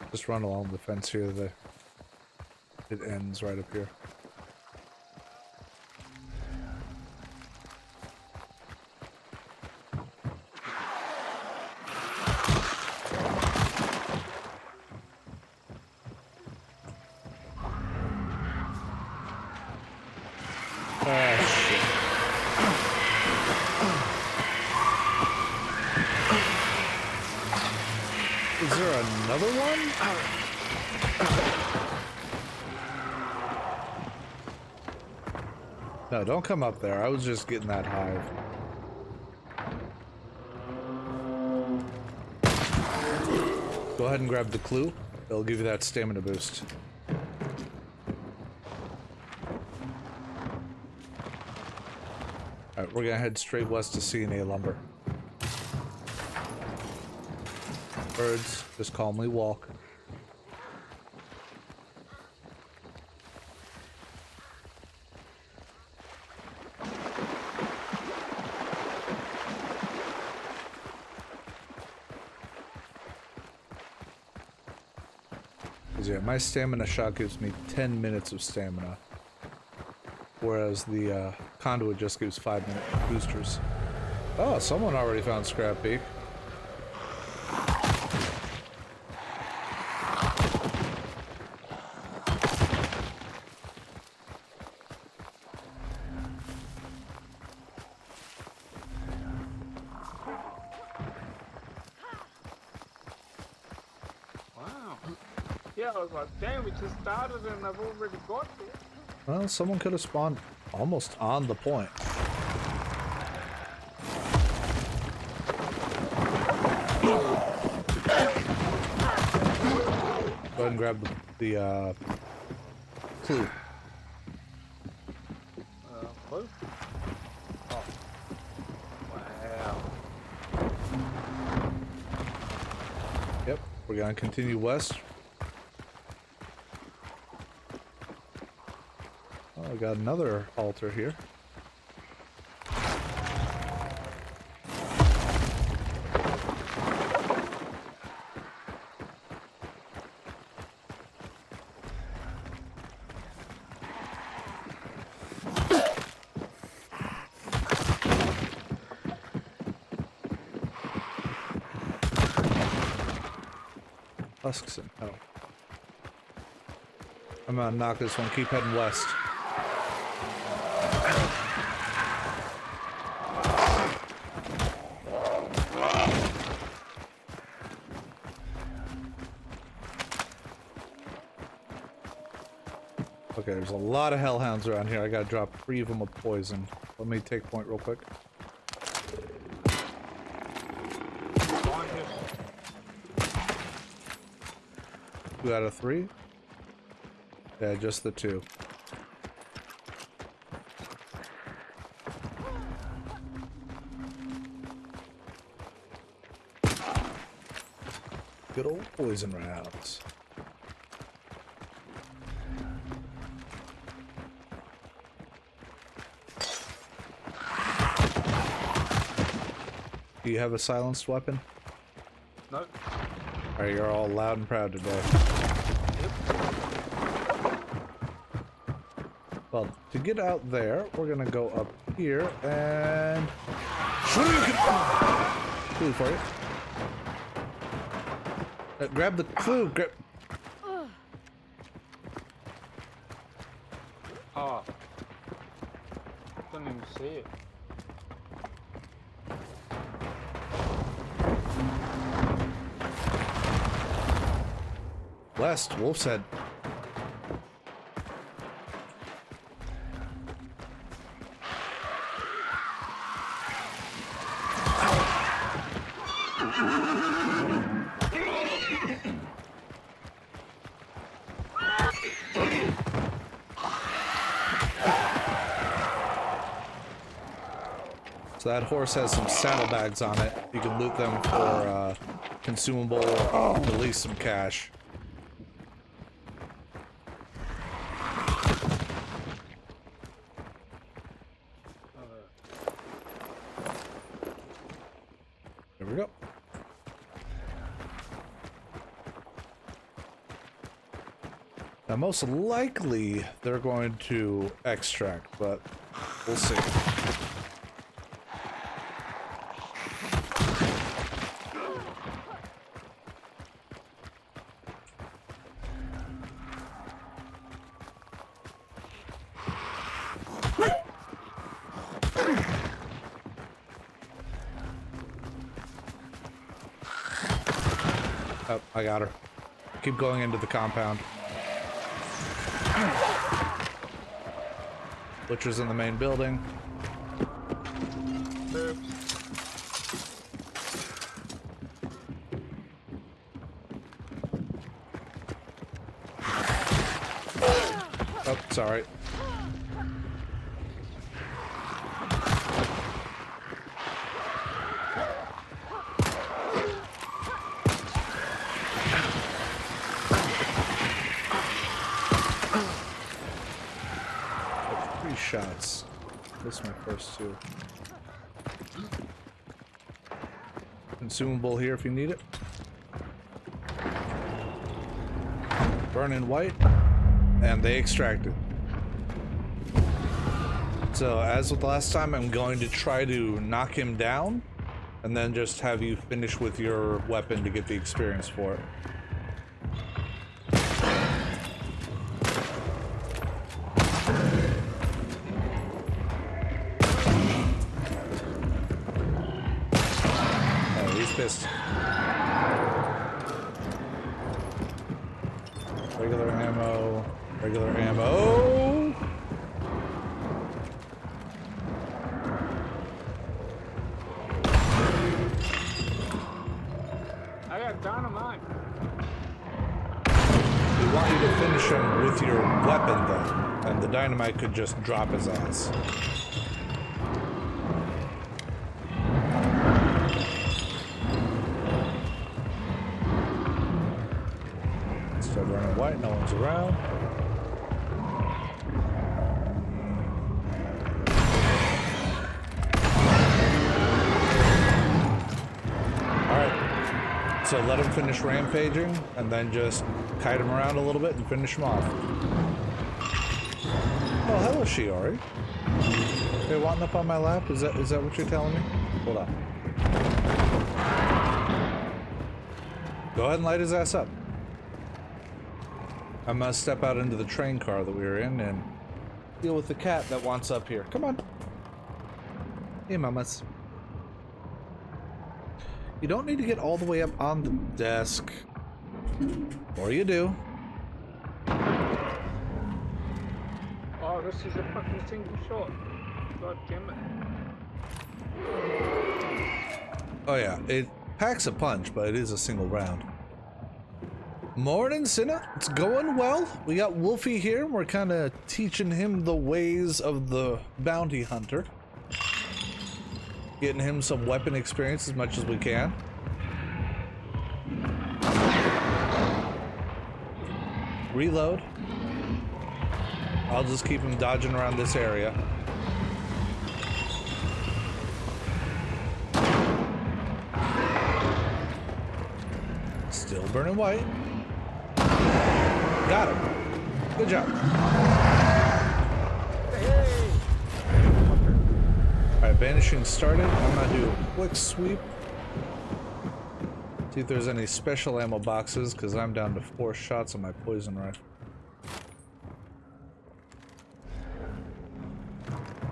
Speaker 1: Just run along the fence here. It ends right up here. Is there another one? No, don't come up there. I was just getting that hive. Go ahead and grab the clue. It'll give you that stamina boost. Alright, we're gonna head straight west to C&A Lumber. Birds, just calmly walk. Yeah, my stamina shot gives me 10 minutes of stamina, whereas the conduit just gives 5-minute boosters. Oh, someone already found Scrap Peak.
Speaker 2: Wow. Yeah, I was like, damn, we just started and I've already got there.
Speaker 1: Well, someone could have spawned almost on the point. Go ahead and grab the clue.
Speaker 2: Clue? Oh. Wow.
Speaker 1: Yep, we're gonna continue west. Oh, we got another altar here. Husks and hell. I'm gonna knock this one. Keep heading west. Okay, there's a lot of hellhounds around here. I gotta drop 3 of them with poison. Let me take point real quick.
Speaker 2: Find it.
Speaker 1: 2 out of 3? Yeah, just the 2. Good old poison rounds. Do you have a silenced weapon?
Speaker 2: Nope.
Speaker 1: Alright, you're all loud and proud today.
Speaker 2: Yep.
Speaker 1: Well, to get out there, we're gonna go up here and... Clue for you. Grab the clue.
Speaker 2: Oh. Couldn't even see it.
Speaker 1: West, Wolf's Head. So that horse has some saddlebags on it. You can loot them for consumable or release some cash. There we go. Now, most likely they're going to extract, but we'll see. Oh, I got her. Keep going into the compound. Butcher's in the main building.
Speaker 2: Oops.
Speaker 1: Oh, sorry. 3 shots. This is my first 2. Consumable here if you need it. Burning white, and they extracted. So as with the last time, I'm going to try to knock him down, and then just have you finish with your weapon to get the experience for it. Oh, he's pissed. Regular ammo, regular ammo.
Speaker 2: I got dynamite.
Speaker 1: We want you to finish him with your weapon, though, and the dynamite could just drop his ass. Still running white, no one's around. Alright, so let him finish rampaging, and then just kite him around a little bit and finish him off. Oh, hello, Shiori. You're wanting up on my lap? Is that what you're telling me? Hold on. Go ahead and light his ass up. I must step out into the train car that we were in and deal with the cat that wants up here. Come on. Hey, mamas. You don't need to get all the way up on the desk. Or you do.
Speaker 2: Oh, this is a fucking single shot. God damn it.
Speaker 1: Oh yeah, it packs a punch, but it is a single round. Morning, Cinna. It's going well. We got Wolfie here, and we're kind of teaching him the ways of the bounty hunter. Getting him some weapon experience as much as we can. Reload. I'll just keep him dodging around this area. Still burning white. Got him. Good job.
Speaker 2: Hey!
Speaker 1: Alright, banishing started. I'm gonna do a quick sweep. See if there's any special ammo boxes, because I'm down to 4 shots on my poison rifle.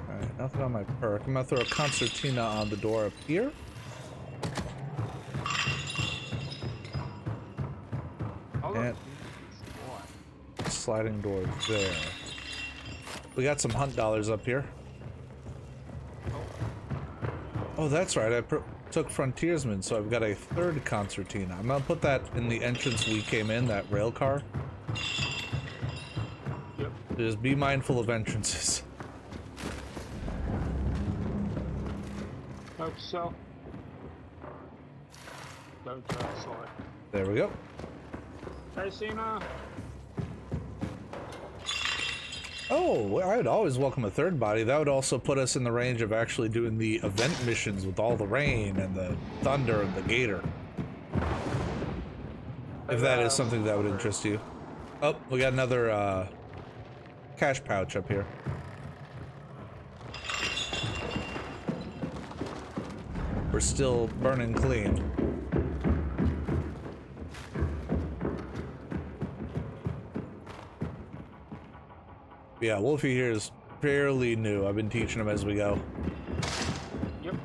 Speaker 1: Alright, nothing on my perk. I'm gonna throw a concertina on the door up here. And sliding door there. We got some hunt dollars up here. Oh, that's right. I took frontiersman, so I've got a 3rd concertina. I'm gonna put that in the entrance we came in, that rail car.
Speaker 2: Yep.
Speaker 1: Just be mindful of entrances.
Speaker 2: Hope so. Don't go outside.
Speaker 1: There we go.
Speaker 2: Hey, Cena.
Speaker 1: Oh, I'd always welcome a 3rd body. That would also put us in the range of actually doing the event missions with all the rain and the thunder and the gator. If that is something that would interest you. Oh, we got another cash pouch up here. We're still burning clean. Yeah, Wolfie here is fairly new. I've been teaching him as we go.
Speaker 2: Yep.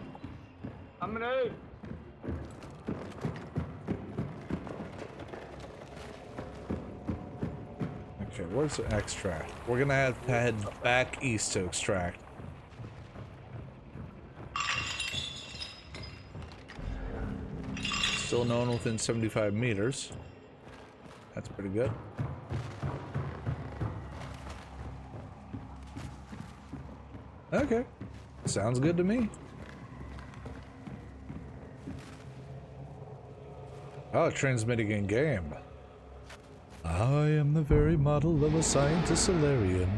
Speaker 2: I'm an A.
Speaker 1: Okay, where's the extract? We're gonna have to head back east to extract. Still no one within 75 meters. That's pretty good. Okay. Sounds good to me. Oh, transmitting in game. I am the very model of a scientist Solarian.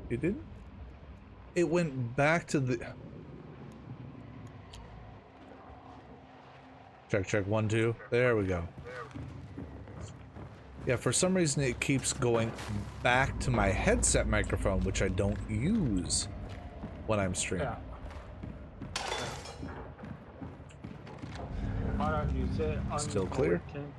Speaker 1: It didn't? It went back to the... Check, check, 1, 2. There we go. Yeah, for some reason it keeps going back to my headset microphone, which I don't use when I'm streaming.
Speaker 2: Yeah. I don't use it. I'm
Speaker 1: Still clear?
Speaker 2: working.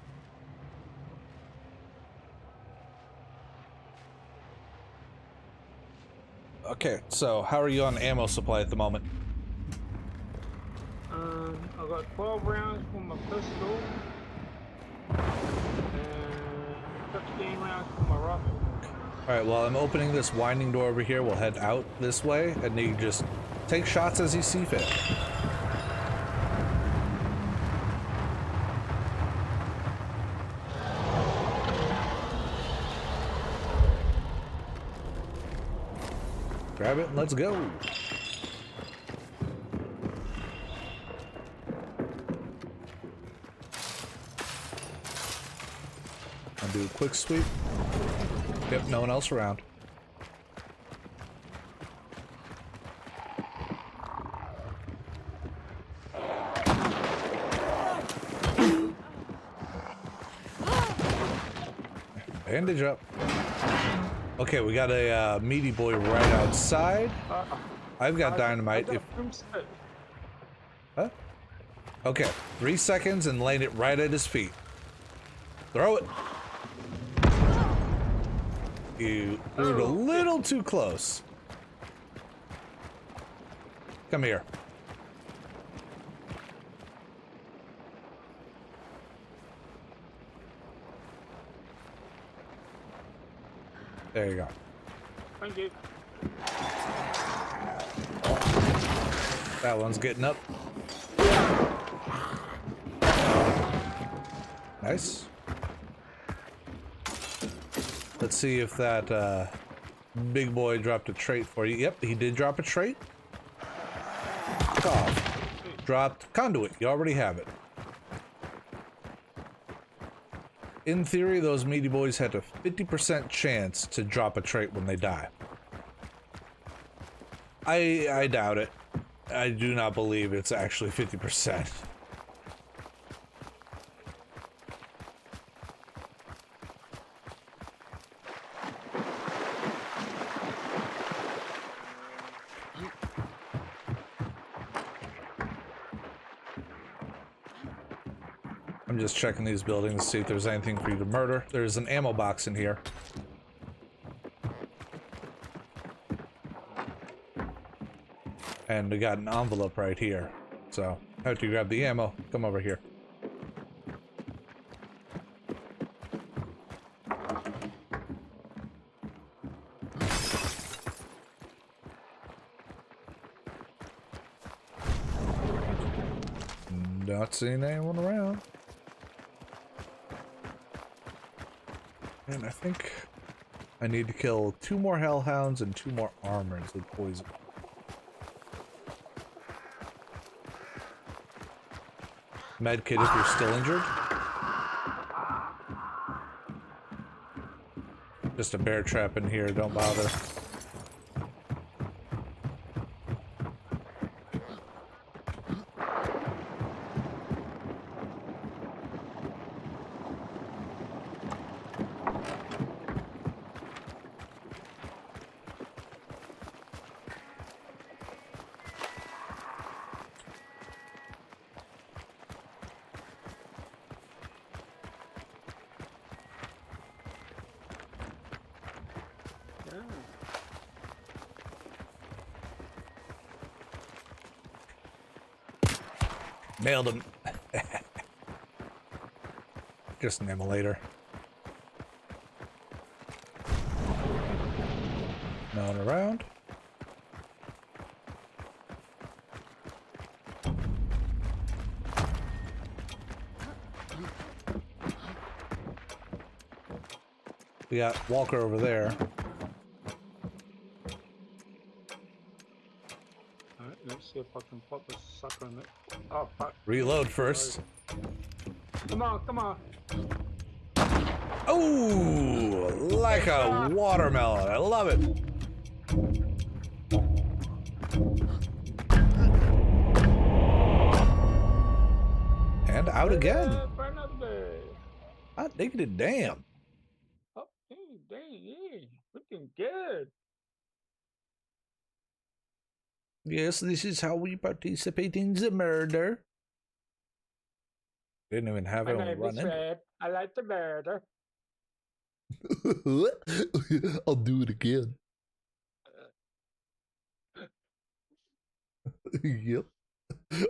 Speaker 1: Okay, so how are you on ammo supply at the moment?
Speaker 2: I got 12 rounds for my pistol and 15 rounds for my rifle.
Speaker 1: Alright, well, I'm opening this winding door over here. We'll head out this way, and you just take shots as you see fit. Grab it and let's go. I'll do a quick sweep. Yep, no one else around. Bandage up. Okay, we got a meaty boy right outside. I've got dynamite. Huh? Okay, 3 seconds and land it right at his feet. Throw it. You threw it a little too close. Come here. There you go.
Speaker 2: Thank you.
Speaker 1: That one's getting up. Nice. Let's see if that big boy dropped a trait for you. Yep, he did drop a trait. Off. Dropped conduit. You already have it. In theory, those meaty boys had a 50% chance to drop a trait when they die. I doubt it. I do not believe it's actually 50%. I'm just checking these buildings to see if there's anything for you to murder. There's an ammo box in here. And we got an envelope right here. So, after you grab the ammo, come over here. Not seeing anyone around. And I think I need to kill 2 more hellhounds and 2 more armors with poison. Medkit if you're still injured. Just a bear trap in here, don't bother. Nailed him. Just an immolator. No one around. We got Walker over there.
Speaker 2: Alright, let's see if I can pop this sucker in it. Oh, fuck.
Speaker 1: Reload first.
Speaker 2: Come on, come on.
Speaker 1: Oh, like a watermelon. I love it. And out again. Hot diggity damn.
Speaker 2: Oh, dang, yeah. Looking good.
Speaker 1: Yes, this is how we participate in the murder. Didn't even have
Speaker 2: My
Speaker 1: it
Speaker 2: name is
Speaker 1: running.
Speaker 2: Red. I like the murder.
Speaker 1: I'll do it again. Yep.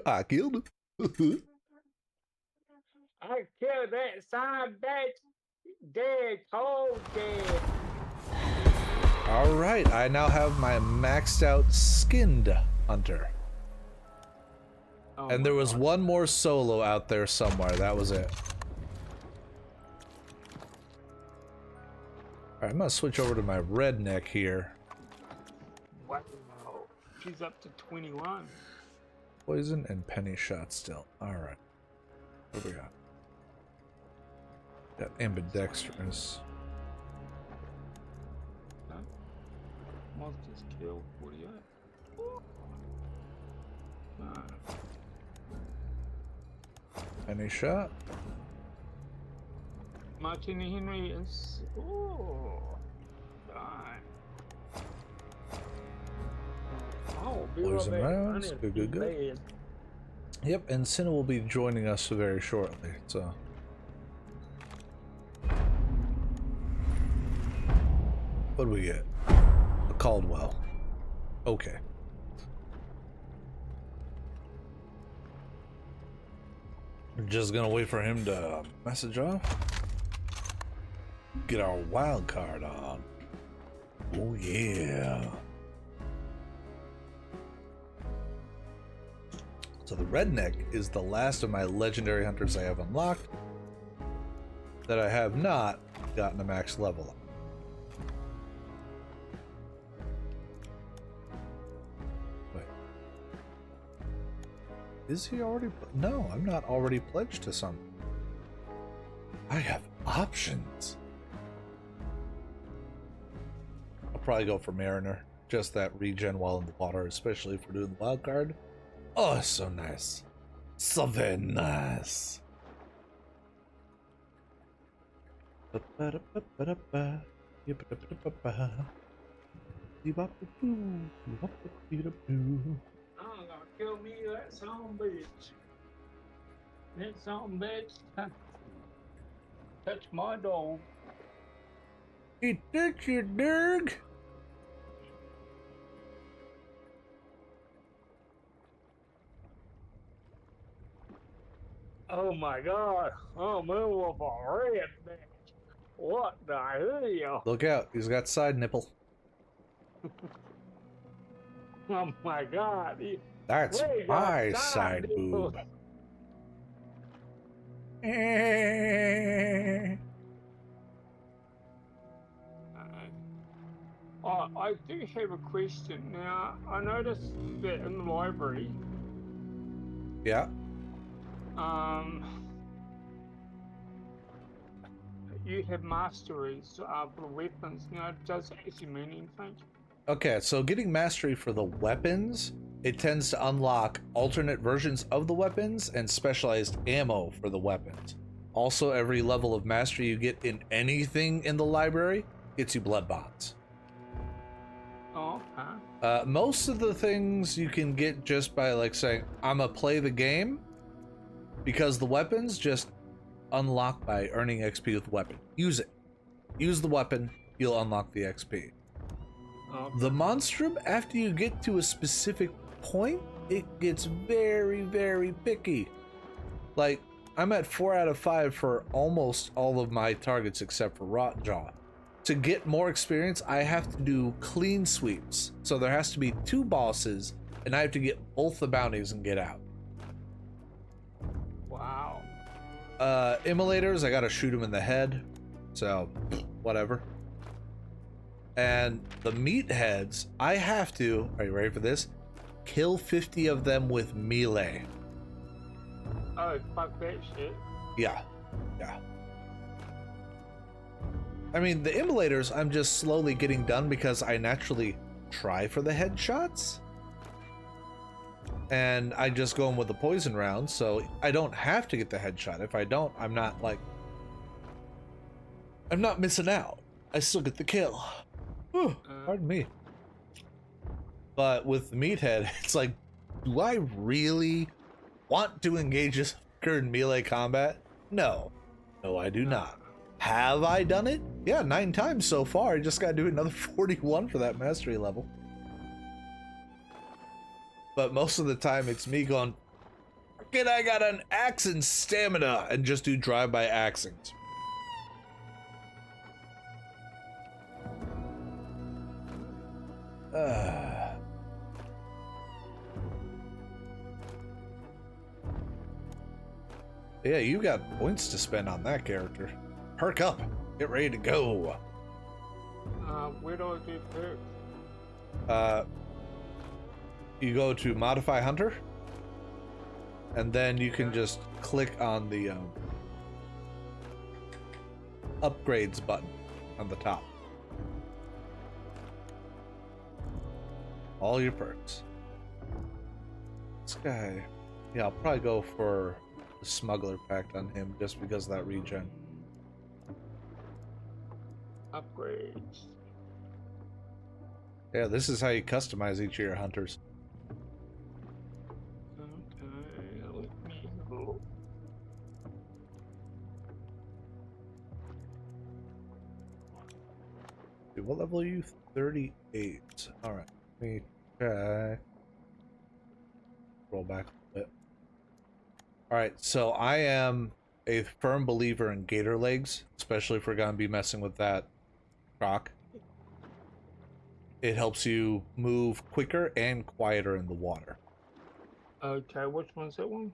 Speaker 1: I killed him.
Speaker 2: I killed that son bitch. Dead, cold dead.
Speaker 1: Alright, I now have my maxed out skinned hunter.
Speaker 2: Oh
Speaker 1: And
Speaker 2: my
Speaker 1: there was
Speaker 2: God.
Speaker 1: one more solo out there somewhere. That was it. Alright, I'm gonna switch over to my redneck here.
Speaker 2: Wow. She's up to 21.
Speaker 1: Poison and penny shot still. Alright. What do we got? Got ambidextrous.
Speaker 2: Okay. Monsters killed 48. No.
Speaker 1: Penny shot.
Speaker 2: Martini Henry is. Oh. Darn. Oh, be right
Speaker 1: Poison
Speaker 2: back.
Speaker 1: rounds.
Speaker 2: I need
Speaker 1: Good,
Speaker 2: to
Speaker 1: good, good.
Speaker 2: bed.
Speaker 1: Yep, and Cinna will be joining us very shortly, so. What do we get? A Caldwell. Okay. We're just gonna wait for him to message off. Get our wild card on. Oh yeah. So the redneck is the last of my legendary hunters I have unlocked that I have not gotten a max level up. Wait. Is he already? No, I'm not already pledged to some. I have options. I'll probably go for Mariner. Just that regen while in the water, especially for doing the wild card. Oh, so nice. So very nice.
Speaker 2: I'm gonna kill me that son bitch. That son bitch. Touch my dog.
Speaker 1: He touched your dog.
Speaker 2: Oh my God. I'm in with a red bitch. What the hell?
Speaker 1: Look out, he's got side nipple.
Speaker 2: Oh my God.
Speaker 1: That's
Speaker 2: We got
Speaker 1: my side
Speaker 2: nipples.
Speaker 1: boob.
Speaker 2: I do have a question. Now, I noticed that in the library,
Speaker 1: Yeah.
Speaker 2: you have masteries for weapons. Now, does that actually mean anything?
Speaker 1: Okay, so getting mastery for the weapons, it tends to unlock alternate versions of the weapons and specialized ammo for the weapons. Also, every level of mastery you get in anything in the library gets you blood bonds.
Speaker 2: Oh, okay.
Speaker 1: Most of the things you can get just by like saying, I'm gonna play the game, because the weapons just unlock by earning XP with the weapon. Use it. Use the weapon, you'll unlock the XP.
Speaker 2: Okay.
Speaker 1: The monstrum, after you get to a specific point, it gets very, very picky. Like, I'm at 4 out of 5 for almost all of my targets except for Rotjaw. To get more experience, I have to do clean sweeps. So there has to be 2 bosses, and I have to get both the bounties and get out.
Speaker 2: Wow.
Speaker 1: Immolators, I gotta shoot them in the head. So, whatever. And the meatheads, I have to, are you ready for this? Kill 50 of them with melee.
Speaker 2: Oh, fuck that shit.
Speaker 1: Yeah, yeah. I mean, the immolators I'm just slowly getting done because I naturally try for the headshots. And I just go in with the poison round, so I don't have to get the headshot. If I don't, I'm not missing out. I still get the kill. Whew, pardon me. But with the meathead, it's like, do I really want to engage this fucker in melee combat? No. No, I do not. Have I done it? Yeah, 9 times so far. I just gotta do another 41 for that mastery level. But most of the time, it's me going, "Fucking, I got an axe and stamina," and just do drive-by axings. Yeah, you got points to spend on that character. Perk up. Get ready to go.
Speaker 2: Where do I do perks?
Speaker 1: You go to Modify Hunter, and then you can just click on the Upgrades button on the top. All your perks. This guy, yeah, I'll probably go for the Smuggler Pact on him just because of that regen.
Speaker 2: Upgrades.
Speaker 1: Yeah, this is how you customize each of your hunters.
Speaker 2: Okay, let me have a look.
Speaker 1: Dude, what level are you? 38. Alright, let me check. Roll back a bit. Alright, so I am a firm believer in gator legs, especially if we're gonna be messing with that croc. It helps you move quicker and quieter in the water.
Speaker 2: Okay, which one's that one?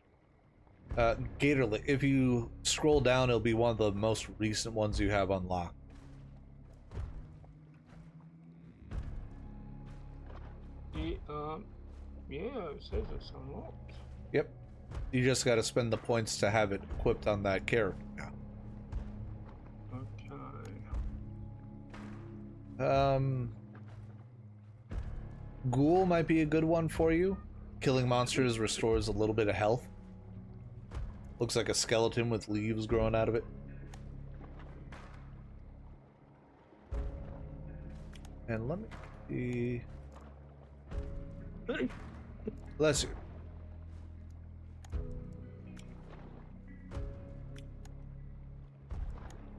Speaker 1: Gator leg. If you scroll down, it'll be one of the most recent ones you have unlocked.
Speaker 2: Yeah, it says it's unlocked.
Speaker 1: Yep. You just gotta spend the points to have it equipped on that character now.
Speaker 2: Okay.
Speaker 1: Ghoul might be a good one for you. Killing monsters restores a little bit of health. Looks like a skeleton with leaves growing out of it. And let me see. Bless you.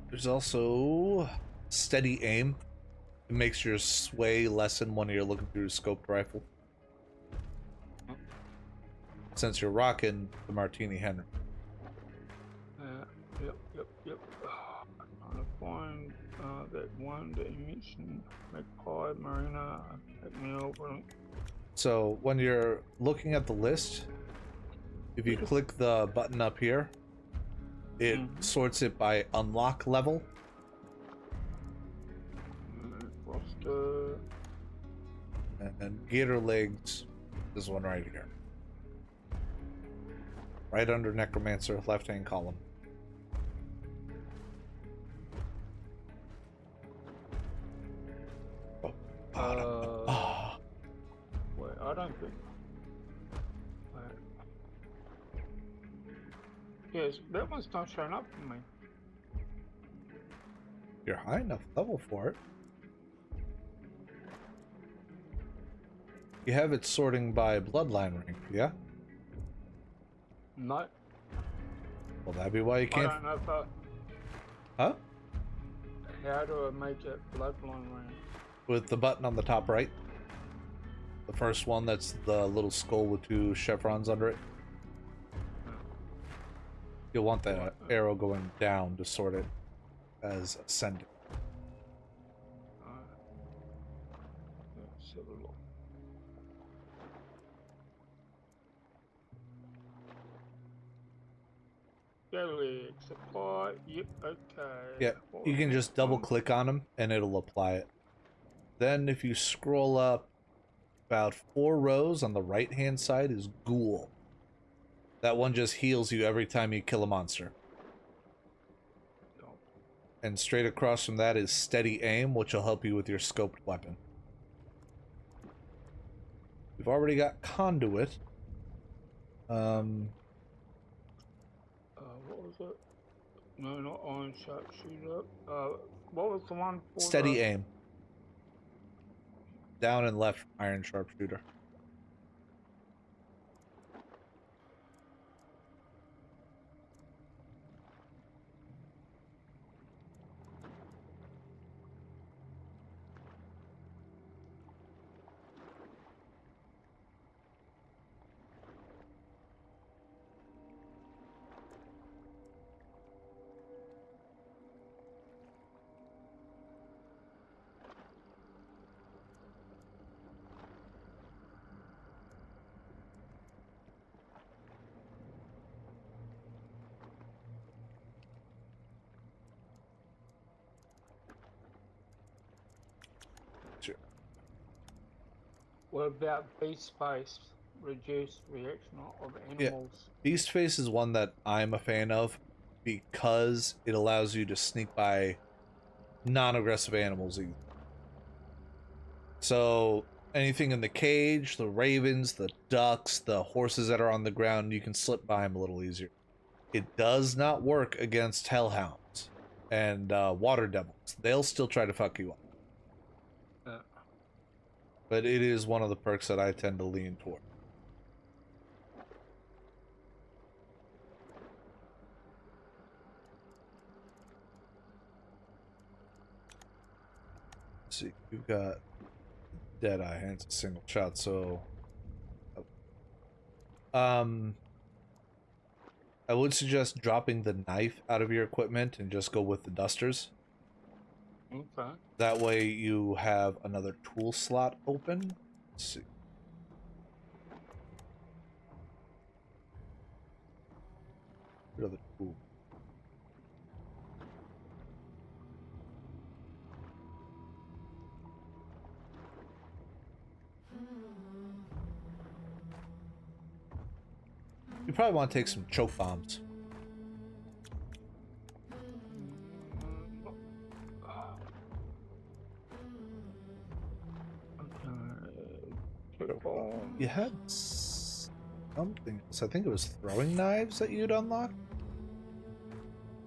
Speaker 1: There's also steady aim. It makes your sway lessen when you're looking through a scoped rifle. Since you're rocking the Martini Henry.
Speaker 2: Yep. I'm trying to find that one that you mentioned, Magpie Marina. Take me over.
Speaker 1: So when you're looking at the list, if you click the button up here, it sorts it by unlock level.
Speaker 2: Roster.
Speaker 1: And then gator legs, this one right here. Right under Necromancer, left-hand column.
Speaker 2: Wait, I don't think. Yes, that one's not showing up for me.
Speaker 1: You're high enough level for it. You have it sorting by bloodline rank, yeah?
Speaker 2: No.
Speaker 1: Well, that'd be why you
Speaker 2: I
Speaker 1: can't.
Speaker 2: don't know if I.
Speaker 1: Huh?
Speaker 2: How do I make it bloodline rank?
Speaker 1: With the button on the top right. The first one that's the little skull with 2 chevrons under it. You'll want the arrow going down to sort it as ascending.
Speaker 2: Let's have a look. Daily supply. Yep. Okay.
Speaker 1: Yeah, you can just double click on them and it'll apply it. Then if you scroll up about 4 rows on the right hand side is Ghoul. That one just heals you every time you kill a monster. and straight across from that is steady aim, which will help you with your scoped weapon. We've already got conduit.
Speaker 2: What was it? No, not iron sharpshooter. What was the one for?
Speaker 1: Steady aim. Down and left iron sharpshooter.
Speaker 2: What about beast face? Reduce reaction of animals.
Speaker 1: Beast face is one that I'm a fan of because it allows you to sneak by non-aggressive animals. So anything in the cage, the ravens, the ducks, the horses that are on the ground, you can slip by them a little easier. It does not work against hellhounds and water devils. They'll still try to fuck you up. But it is one of the perks that I tend to lean toward. Let's see, you've got Deadeye, and it's a single shot, so... I would suggest dropping the knife out of your equipment and just go with the dusters.
Speaker 2: Okay.
Speaker 1: That way you have another tool slot open. Let's see. Another tool. You probably want to take some choke bombs. You had something. So I think it was throwing knives that you'd unlock.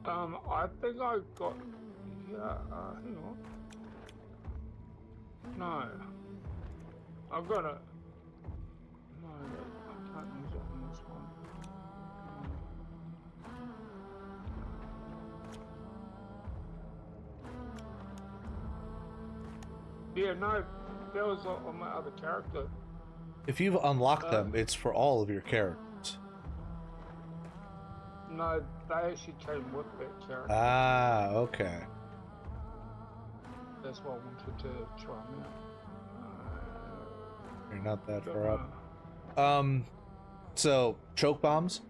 Speaker 2: I think I got. Yeah. Hang on. No. I've got a. No, I can't use it on this one. Yeah, no, that was on my other character.
Speaker 1: If you've unlocked them, it's for all of your characters.
Speaker 2: No, they actually came with that character.
Speaker 1: Ah, okay.
Speaker 2: That's why I wanted to try them out.
Speaker 1: You're not that far up. So choke bombs.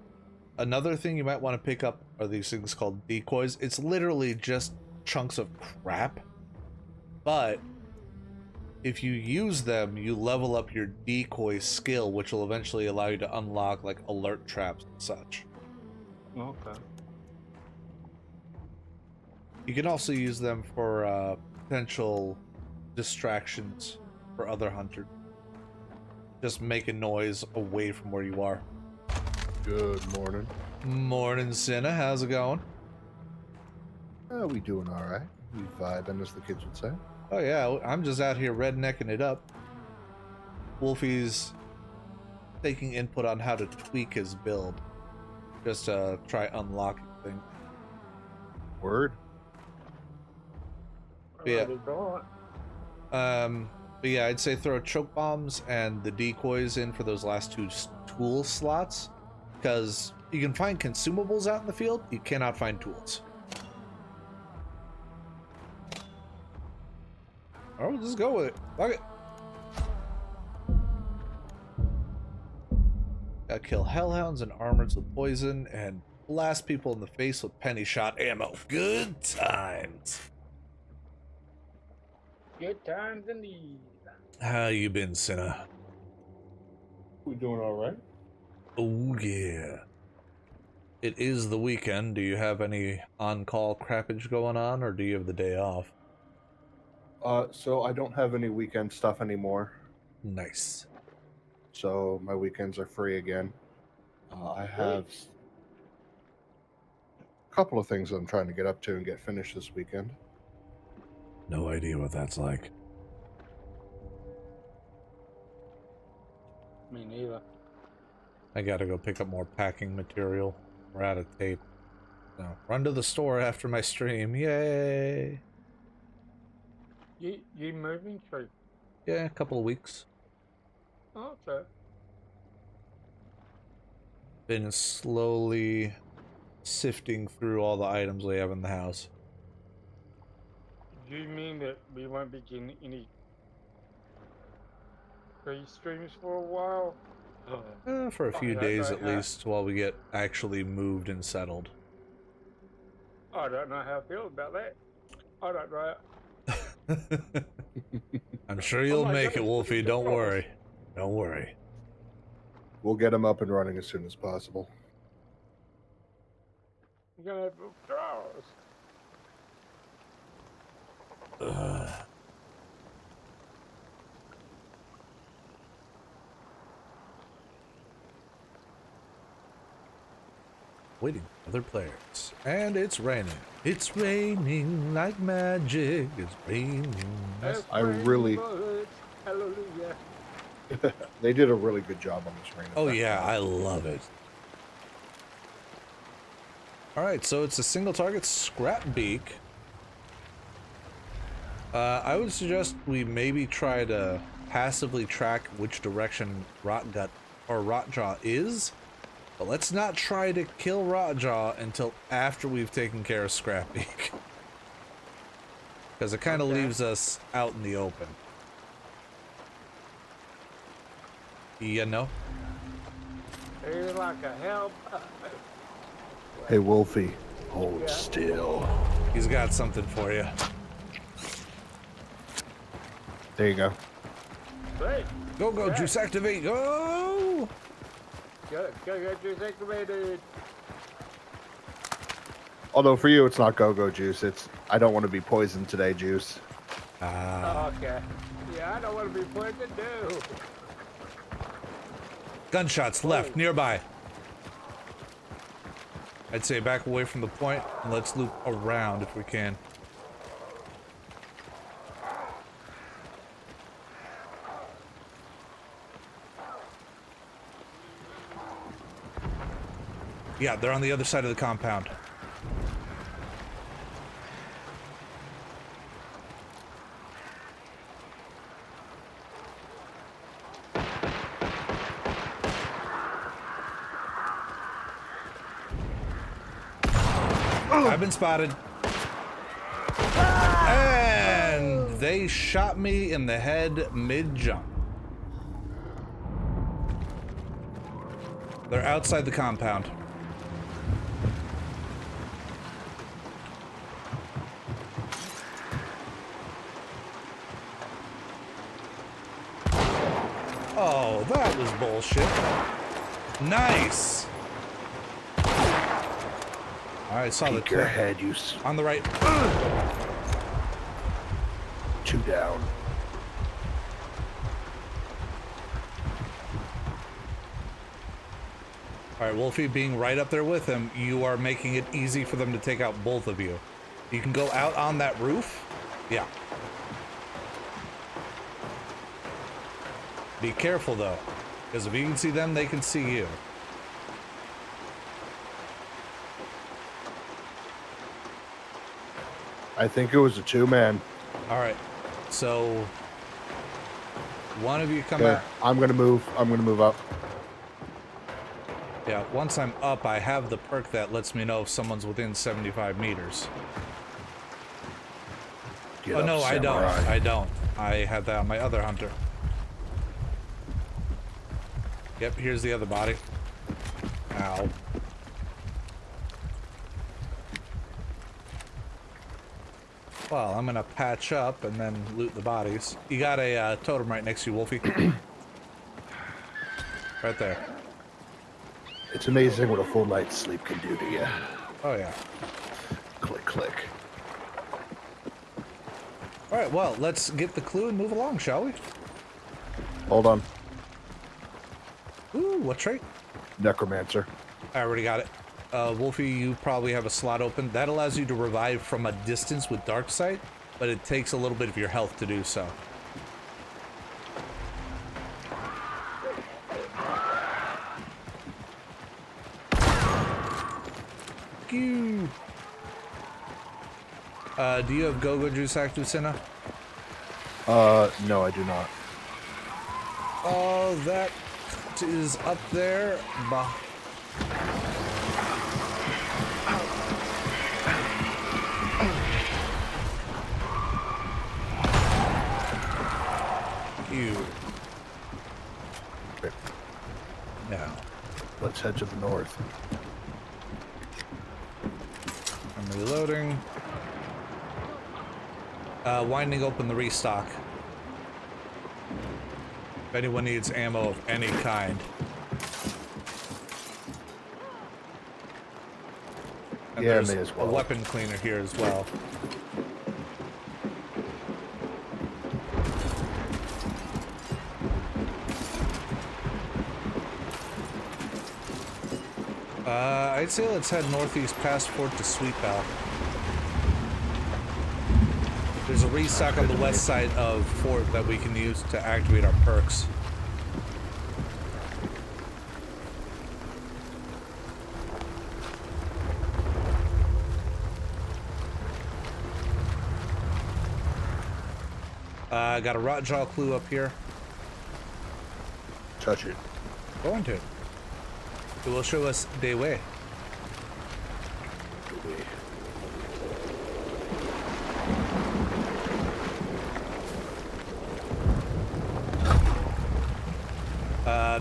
Speaker 1: Another thing you might want to pick up are these things called decoys. It's literally just chunks of crap, but if you use them, you level up your decoy skill, which will eventually allow you to unlock like alert traps and such.
Speaker 2: Okay.
Speaker 1: You can also use them for potential distractions for other hunters. Just make a noise away from where you are.
Speaker 4: Good morning.
Speaker 1: Morning, Cinna. How's it going?
Speaker 4: We doing all right. We vibing, as the kids would say.
Speaker 1: Oh yeah, I'm just out here rednecking it up. Wolfie's taking input on how to tweak his build. Just to try unlocking things.
Speaker 4: Word.
Speaker 1: Yeah. But yeah, I'd say throw choke bombs and the decoys in for those last two tool slots, because you can find consumables out in the field, you cannot find tools. Alright, we'll just go with it. Fuck it. Gotta kill hellhounds and armors with poison and blast people in the face with penny shot ammo. Good times.
Speaker 2: Good times indeed.
Speaker 1: How you been, Cinna?
Speaker 4: We doing all right?
Speaker 1: Oh yeah. It is the weekend. Do you have any on-call crappage going on, or do you have the day off?
Speaker 4: So I don't have any weekend stuff anymore.
Speaker 1: Nice.
Speaker 4: So my weekends are free again. I have a couple of things I'm trying to get up to and get finished this weekend.
Speaker 1: No idea what that's like.
Speaker 2: Me neither.
Speaker 1: I gotta go pick up more packing material. We're out of tape. So run to the store after my stream. Yay!
Speaker 2: You moving through?
Speaker 1: Yeah, a couple of weeks.
Speaker 2: Oh, okay.
Speaker 1: Been slowly sifting through all the items we have in the house.
Speaker 2: Do you mean that we won't be getting any free streams for a while?
Speaker 1: For a few
Speaker 2: don't
Speaker 1: days
Speaker 2: know
Speaker 1: at
Speaker 2: how-
Speaker 1: least, while we get actually moved and settled.
Speaker 2: I don't know how I feel about that. I don't know.
Speaker 1: I'm sure you'll
Speaker 2: my
Speaker 1: make it,
Speaker 2: goodness,
Speaker 1: Wolfie.
Speaker 2: look at
Speaker 1: Don't
Speaker 2: the cross.
Speaker 1: worry. Don't worry.
Speaker 4: We'll get them up and running as soon as possible.
Speaker 2: We're gonna have withdrawals.
Speaker 1: Waiting for other players. And it's raining. It's raining like magic. It's raining.
Speaker 4: I really-
Speaker 2: Hallelujah.
Speaker 4: They did a really good job on this rain.
Speaker 1: Oh
Speaker 4: effect.
Speaker 1: yeah, I love it. Alright, so it's a single target scrap beak. I would suggest we maybe try to passively track which direction Rotgut or Rotjaw is. But let's not try to kill Rotjaw until after we've taken care of Scrapbeak. Because it kind of
Speaker 2: Okay.
Speaker 1: leaves us out in the open. You know?
Speaker 2: It's like a hell.
Speaker 4: Hey, Wolfie, hold
Speaker 2: Yeah.
Speaker 4: still.
Speaker 1: He's got something for you.
Speaker 4: There you go.
Speaker 2: Hey,
Speaker 1: Go, go,
Speaker 2: Yeah.
Speaker 1: juice activate, go!
Speaker 2: go, juice activated.
Speaker 4: Although for you, it's not go-go juice. It's I don't want to be poisoned today juice.
Speaker 2: Okay. Yeah, I don't want to be pointed no.
Speaker 1: Gunshots left, nearby. I'd say back away from the point and let's loop around if we can. Yeah, they're on the other side of the compound. I've been spotted. And they shot me in the head mid-jump. They're outside the compound. Oh, that was bullshit. Nice. I saw the
Speaker 4: Peek your
Speaker 1: turret
Speaker 4: head, you
Speaker 1: on the right.
Speaker 4: two down.
Speaker 1: All right, Wolfie, being right up there with him, you are making it easy for them to take out both of you. You can go out on that roof. Yeah. Be careful though, because if you can see them, they can see you.
Speaker 4: I think it was a two-man.
Speaker 1: All right, so one of you come
Speaker 4: Okay,
Speaker 1: out.
Speaker 4: I'm gonna move. I'm gonna move up.
Speaker 1: Yeah, once I'm up, I have the perk that lets me know if someone's within 75 meters.
Speaker 4: Get
Speaker 1: Oh
Speaker 4: up,
Speaker 1: no, I don't.
Speaker 4: samurai.
Speaker 1: I don't. I had that on my other hunter. Yep, here's the other body. Ow. Well, I'm gonna patch up and then loot the bodies. You got a totem right next to you, Wolfie. Right there.
Speaker 4: It's amazing what a full night's sleep can do to you.
Speaker 1: Oh yeah.
Speaker 4: Click, click.
Speaker 1: All right, well, let's get the clue and move along, shall we?
Speaker 4: Hold on.
Speaker 1: Ooh, what trait?
Speaker 4: Necromancer.
Speaker 1: I already got it. Wolfie, you probably have a slot open. That allows you to revive from a distance with Dark Sight, but it takes a little bit of your health to do so. You. Do you have Go-Go Juice active, Cinna?
Speaker 4: No, I do not.
Speaker 1: Oh, that is up there. You.
Speaker 4: Okay.
Speaker 1: Now.
Speaker 4: Let's head to the north.
Speaker 1: I'm reloading. Winding open the restock. If anyone needs ammo of any kind. And
Speaker 4: Yeah,
Speaker 1: there's
Speaker 4: may as well.
Speaker 1: a weapon cleaner here as well. I'd say let's head northeast past Fort to Sweet Bow. There's a restock on the west side of Fort that we can use to activate our perks. I got a Rotjaw clue up here.
Speaker 4: Touch it.
Speaker 1: Going to. It will show us the way.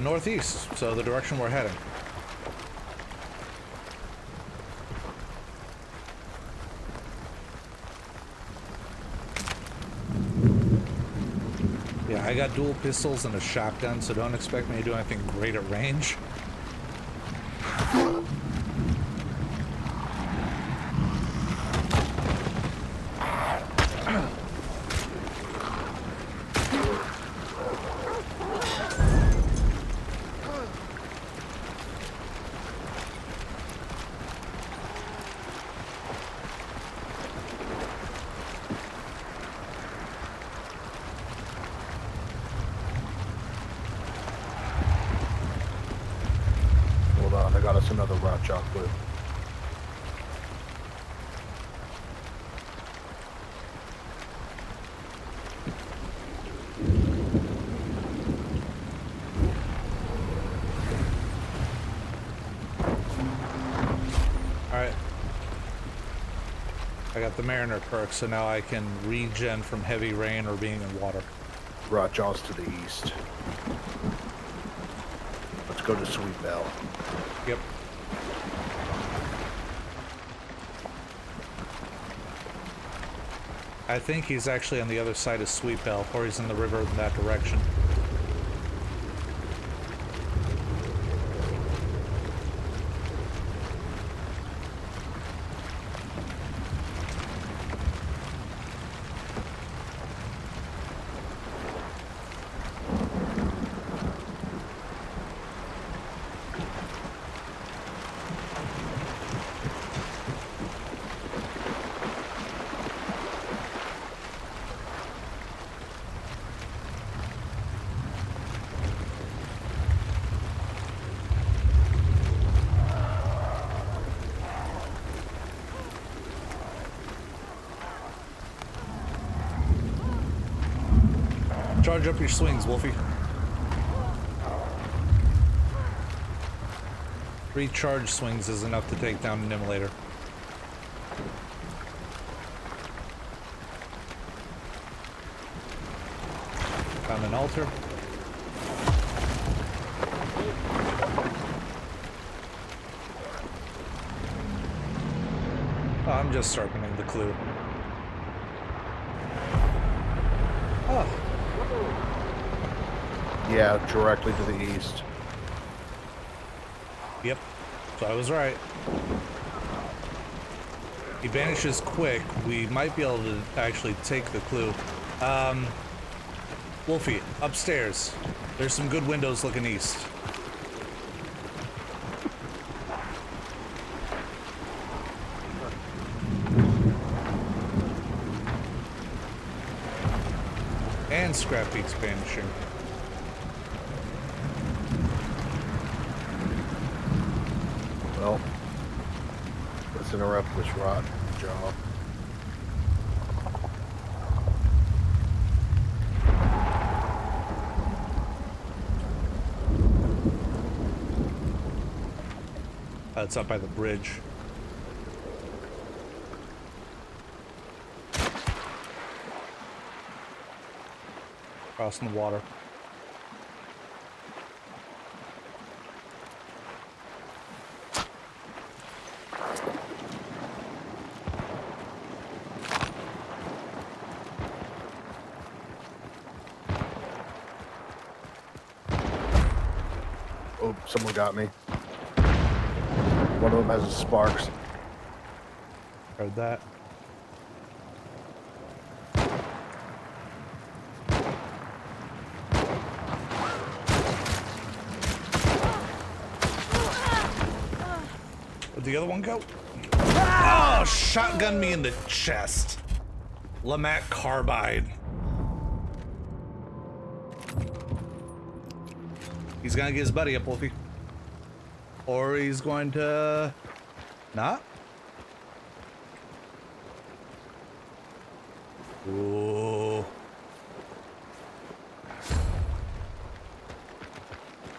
Speaker 1: Northeast, so the direction we're heading. Yeah, I got dual pistols and a shotgun, so don't expect me to do anything great at range.
Speaker 4: Hold on, I got us another rot chocolate.
Speaker 1: Alright. I got the Mariner perk, so now I can regen from heavy rain or being in water.
Speaker 4: Rot jaws to the east. Let's go to Sweet Bell.
Speaker 1: Yep. I think he's actually on the other side of Sweet Bell, or he's in the river in that direction. Charge up your swings, Wolfie. Recharge swings is enough to take down an immolator. Found an altar. Oh, I'm just sharpening the clue. Oh.
Speaker 4: Yeah, directly to the east.
Speaker 1: Yep, so I was right. He vanishes quick. We might be able to actually take the clue. Wolfie, upstairs. There's some good windows looking east. And Scrap Peak's vanishing.
Speaker 4: Well, let's interrupt this rot job.
Speaker 1: It's up by the bridge. Crossing the water.
Speaker 4: Oh, someone got me. One of them has a sparks.
Speaker 1: Heard that. Where'd the other one go? Oh, shotgun me in the chest. Lamat carbide. He's gonna get his buddy up, Wolfie. Or he's going to... not? Ooh.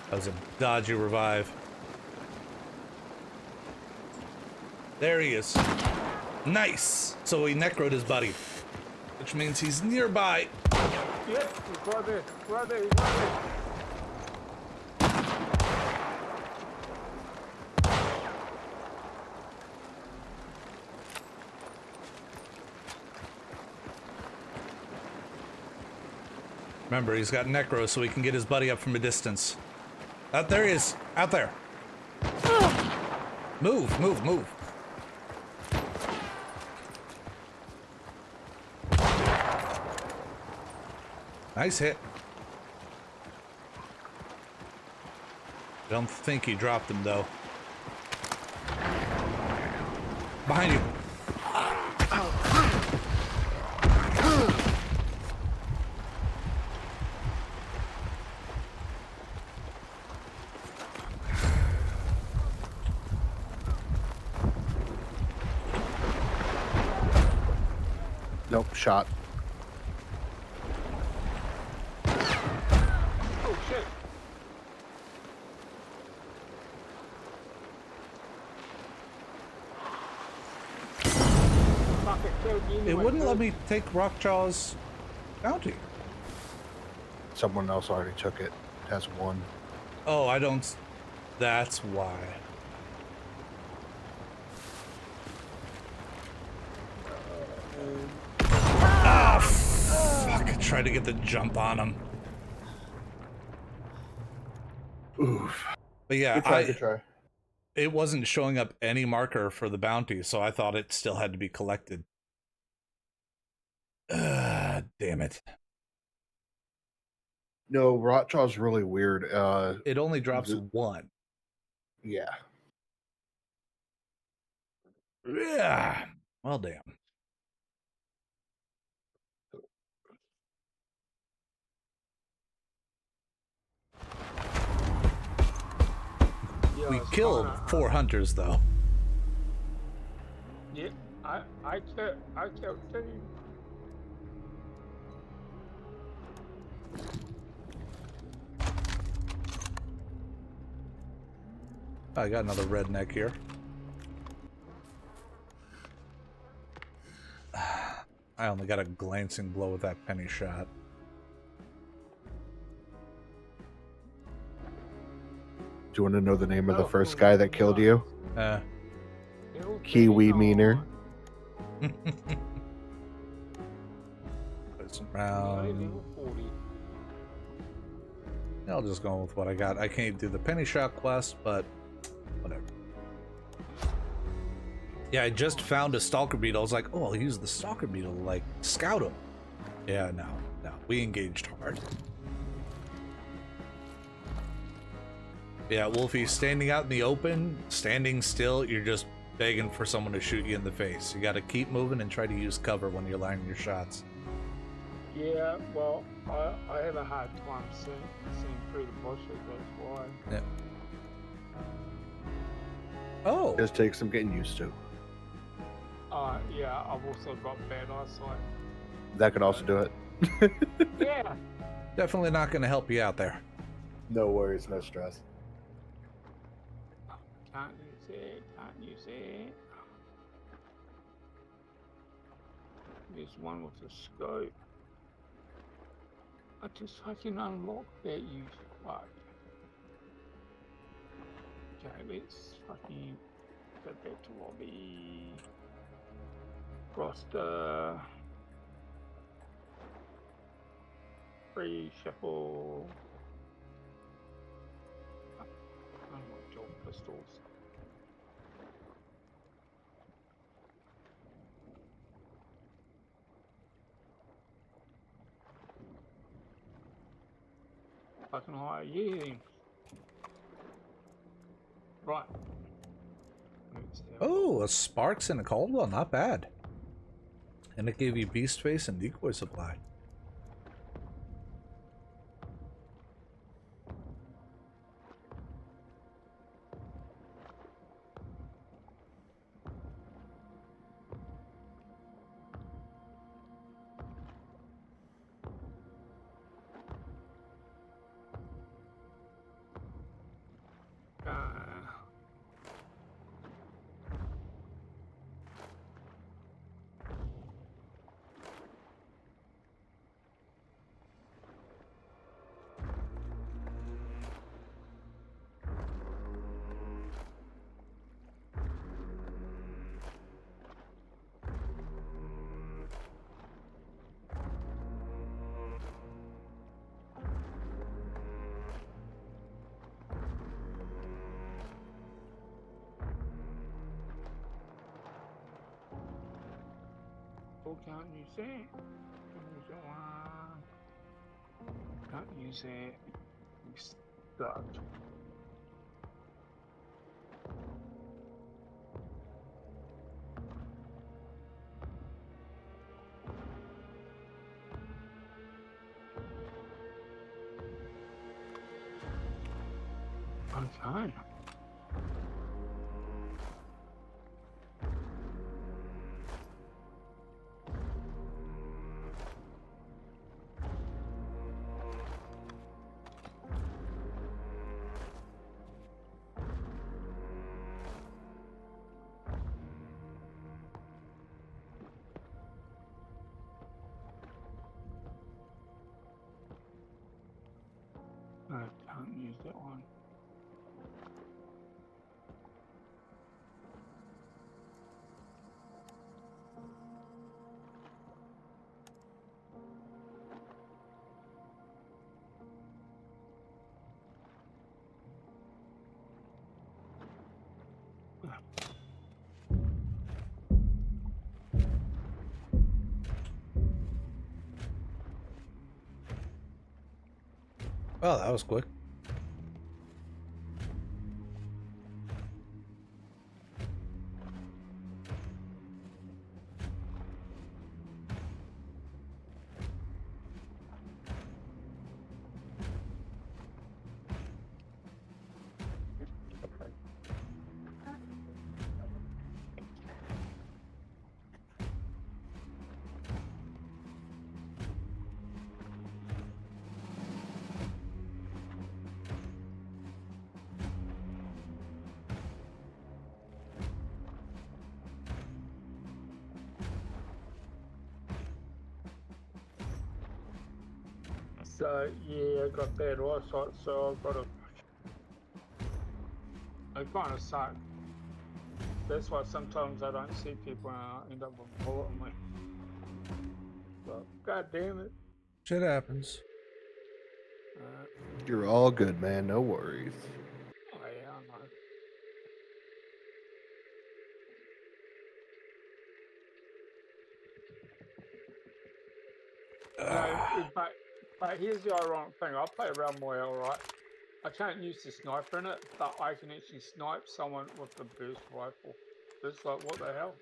Speaker 1: That was a dodgy revive. There he is. Nice! So he necroed his buddy. Which means he's nearby.
Speaker 2: Yep, he's right there. Right there, he's right there.
Speaker 1: Remember, he's got necro, so he can get his buddy up from a distance. Out there he is. Out there. Move, move, move. Nice hit. Don't think he dropped him, though. Behind you.
Speaker 4: Nope, shot.
Speaker 2: Oh shit. Fuck it, killed you
Speaker 1: It
Speaker 2: anyway,
Speaker 1: wouldn't let
Speaker 2: dude.
Speaker 1: me take Rockjaw's bounty.
Speaker 4: Someone else already took it. It has one.
Speaker 1: Oh, I don't... That's why. Ah, fuck. I tried to get the jump on him.
Speaker 4: Oof.
Speaker 1: But yeah,
Speaker 4: Good try, good try.
Speaker 1: it wasn't showing up any marker for the bounty, so I thought it still had to be collected. Damn it.
Speaker 4: No, Rotjaw's really weird.
Speaker 1: It only drops
Speaker 4: it-
Speaker 1: one.
Speaker 4: Yeah.
Speaker 1: Yeah. Well, damn.
Speaker 2: Yeah,
Speaker 1: We
Speaker 2: it's
Speaker 1: killed
Speaker 2: kinda-
Speaker 1: 4 hunters, though.
Speaker 2: Yeah, I killed two.
Speaker 1: I got another redneck here. I only got a glancing blow with that penny shot.
Speaker 4: Do you want to know the name of the
Speaker 2: Oh,
Speaker 4: first guy that killed you?
Speaker 2: Killed
Speaker 4: Kiwi
Speaker 2: two.
Speaker 4: Meaner.
Speaker 1: Put some
Speaker 2: Oh,
Speaker 1: round.
Speaker 2: level 40.
Speaker 1: I'll just go with what I got. I can't do the penny shot quest, but Yeah, I just found a stalker beetle. I was like, oh, I'll use the stalker beetle to, like, scout him. Yeah, no. We engaged hard. Yeah, Wolfie, standing out in the open, standing still, you're just begging for someone to shoot you in the face. You gotta keep moving and try to use cover when you're lining your shots.
Speaker 2: Yeah, well, I have a hard time seeing through the bushes, that's why.
Speaker 1: Yeah. Oh!
Speaker 4: Just takes some getting used to.
Speaker 2: Yeah, I've also got bad eyesight.
Speaker 4: That could also do it.
Speaker 2: Yeah.
Speaker 1: Definitely not gonna help you out there.
Speaker 4: No worries, no stress.
Speaker 2: Can't use it, can't use it. There's one with a scope. I just fucking unlock that, you fuck. Okay, let's fucking go back to lobby. Roster. Free shuffle. I want dual pistols. Fucking high, yeah. Right.
Speaker 1: Oh, a Sparks and a Caldwell, not bad. And it gave you Beast Face and Decoy Supply.
Speaker 2: Can't use it. Can't use it. We stuck. Okay. I can't use that one.
Speaker 1: Well, that was quick.
Speaker 2: So yeah, I got bad eyesight, so I've got to. I kind of suck. That's why sometimes I don't see people and I end up with a bullet in me. But god damn it.
Speaker 1: Shit happens.
Speaker 4: You're all good, man. No worries.
Speaker 2: Oh yeah, I know. But here's the ironic thing. I play around Moyle, right? I can't use the sniper in it, but I can actually snipe someone with the burst rifle. It's like, what the hell?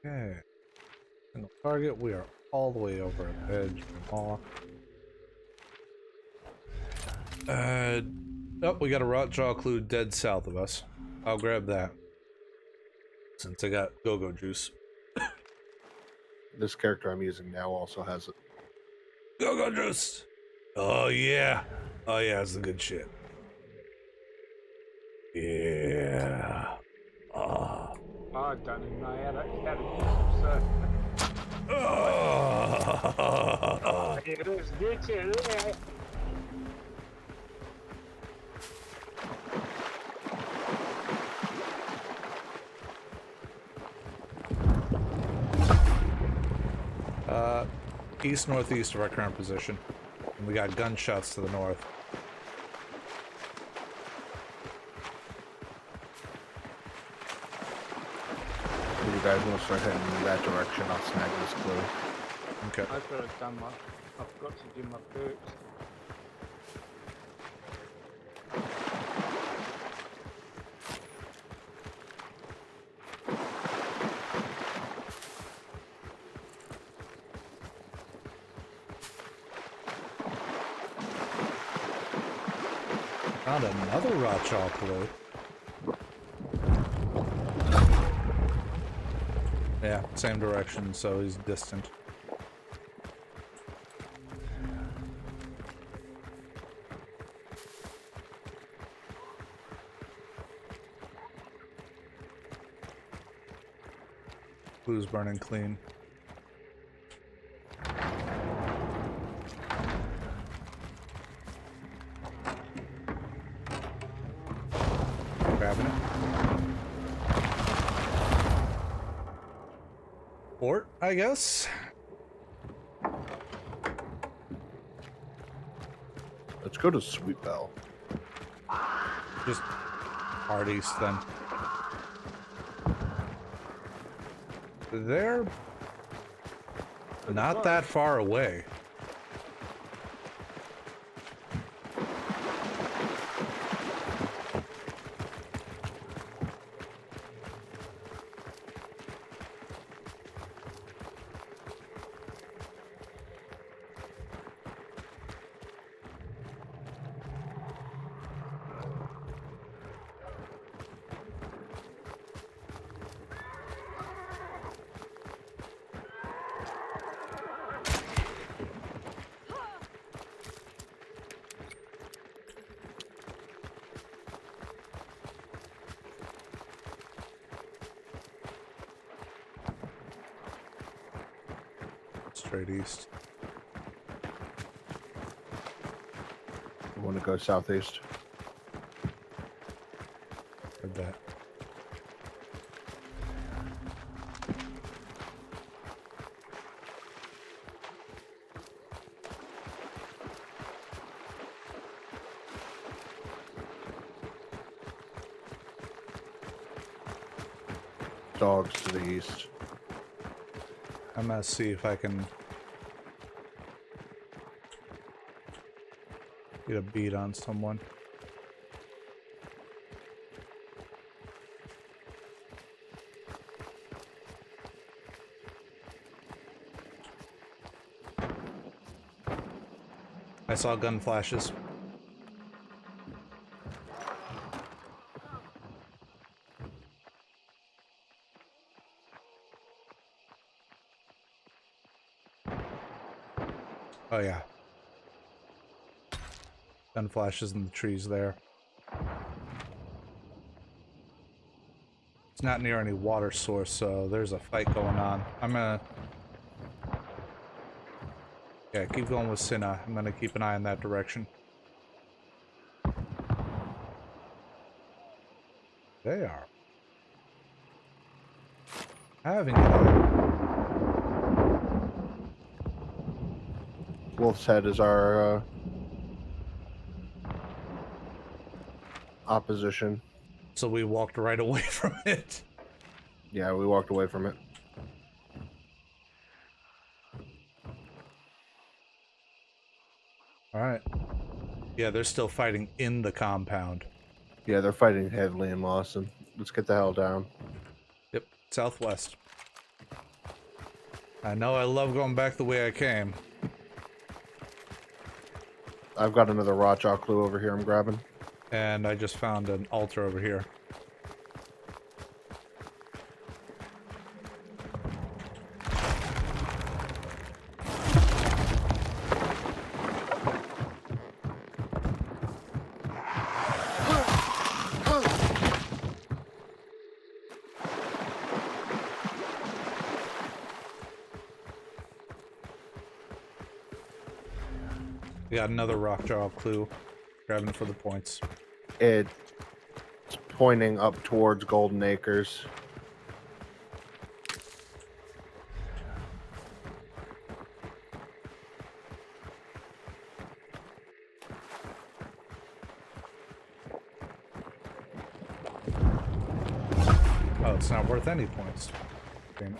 Speaker 1: Okay. Single target. We are all the way over at the edge. Off. Oh, we got a rotjaw clue dead south of us. I'll grab that. Since I got go-go juice.
Speaker 4: This character I'm using now also has it.
Speaker 1: Go-go juice! Oh yeah. Oh yeah, it's the good shit. Yeah. Oh.
Speaker 2: I don't even know how to use it, so...
Speaker 1: Oh.
Speaker 2: Here it is, get you there.
Speaker 1: East-northeast of our current position. And we got gunshots to the north.
Speaker 4: If you guys want to start heading in that direction, I'll snag this clue.
Speaker 1: Okay.
Speaker 2: I could have done my... I forgot to do my perks.
Speaker 1: Found another rotjaw clue. Yeah, same direction, so he's distant. Blue's burning clean. Grabbing it. Fort, I guess.
Speaker 4: Let's go to Sweet Bell.
Speaker 1: Just hard east then. They're not that far away. Straight east.
Speaker 4: You want to go southeast?
Speaker 1: Heard that.
Speaker 4: Dogs to the east.
Speaker 1: I'm gonna see if I can get a beat on someone. I saw gun flashes. Oh yeah. Gun flashes in the trees there. It's not near any water source, so there's a fight going on. I'm gonna... Yeah, keep going with Cinna. I'm gonna keep an eye in that direction. They are having it on.
Speaker 4: Wolf's Head is our opposition.
Speaker 1: So we walked right away from it.
Speaker 4: Yeah, we walked away from it.
Speaker 1: Alright. Yeah, they're still fighting in the compound.
Speaker 4: Yeah, they're fighting heavily in Lawson. Let's get the hell down.
Speaker 1: Yep, southwest. I know I love going back the way I came.
Speaker 4: I've got another Rotjaw clue over here I'm grabbing.
Speaker 1: And I just found an altar over here. We got another rockjaw clue. Grabbing it for the points.
Speaker 4: It's pointing up towards Golden Acres.
Speaker 1: Oh, it's not worth any points. Damn it.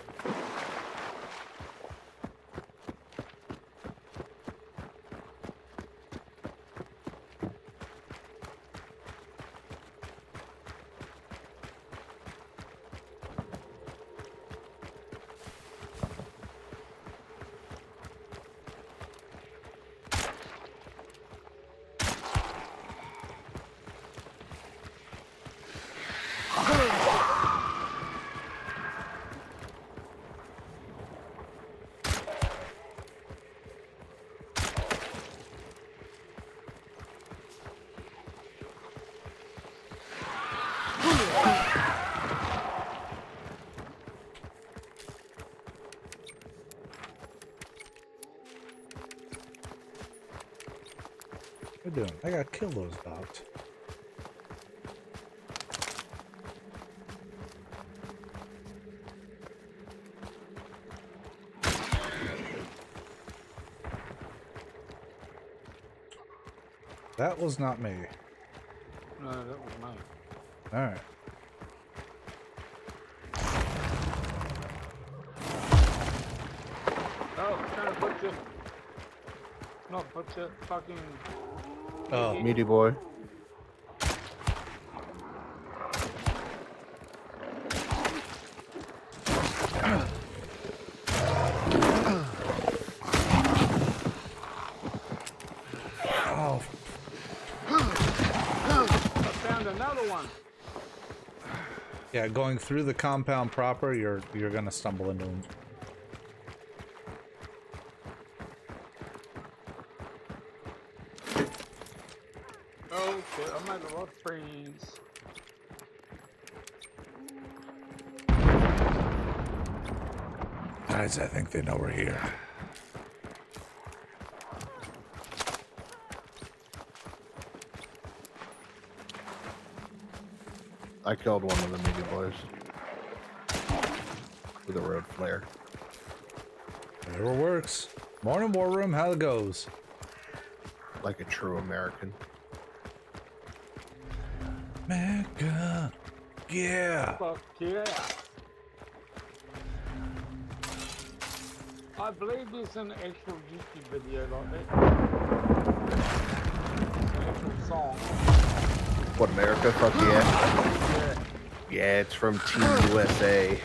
Speaker 1: What are you doing? I gotta kill those dogs. That was not me.
Speaker 2: No, that was mine.
Speaker 1: Alright.
Speaker 2: Oh, trying to put you. Not put you fucking.
Speaker 1: Oh,
Speaker 4: Meaty boy.
Speaker 1: oh.
Speaker 2: I found another one.
Speaker 1: Yeah, going through the compound proper, you're gonna stumble into them.
Speaker 2: Oh shit, I made a lot of friends.
Speaker 1: Guys, I think they know we're here.
Speaker 4: I killed one of the meaty boys. With a road flare.
Speaker 1: Whatever works. Morning, War Room, how it goes?
Speaker 4: Like a true American.
Speaker 1: America. Yeah.
Speaker 2: Fuck yeah. I believe there's an actual YouTube video like that. An actual song.
Speaker 4: What, America? Fuck yeah.
Speaker 2: Yeah.
Speaker 4: Yeah, it's from Team USA.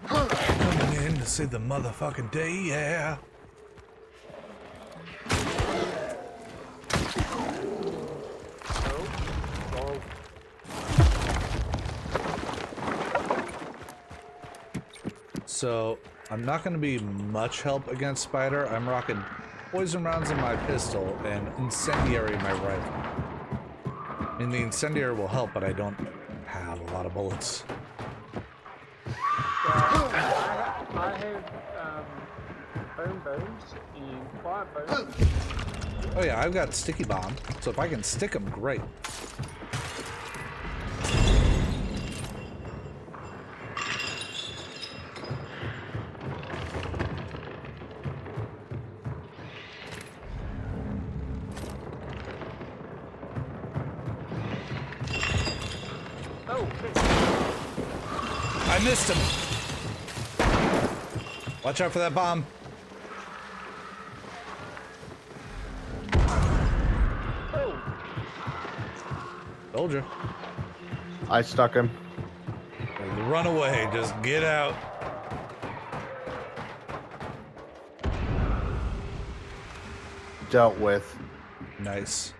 Speaker 1: Coming in to see the motherfucking day, yeah.
Speaker 2: Oh.
Speaker 1: So, I'm not going to be much help against Spider. I'm rocking poison rounds in my pistol and incendiary in my rifle. I mean, the incendiary will help, but I don't have a lot of bullets.
Speaker 2: I have bone bones and fire bones.
Speaker 1: Oh yeah, I've got sticky bomb, so if I can stick them, great.
Speaker 2: Oh shit.
Speaker 1: I missed him. Watch out for that bomb. Told you.
Speaker 4: I stuck him.
Speaker 1: Run away. Just get out.
Speaker 4: Dealt with.
Speaker 1: Nice.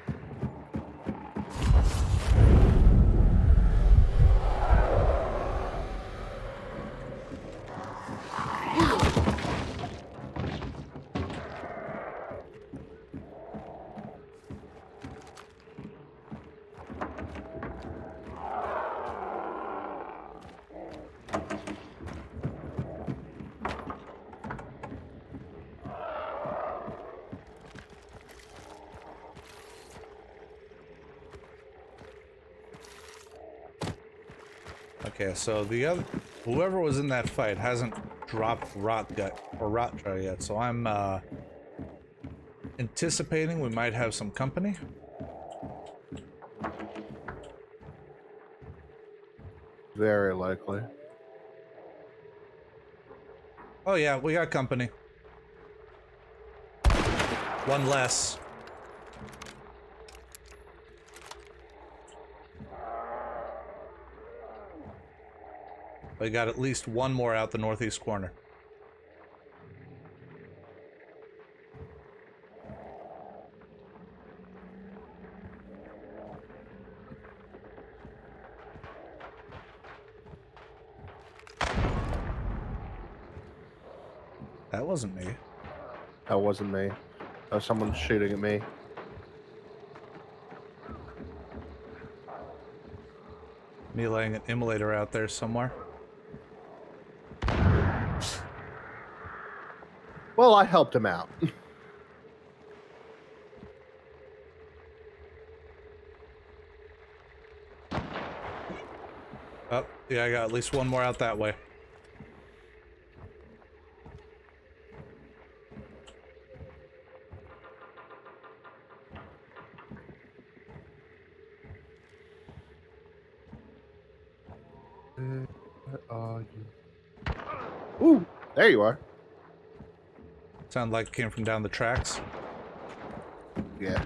Speaker 1: Okay, so whoever was in that fight hasn't dropped rot jar yet, so I'm anticipating we might have some company.
Speaker 4: Very likely.
Speaker 1: Oh yeah, we got company. One less. We got at least one more out the northeast corner. That wasn't me.
Speaker 4: That wasn't me. That was someone shooting at me.
Speaker 1: Me laying an immolator out there somewhere.
Speaker 4: Well, I helped him out.
Speaker 1: Oh, yeah, I got at least one more out that way.
Speaker 4: Where are you? Ooh, there you are.
Speaker 1: Sounded like it came from down the tracks.
Speaker 4: Yeah.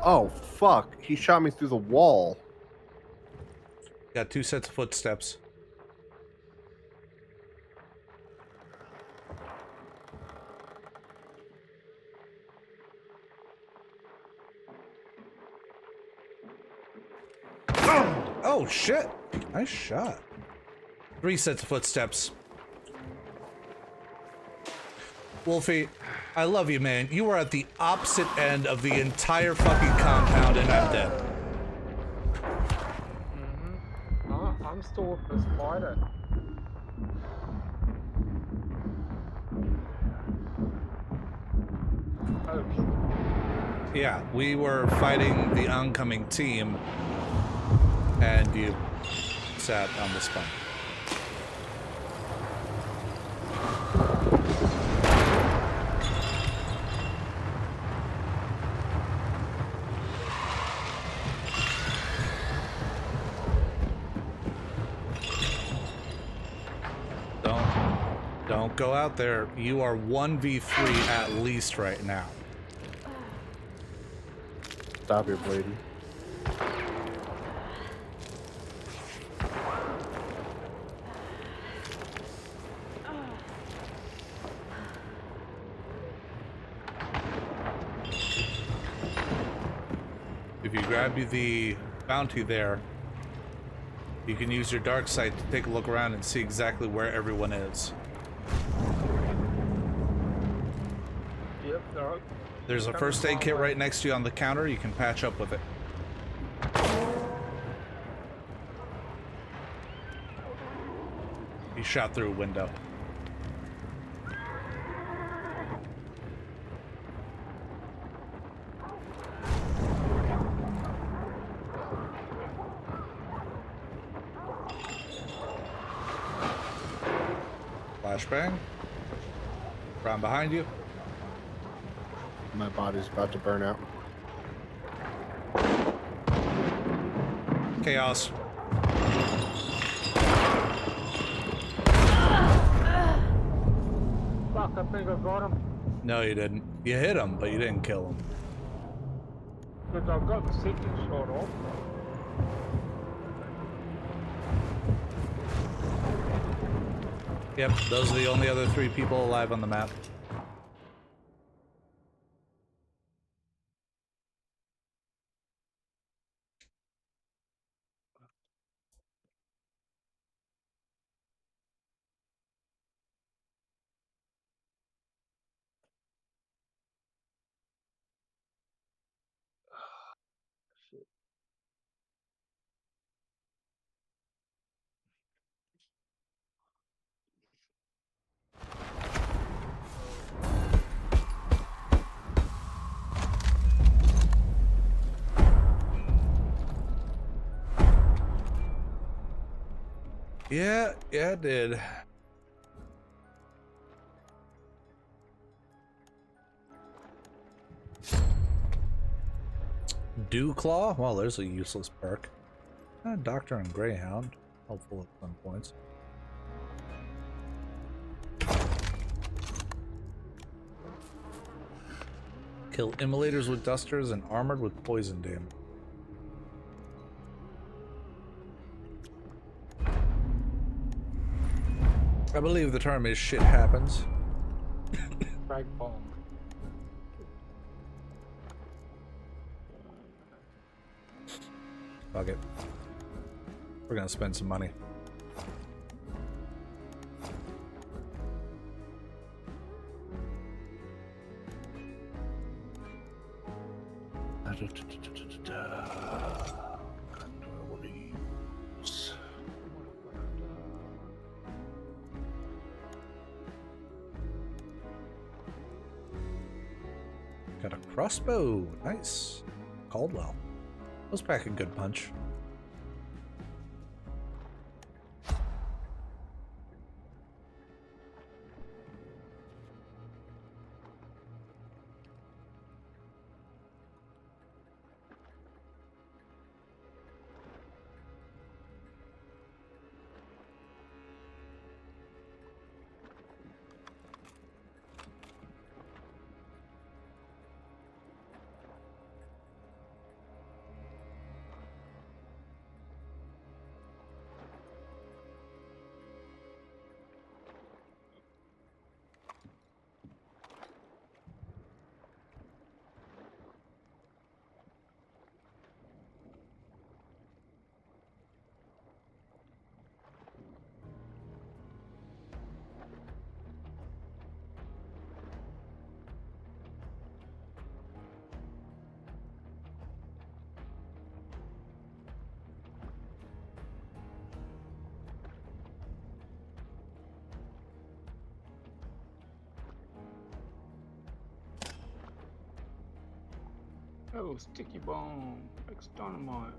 Speaker 4: Oh, fuck. He shot me through the wall.
Speaker 1: Got 2 sets of footsteps. Oh, shit. Nice shot. 3 sets of footsteps. Wolfie, I love you, man. You are at the opposite end of the entire fucking compound, and I'm dead.
Speaker 2: I'm still with the spider. Oh,
Speaker 1: Yeah, we were fighting the oncoming team, and you sat on the spine. Don't go out there. You are 1v3 at least right now.
Speaker 4: Stop your bleeding.
Speaker 1: If you grab the bounty there, you can use your dark sight to take a look around and see exactly where everyone is.
Speaker 2: yep, no.
Speaker 1: There's a first aid kit right next to you on the counter. You can patch up with it. He shot through a window. Flashbang. Round behind you.
Speaker 4: My body's about to burn out.
Speaker 1: Chaos.
Speaker 2: Fuck, I think I got him.
Speaker 1: No, you didn't. You hit him, but you didn't kill him.
Speaker 2: Because I've got the second shot off.
Speaker 1: Yep, those are the only other 3 people alive on the map.
Speaker 2: Shit.
Speaker 1: Yeah, it did. Dew Claw? Well, there's a useless perk. Doctor and Greyhound. Helpful at some points. Kill immolators with dusters and armored with poison damage. I believe the term is shit happens.
Speaker 2: Frag bomb.
Speaker 1: Fuck it. We're gonna spend some money. Got a crossbow. Nice. Caldwell. Those pack a good punch.
Speaker 2: Oh, sticky bomb. Ex dynamite.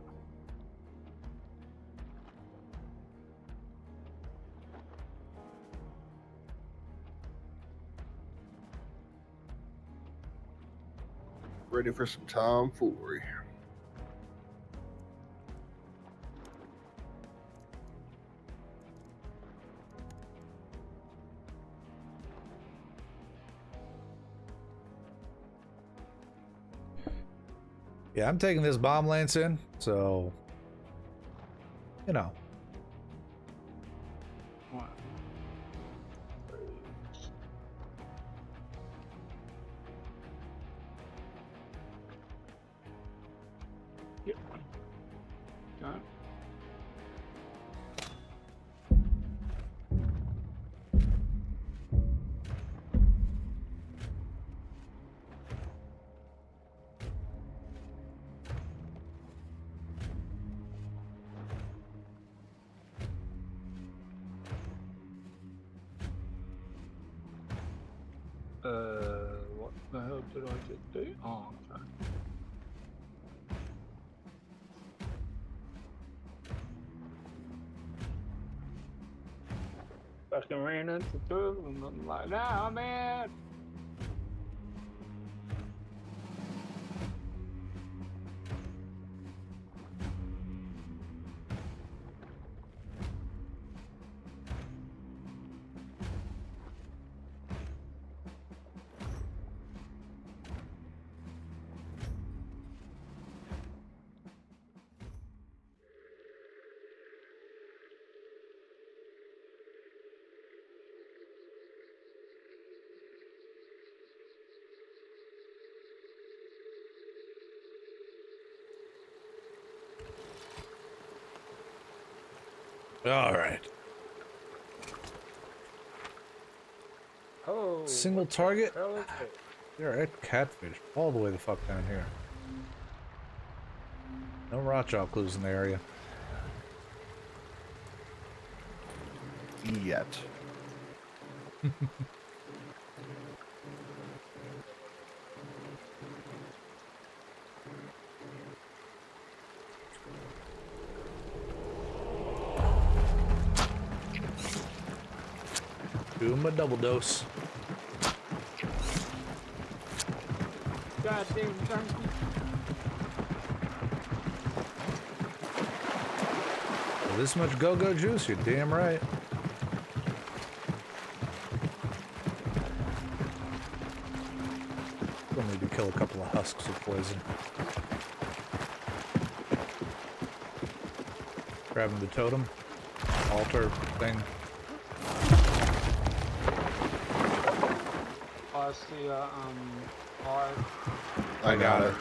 Speaker 4: Ready for some tomfoolery.
Speaker 1: Yeah, I'm taking this bomb lance in, so you know.
Speaker 2: Right. Yep. Done. What the hell did I just do? Oh, okay. Fucking ran into two of them. I'm like, nah, man.
Speaker 1: All right.
Speaker 2: Oh,
Speaker 1: Single
Speaker 2: what the
Speaker 1: target.
Speaker 2: hell is it?
Speaker 1: They're at catfish all the way the fuck down here. No rotjaw clues in the area.
Speaker 4: Yet.
Speaker 1: Do him a double dose.
Speaker 2: Goddamn donkey.
Speaker 1: With this much go-go juice, you're damn right. Still need to kill a couple of husks of poison. Grabbing the totem. Altar thing.
Speaker 2: I see hive.
Speaker 4: I got it.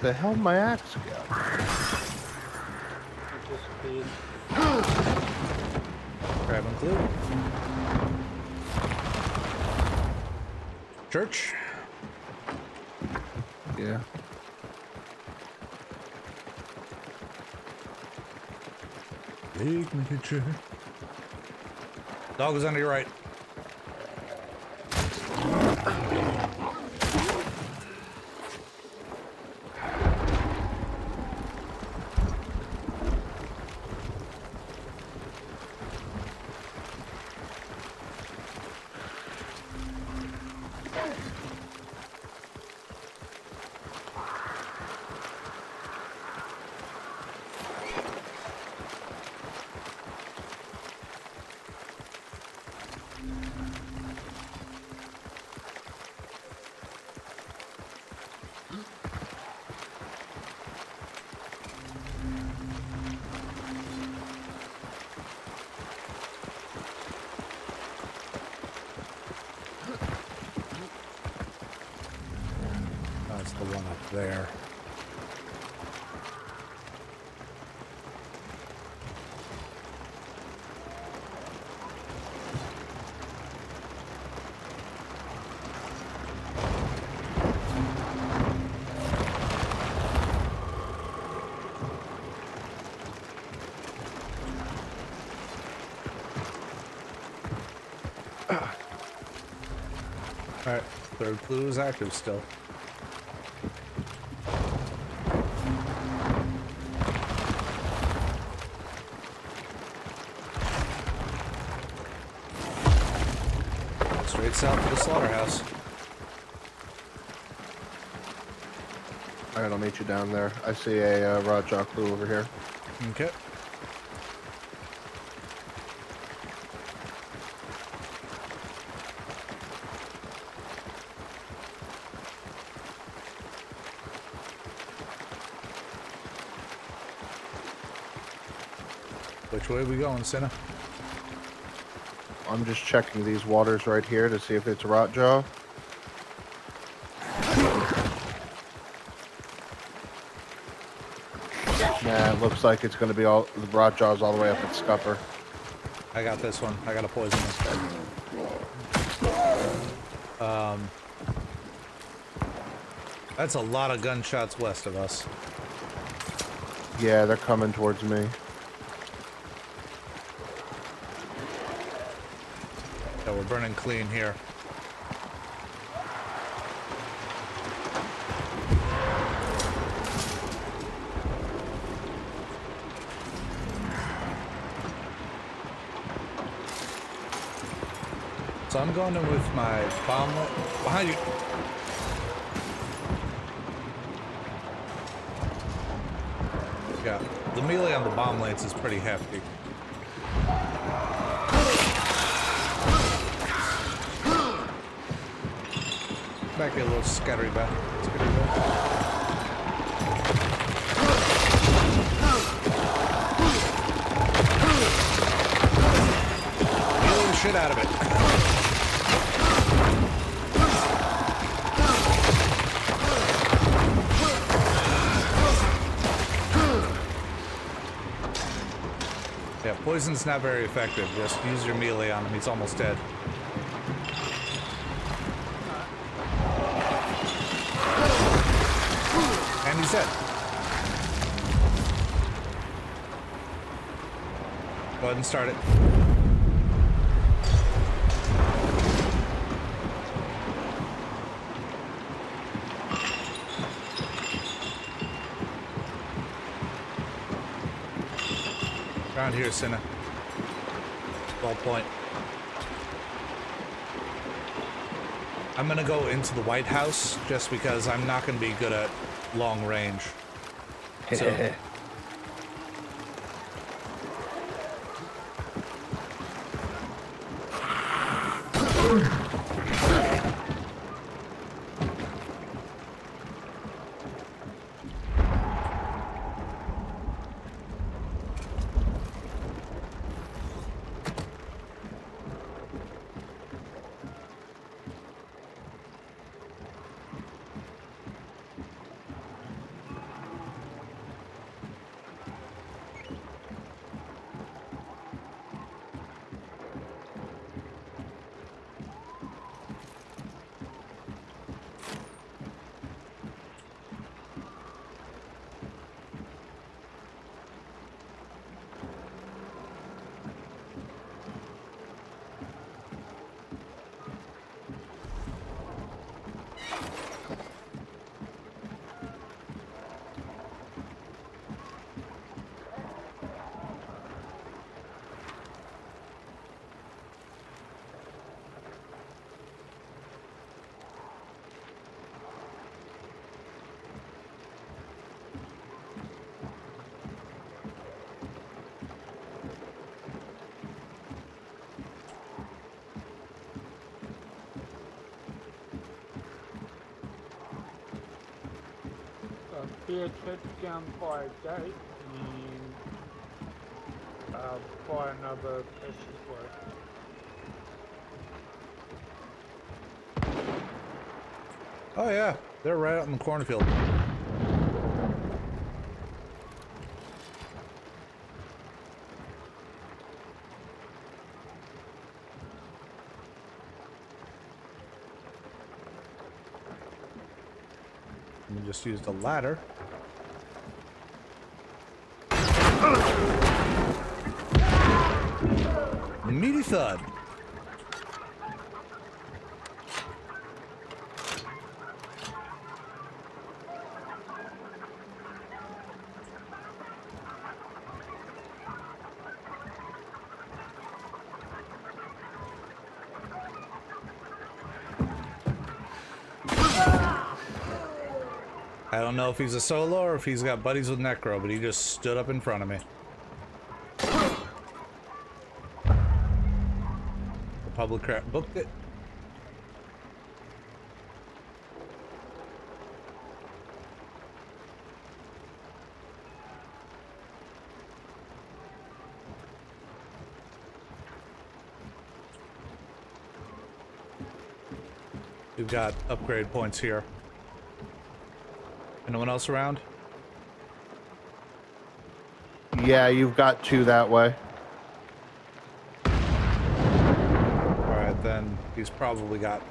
Speaker 4: The hell my axe go?
Speaker 2: It disappeared.
Speaker 1: Grabbing clue. Church.
Speaker 4: Yeah.
Speaker 1: Take me to church. Dog is on your right. That's the one up there. Alright, third clue is active still. Straight south of the slaughterhouse.
Speaker 4: Alright, I'll meet you down there. I see a rotjaw clue over here.
Speaker 1: Okay. Which way are we going, Senna?
Speaker 4: I'm just checking these waters right here to see if it's rotjaw. Nah, it looks like it's going to be all the rotjaws all the way up at Scupper.
Speaker 1: I got this one. I got to poison this guy. That's a lot of gunshots west of us.
Speaker 4: Yeah, they're coming towards me.
Speaker 1: So we're burning clean here. So I'm going in with my bomb behind you. Yeah, the melee on the bomb lance is pretty hefty. Back here, a little scattery back. shit out of it. Yeah, poison's not very effective. Just use your melee on him. He's almost dead. And he's dead. Go ahead and start it. Around here, Cinna. Ball point. I'm gonna go into the White House just because I'm not gonna be good at long range. So,
Speaker 2: Here, check down by a gate and buy another precious work.
Speaker 1: oh yeah, they're right out in the cornfield. We just used a ladder. Meaty thud. I don't know if he's a solo or if he's got buddies with Necro, but he just stood up in front of me. The public crap booked it. We've got upgrade points here. Anyone else around?
Speaker 4: Yeah, you've got two that way.
Speaker 1: Alright, then he's probably got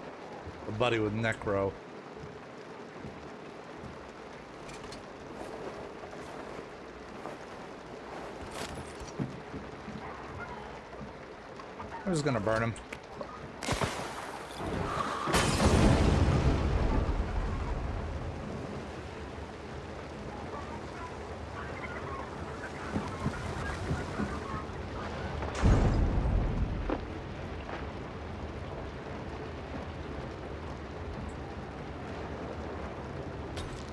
Speaker 1: a buddy with Necro. I'm just gonna burn him.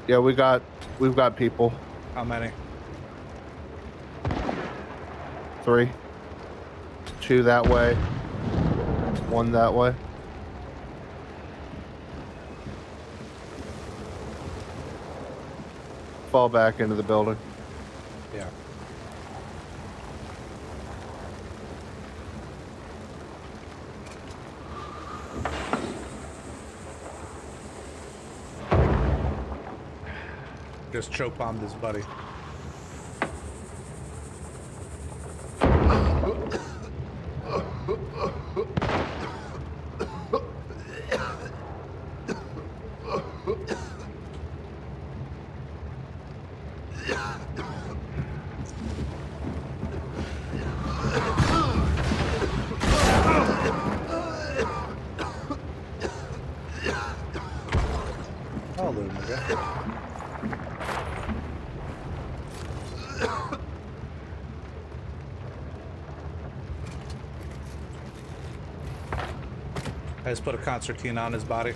Speaker 4: Yeah, we've got people.
Speaker 1: How many?
Speaker 4: 3. 2 that way. 1 that way. Fall back into the building.
Speaker 1: Yeah. just choke bombed his buddy. Oh, little nigga. I just put a concertina on his body.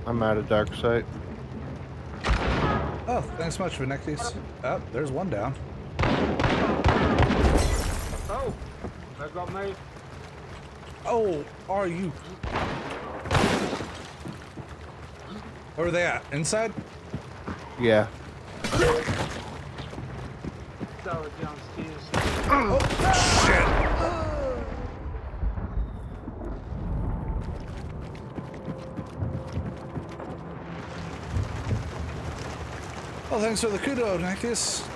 Speaker 4: I'm out of dark sight.
Speaker 1: Oh, thanks much, Venectes. Oh, there's one down.
Speaker 2: Oh, they got me.
Speaker 1: Oh, are you? Where are they at? Inside?
Speaker 4: Yeah.
Speaker 2: They were downstairs.
Speaker 1: Oh, shit. Oh, thanks for the kudo, Venectes.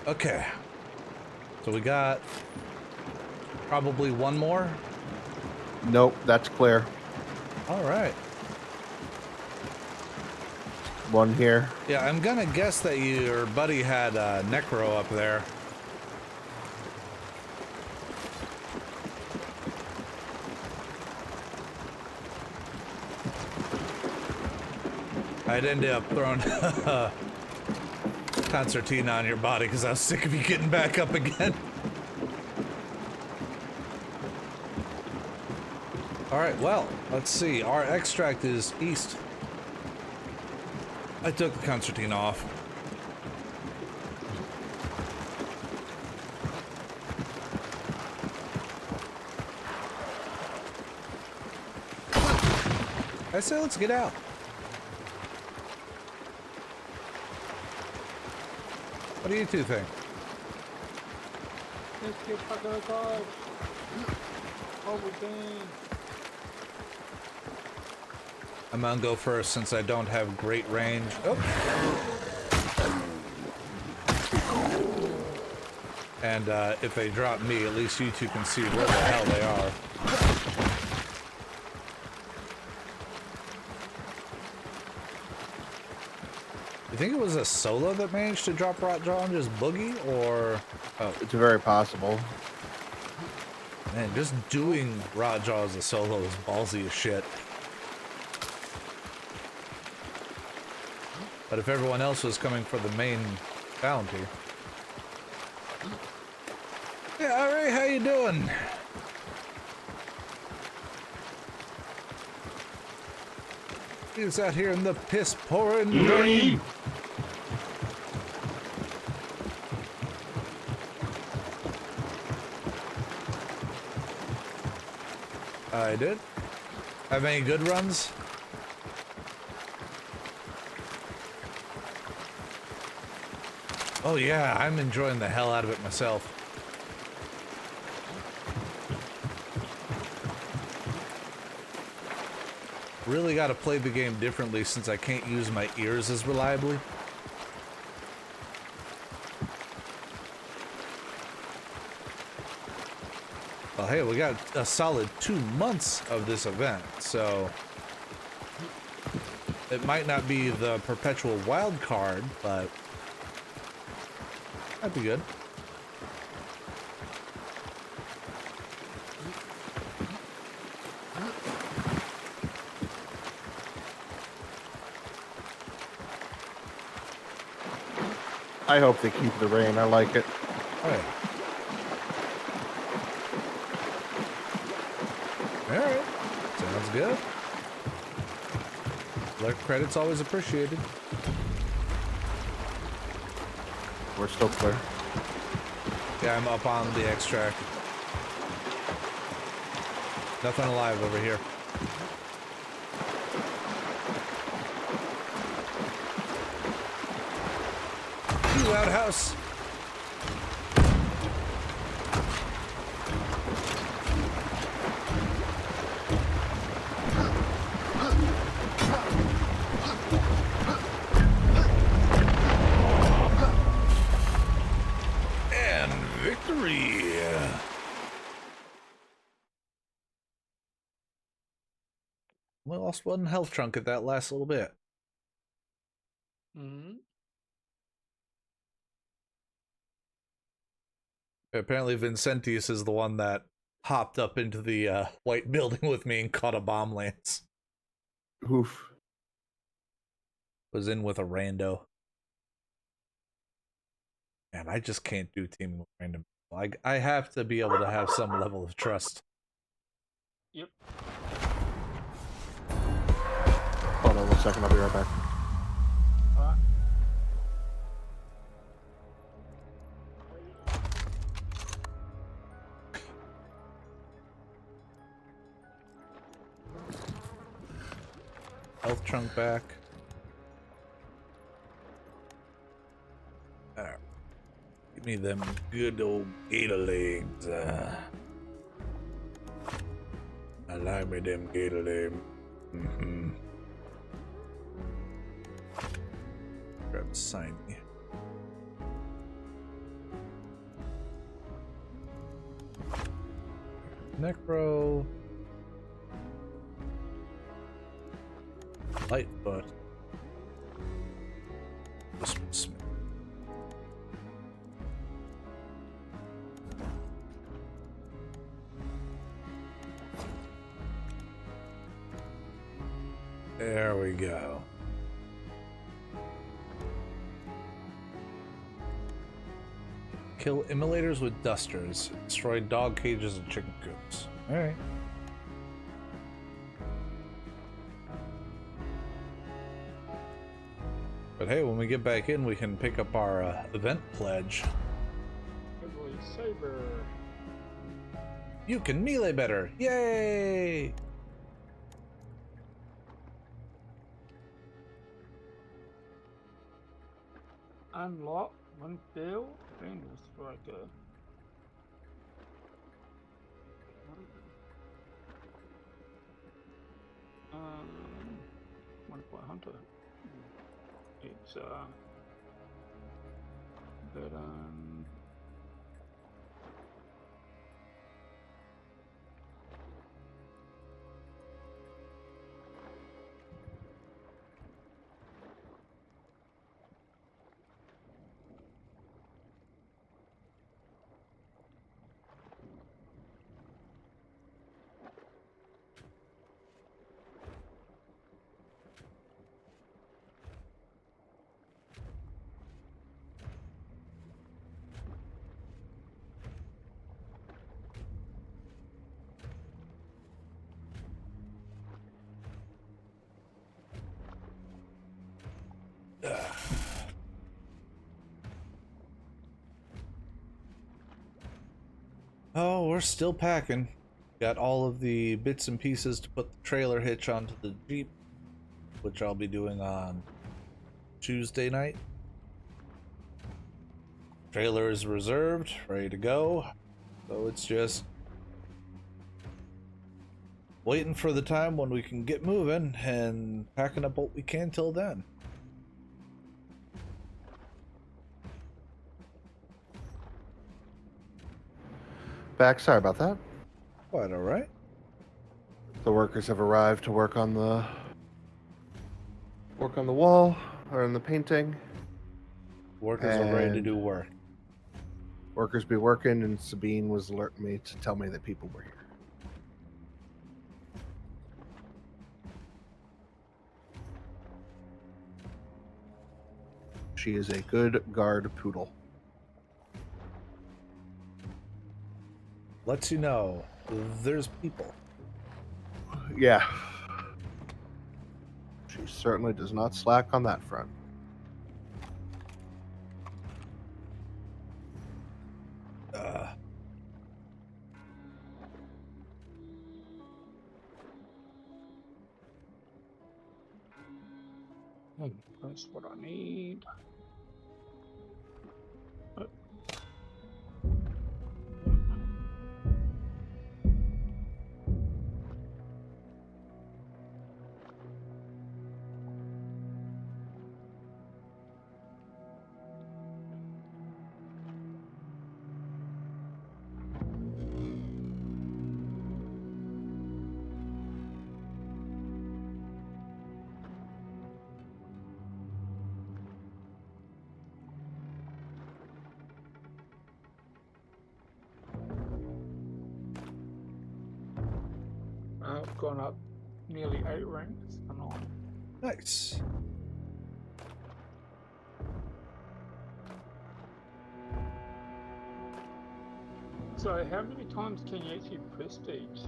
Speaker 1: Okay, so we got probably one more.
Speaker 4: Nope, that's clear.
Speaker 1: All right.
Speaker 4: One here.
Speaker 1: Yeah, I'm gonna guess that your buddy had Necro up there. I'd end up throwing concertina on your body because I was sick of you getting back up again. All right, well, let's see. Our extract is east. I took the concertina off. I say let's get out. What do you two think?
Speaker 2: Let's get fucking alive. Oh, we're done.
Speaker 1: I'm gonna go first since I don't have great range. Oh. And if they drop me, at least you two can see where the hell they are. You think it was a solo that managed to drop Rotjaw and just boogie, or... Oh,
Speaker 4: It's very possible.
Speaker 1: man, just doing Rotjaw as a solo is ballsy as shit. But if everyone else was coming for the main bounty... Yeah, alright, how you doing? He's out here in the piss pouring rain. I did. Have any good runs? Oh yeah, I'm enjoying the hell out of it myself. Really got to play the game differently since I can't use my ears as reliably. Well, hey, we got a solid 2 months of this event, so it might not be the perpetual wild card, but that'd be good.
Speaker 4: I hope they keep the rain. I like it.
Speaker 1: Oh, yeah. Alright. Sounds good. Alert credit's always appreciated.
Speaker 4: We're still clear.
Speaker 1: Yeah, I'm up on the extract. Nothing alive over here. You outhouse! And victory! We lost one health chunk at that last little bit.
Speaker 2: Mm-hmm.
Speaker 1: Apparently Vincentius is the one that hopped up into the white building with me and caught a bomb lance.
Speaker 4: Oof.
Speaker 1: Was in with a rando. Man, I just can't do teaming with random people. I have to be able to have some level of trust.
Speaker 2: Yep.
Speaker 4: Hold on 1 second. I'll be right back.
Speaker 2: All right.
Speaker 1: Health chunk back. Alright. Give me them good old gator legs. I like me them gator legs. Grab a sign. Necro. Lightfoot. Smith. There we go. Kill immolators with dusters. Destroy dog cages and chicken coops. Alright. But hey, when we get back in, we can pick up our event pledge.
Speaker 2: Heavily saber.
Speaker 1: You can melee better! Yay!
Speaker 2: Unlock one field. Finger striker. One point hunter. It's but
Speaker 1: Oh, we're still packing. Got all of the bits and pieces to put the trailer hitch onto the Jeep, which I'll be doing on Tuesday night. Trailer is reserved, ready to go. So it's just waiting for the time when we can get moving and packing up what we can till then.
Speaker 4: Back. Sorry about that.
Speaker 1: Quite alright.
Speaker 4: The workers have arrived to work on the wall or on the painting.
Speaker 1: Workers are ready to
Speaker 4: And-
Speaker 1: do work.
Speaker 4: Workers be working, and Sabine was alerting me to tell me that people were here. She is a good guard poodle.
Speaker 1: Lets you know there's people.
Speaker 4: Yeah. She certainly does not slack on that front.
Speaker 2: That's what I need. I've gone up nearly 8 ranks tonight.
Speaker 1: Nice.
Speaker 2: So how many times can you actually prestige?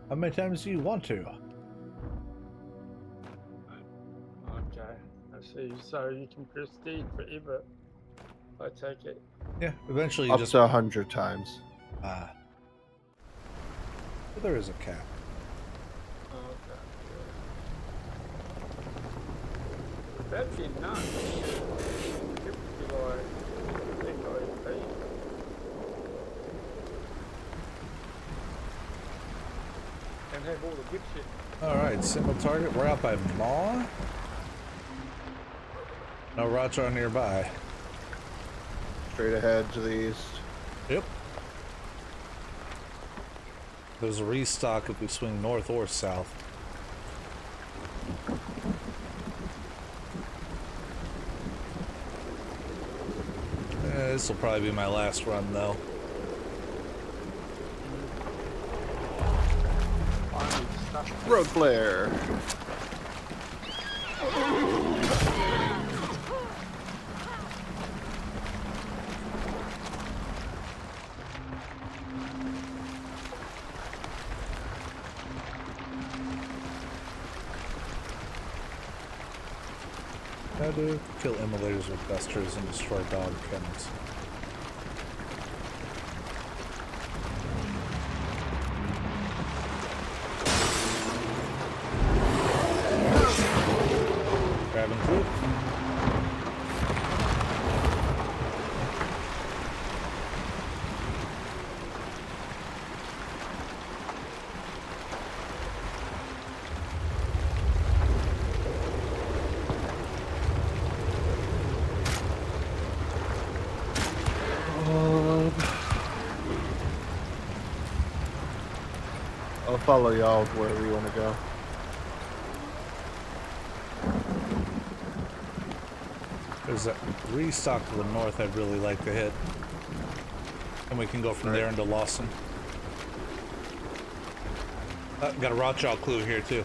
Speaker 1: How many times do you want to?
Speaker 2: Okay, I see. So you can prestige forever, I take it.
Speaker 1: Yeah, eventually you
Speaker 4: Up
Speaker 1: just...
Speaker 4: to 100 times.
Speaker 1: But there is a cap.
Speaker 2: Okay. That'd be nuts. It would be like big OP. And have all the good shit.
Speaker 1: Alright, single target. We're out by Maw. No Rochar nearby.
Speaker 4: Straight ahead to the east.
Speaker 1: Yep. There's a restock if we swing north or south. This will probably be my last run, though.
Speaker 4: Road flare.
Speaker 1: How to kill emulators with dusters and destroy dog kennels. Grabbing food.
Speaker 4: I'll follow y'all wherever you want to go.
Speaker 1: There's a restock to the north I'd really like to hit. And we can go from there into Lawson. Got a Rothschild clue here too.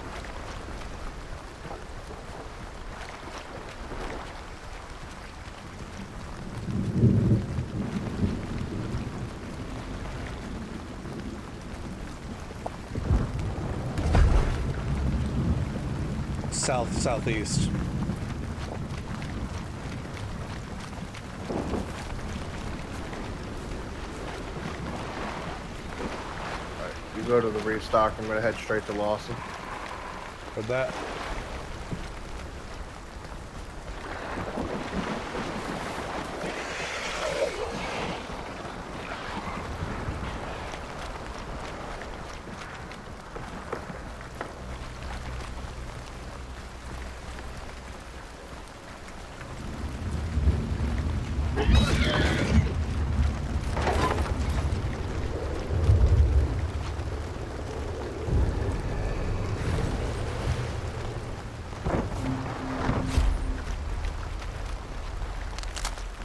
Speaker 1: Southeast.
Speaker 4: Alright, you go to the restock. I'm going to head straight to Lawson.
Speaker 1: With that.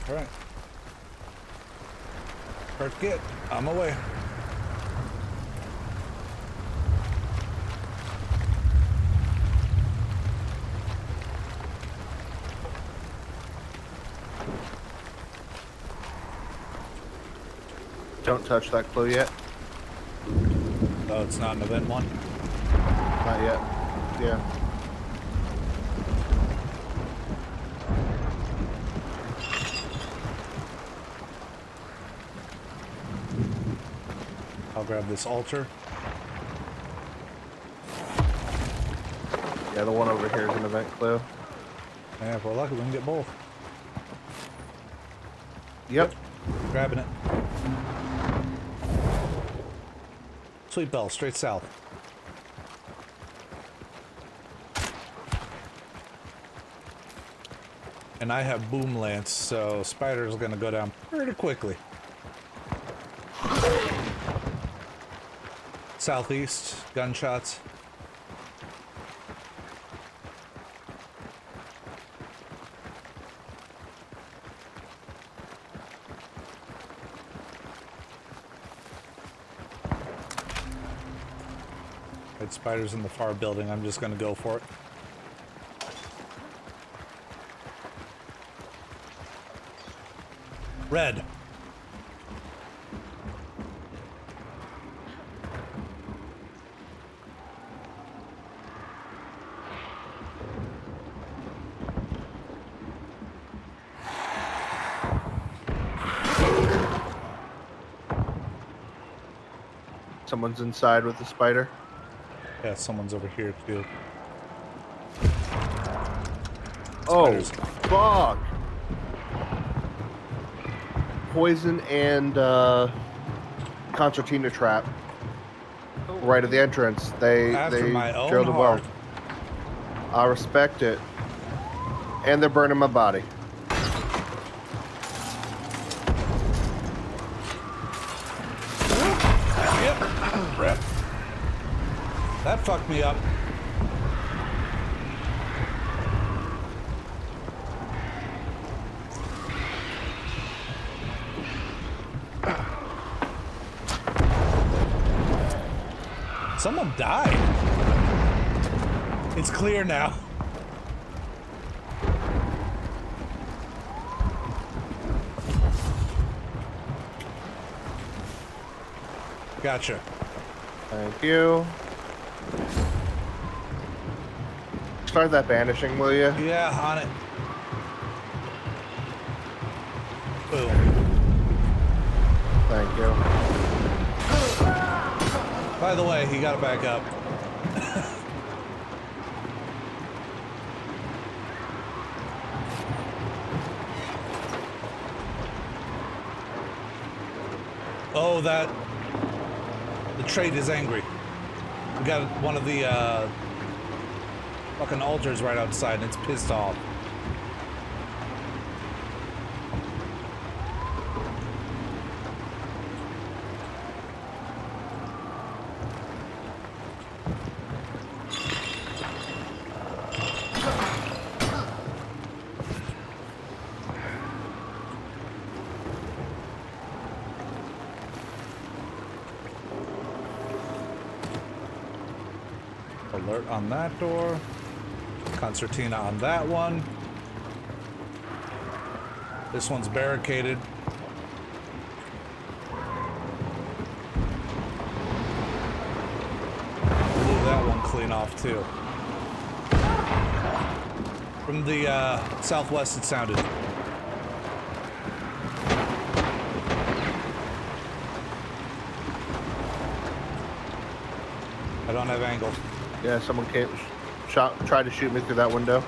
Speaker 1: Alright. First get. I'm away.
Speaker 4: Don't touch that clue yet.
Speaker 1: Oh, it's not an event one?
Speaker 4: Not yet. Yeah.
Speaker 1: I'll grab this altar.
Speaker 4: Yeah, the one over here is an event clue.
Speaker 1: And if we're lucky, we can get both.
Speaker 4: Yep.
Speaker 1: Grabbing it. Sweet Bell, straight south. And I have Boom Lance, so Spider's gonna go down pretty quickly. Southeast, gunshots. Right, Spider's in the far building. I'm just gonna go for it. Red.
Speaker 4: Someone's inside with the spider.
Speaker 1: Yeah, someone's over here too.
Speaker 4: Oh,
Speaker 1: Spiders.
Speaker 4: fuck! Poison and concertina trap right at the entrance. They
Speaker 1: After my own
Speaker 4: drilled a well.
Speaker 1: heart.
Speaker 4: I respect it. And they're burning my body.
Speaker 1: Yep. Rip. That fucked me up. Someone died. It's clear now. Gotcha.
Speaker 4: Thank you. Start that banishing, will you?
Speaker 1: Yeah, on it. Boom.
Speaker 4: Thank you.
Speaker 1: By the way, he got it back up. Oh, the trait is angry. We got one of the fucking altars right outside and it's pissed off. Alert on that door. Concertina on that one. This one's barricaded. Blew that one clean off too. From the southwest it sounded. I don't have angle.
Speaker 4: Yeah, someone came, tried to shoot me through that window.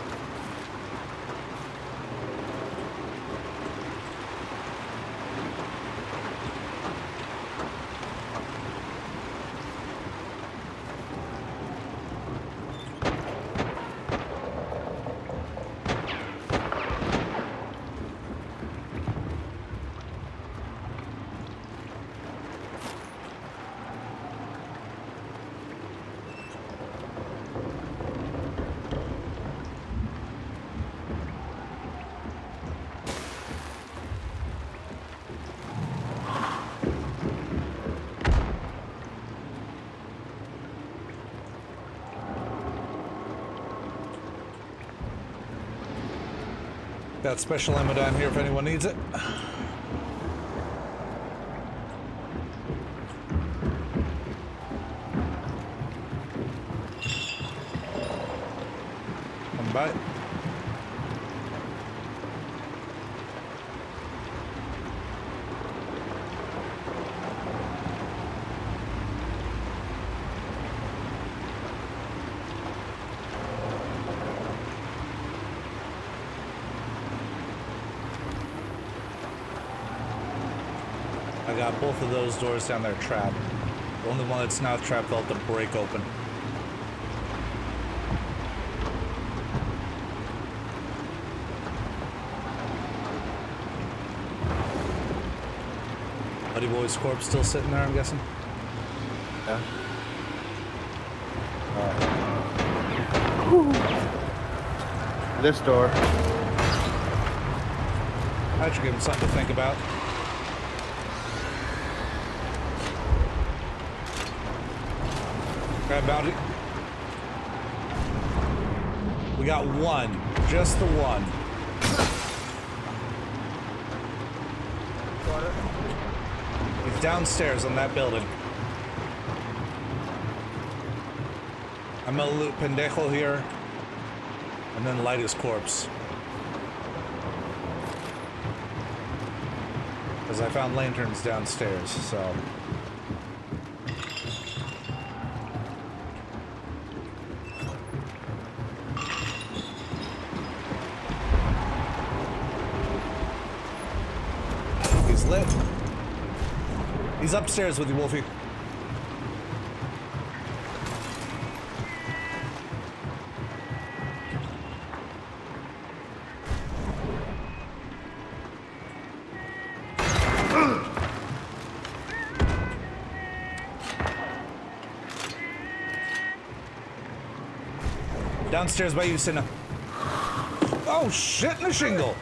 Speaker 4: Got special ammo down here if anyone needs it.
Speaker 1: Stand by. I got both of those doors down there trapped. The only one that's not trapped, I'll have to break open. Buddy Boy's corpse still sitting there, I'm guessing?
Speaker 4: Yeah. This door.
Speaker 1: That should give him something to think about. Grab bounty. We got one. Just the one.
Speaker 2: Got it.
Speaker 1: He's downstairs on that building. I'm gonna loot Pendejo here. And then light his corpse. Because I found lanterns downstairs, so... He's lit. He's upstairs with you, Wolfie. Downstairs by you, Cinna. Oh shit, in the shingle!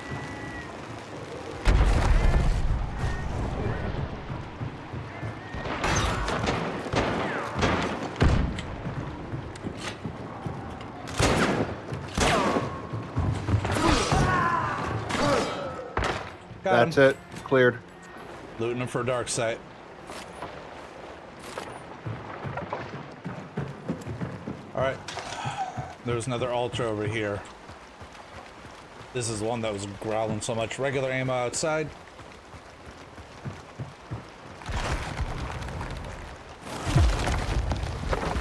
Speaker 4: That's it. Cleared.
Speaker 1: Looting him for a dark site. Alright. There's another altar over here. This is the one that was growling so much. Regular ammo outside.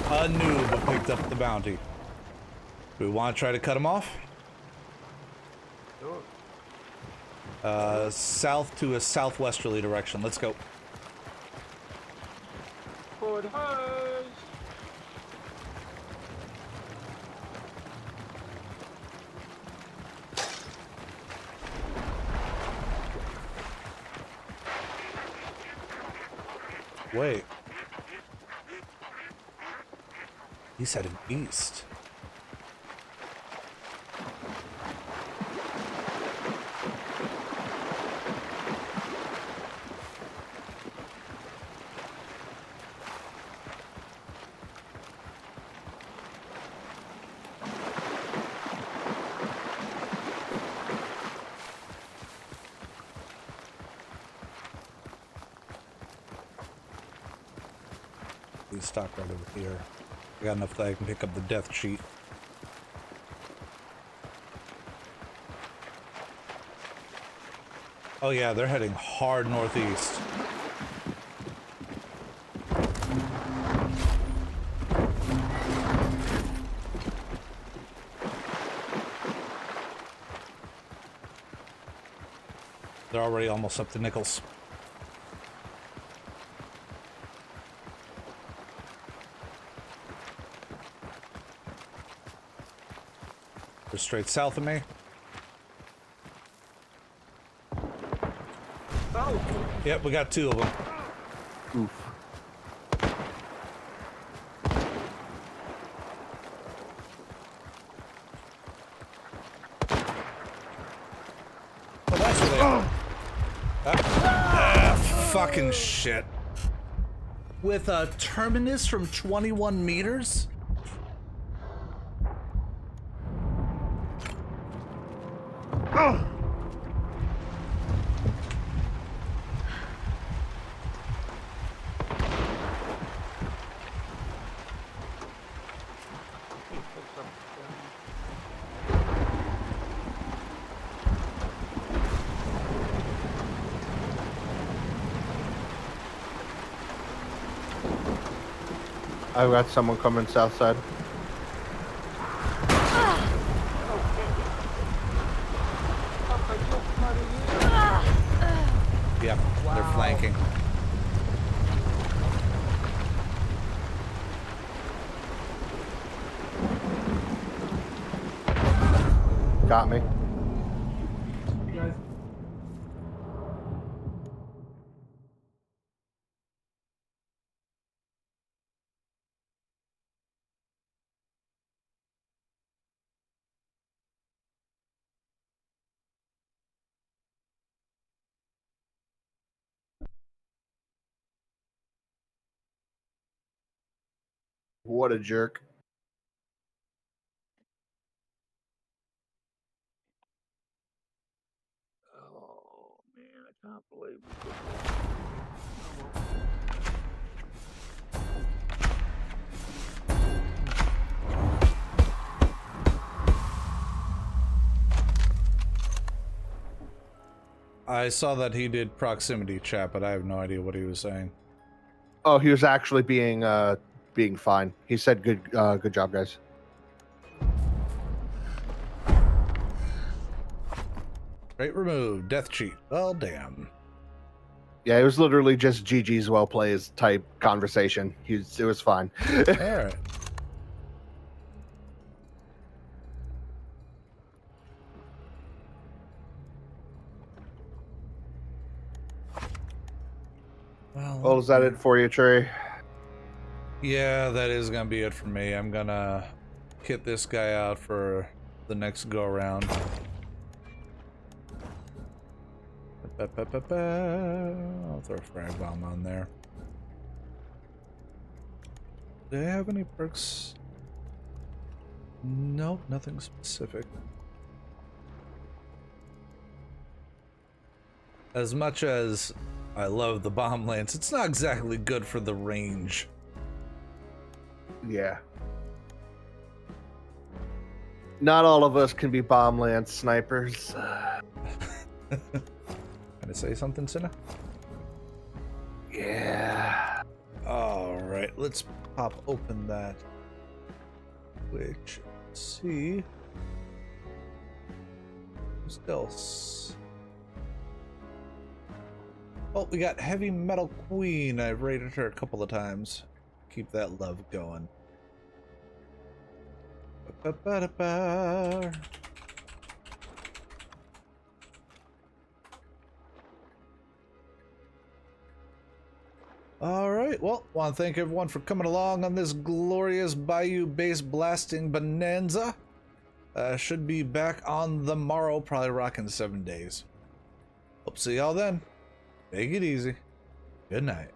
Speaker 1: A noob picked up the bounty. Do we want to try to cut him off? South to a southwesterly direction. Let's go.
Speaker 2: Forward hose.
Speaker 1: Wait. He's heading east. He's stock right over here. I got enough that I can pick up the death sheet. Oh yeah, they're heading hard northeast. They're already almost up to Nichols. They're straight south of me.
Speaker 2: Oh,
Speaker 1: Yep, we got two of them.
Speaker 4: Oof.
Speaker 1: Oh, that's where they are. Fucking shit. With a terminus from 21 meters?
Speaker 4: I've got someone coming south side.
Speaker 1: Yep, they're flanking.
Speaker 4: Got me.
Speaker 3: You guys.
Speaker 4: What a jerk.
Speaker 2: Oh man, I can't believe it.
Speaker 1: I saw that he did proximity chat, but I have no idea what he was saying.
Speaker 4: Oh, he was actually being fine. He said good job, guys.
Speaker 1: Rate removed. Death cheat. Well, damn.
Speaker 4: Yeah, it was literally just GG's well plays type conversation. It was fine.
Speaker 1: All right.
Speaker 4: Well, is that it for you, Trey?
Speaker 1: Yeah, that is gonna be it for me. I'm gonna kit this guy out for the next go around. I'll throw a frag bomb on there. Do they have any perks? Nope, nothing specific. As much as I love the bomb lance, it's not exactly good for the range.
Speaker 4: Yeah. Not all of us can be bomb lance snipers.
Speaker 1: Can I say something, Cinna?
Speaker 4: Yeah.
Speaker 1: Alright, let's pop open that. Which, let's see. Who's else? Oh, we got Heavy Metal Queen. I've rated her a couple of times. Keep that love going. Ba-ba-da-ba. All right, well, want to thank everyone for coming along on this glorious Bayou base blasting bonanza. Should be back on the morrow, probably rocking 7 days. Hope to see y'all then. Take it easy. Good night.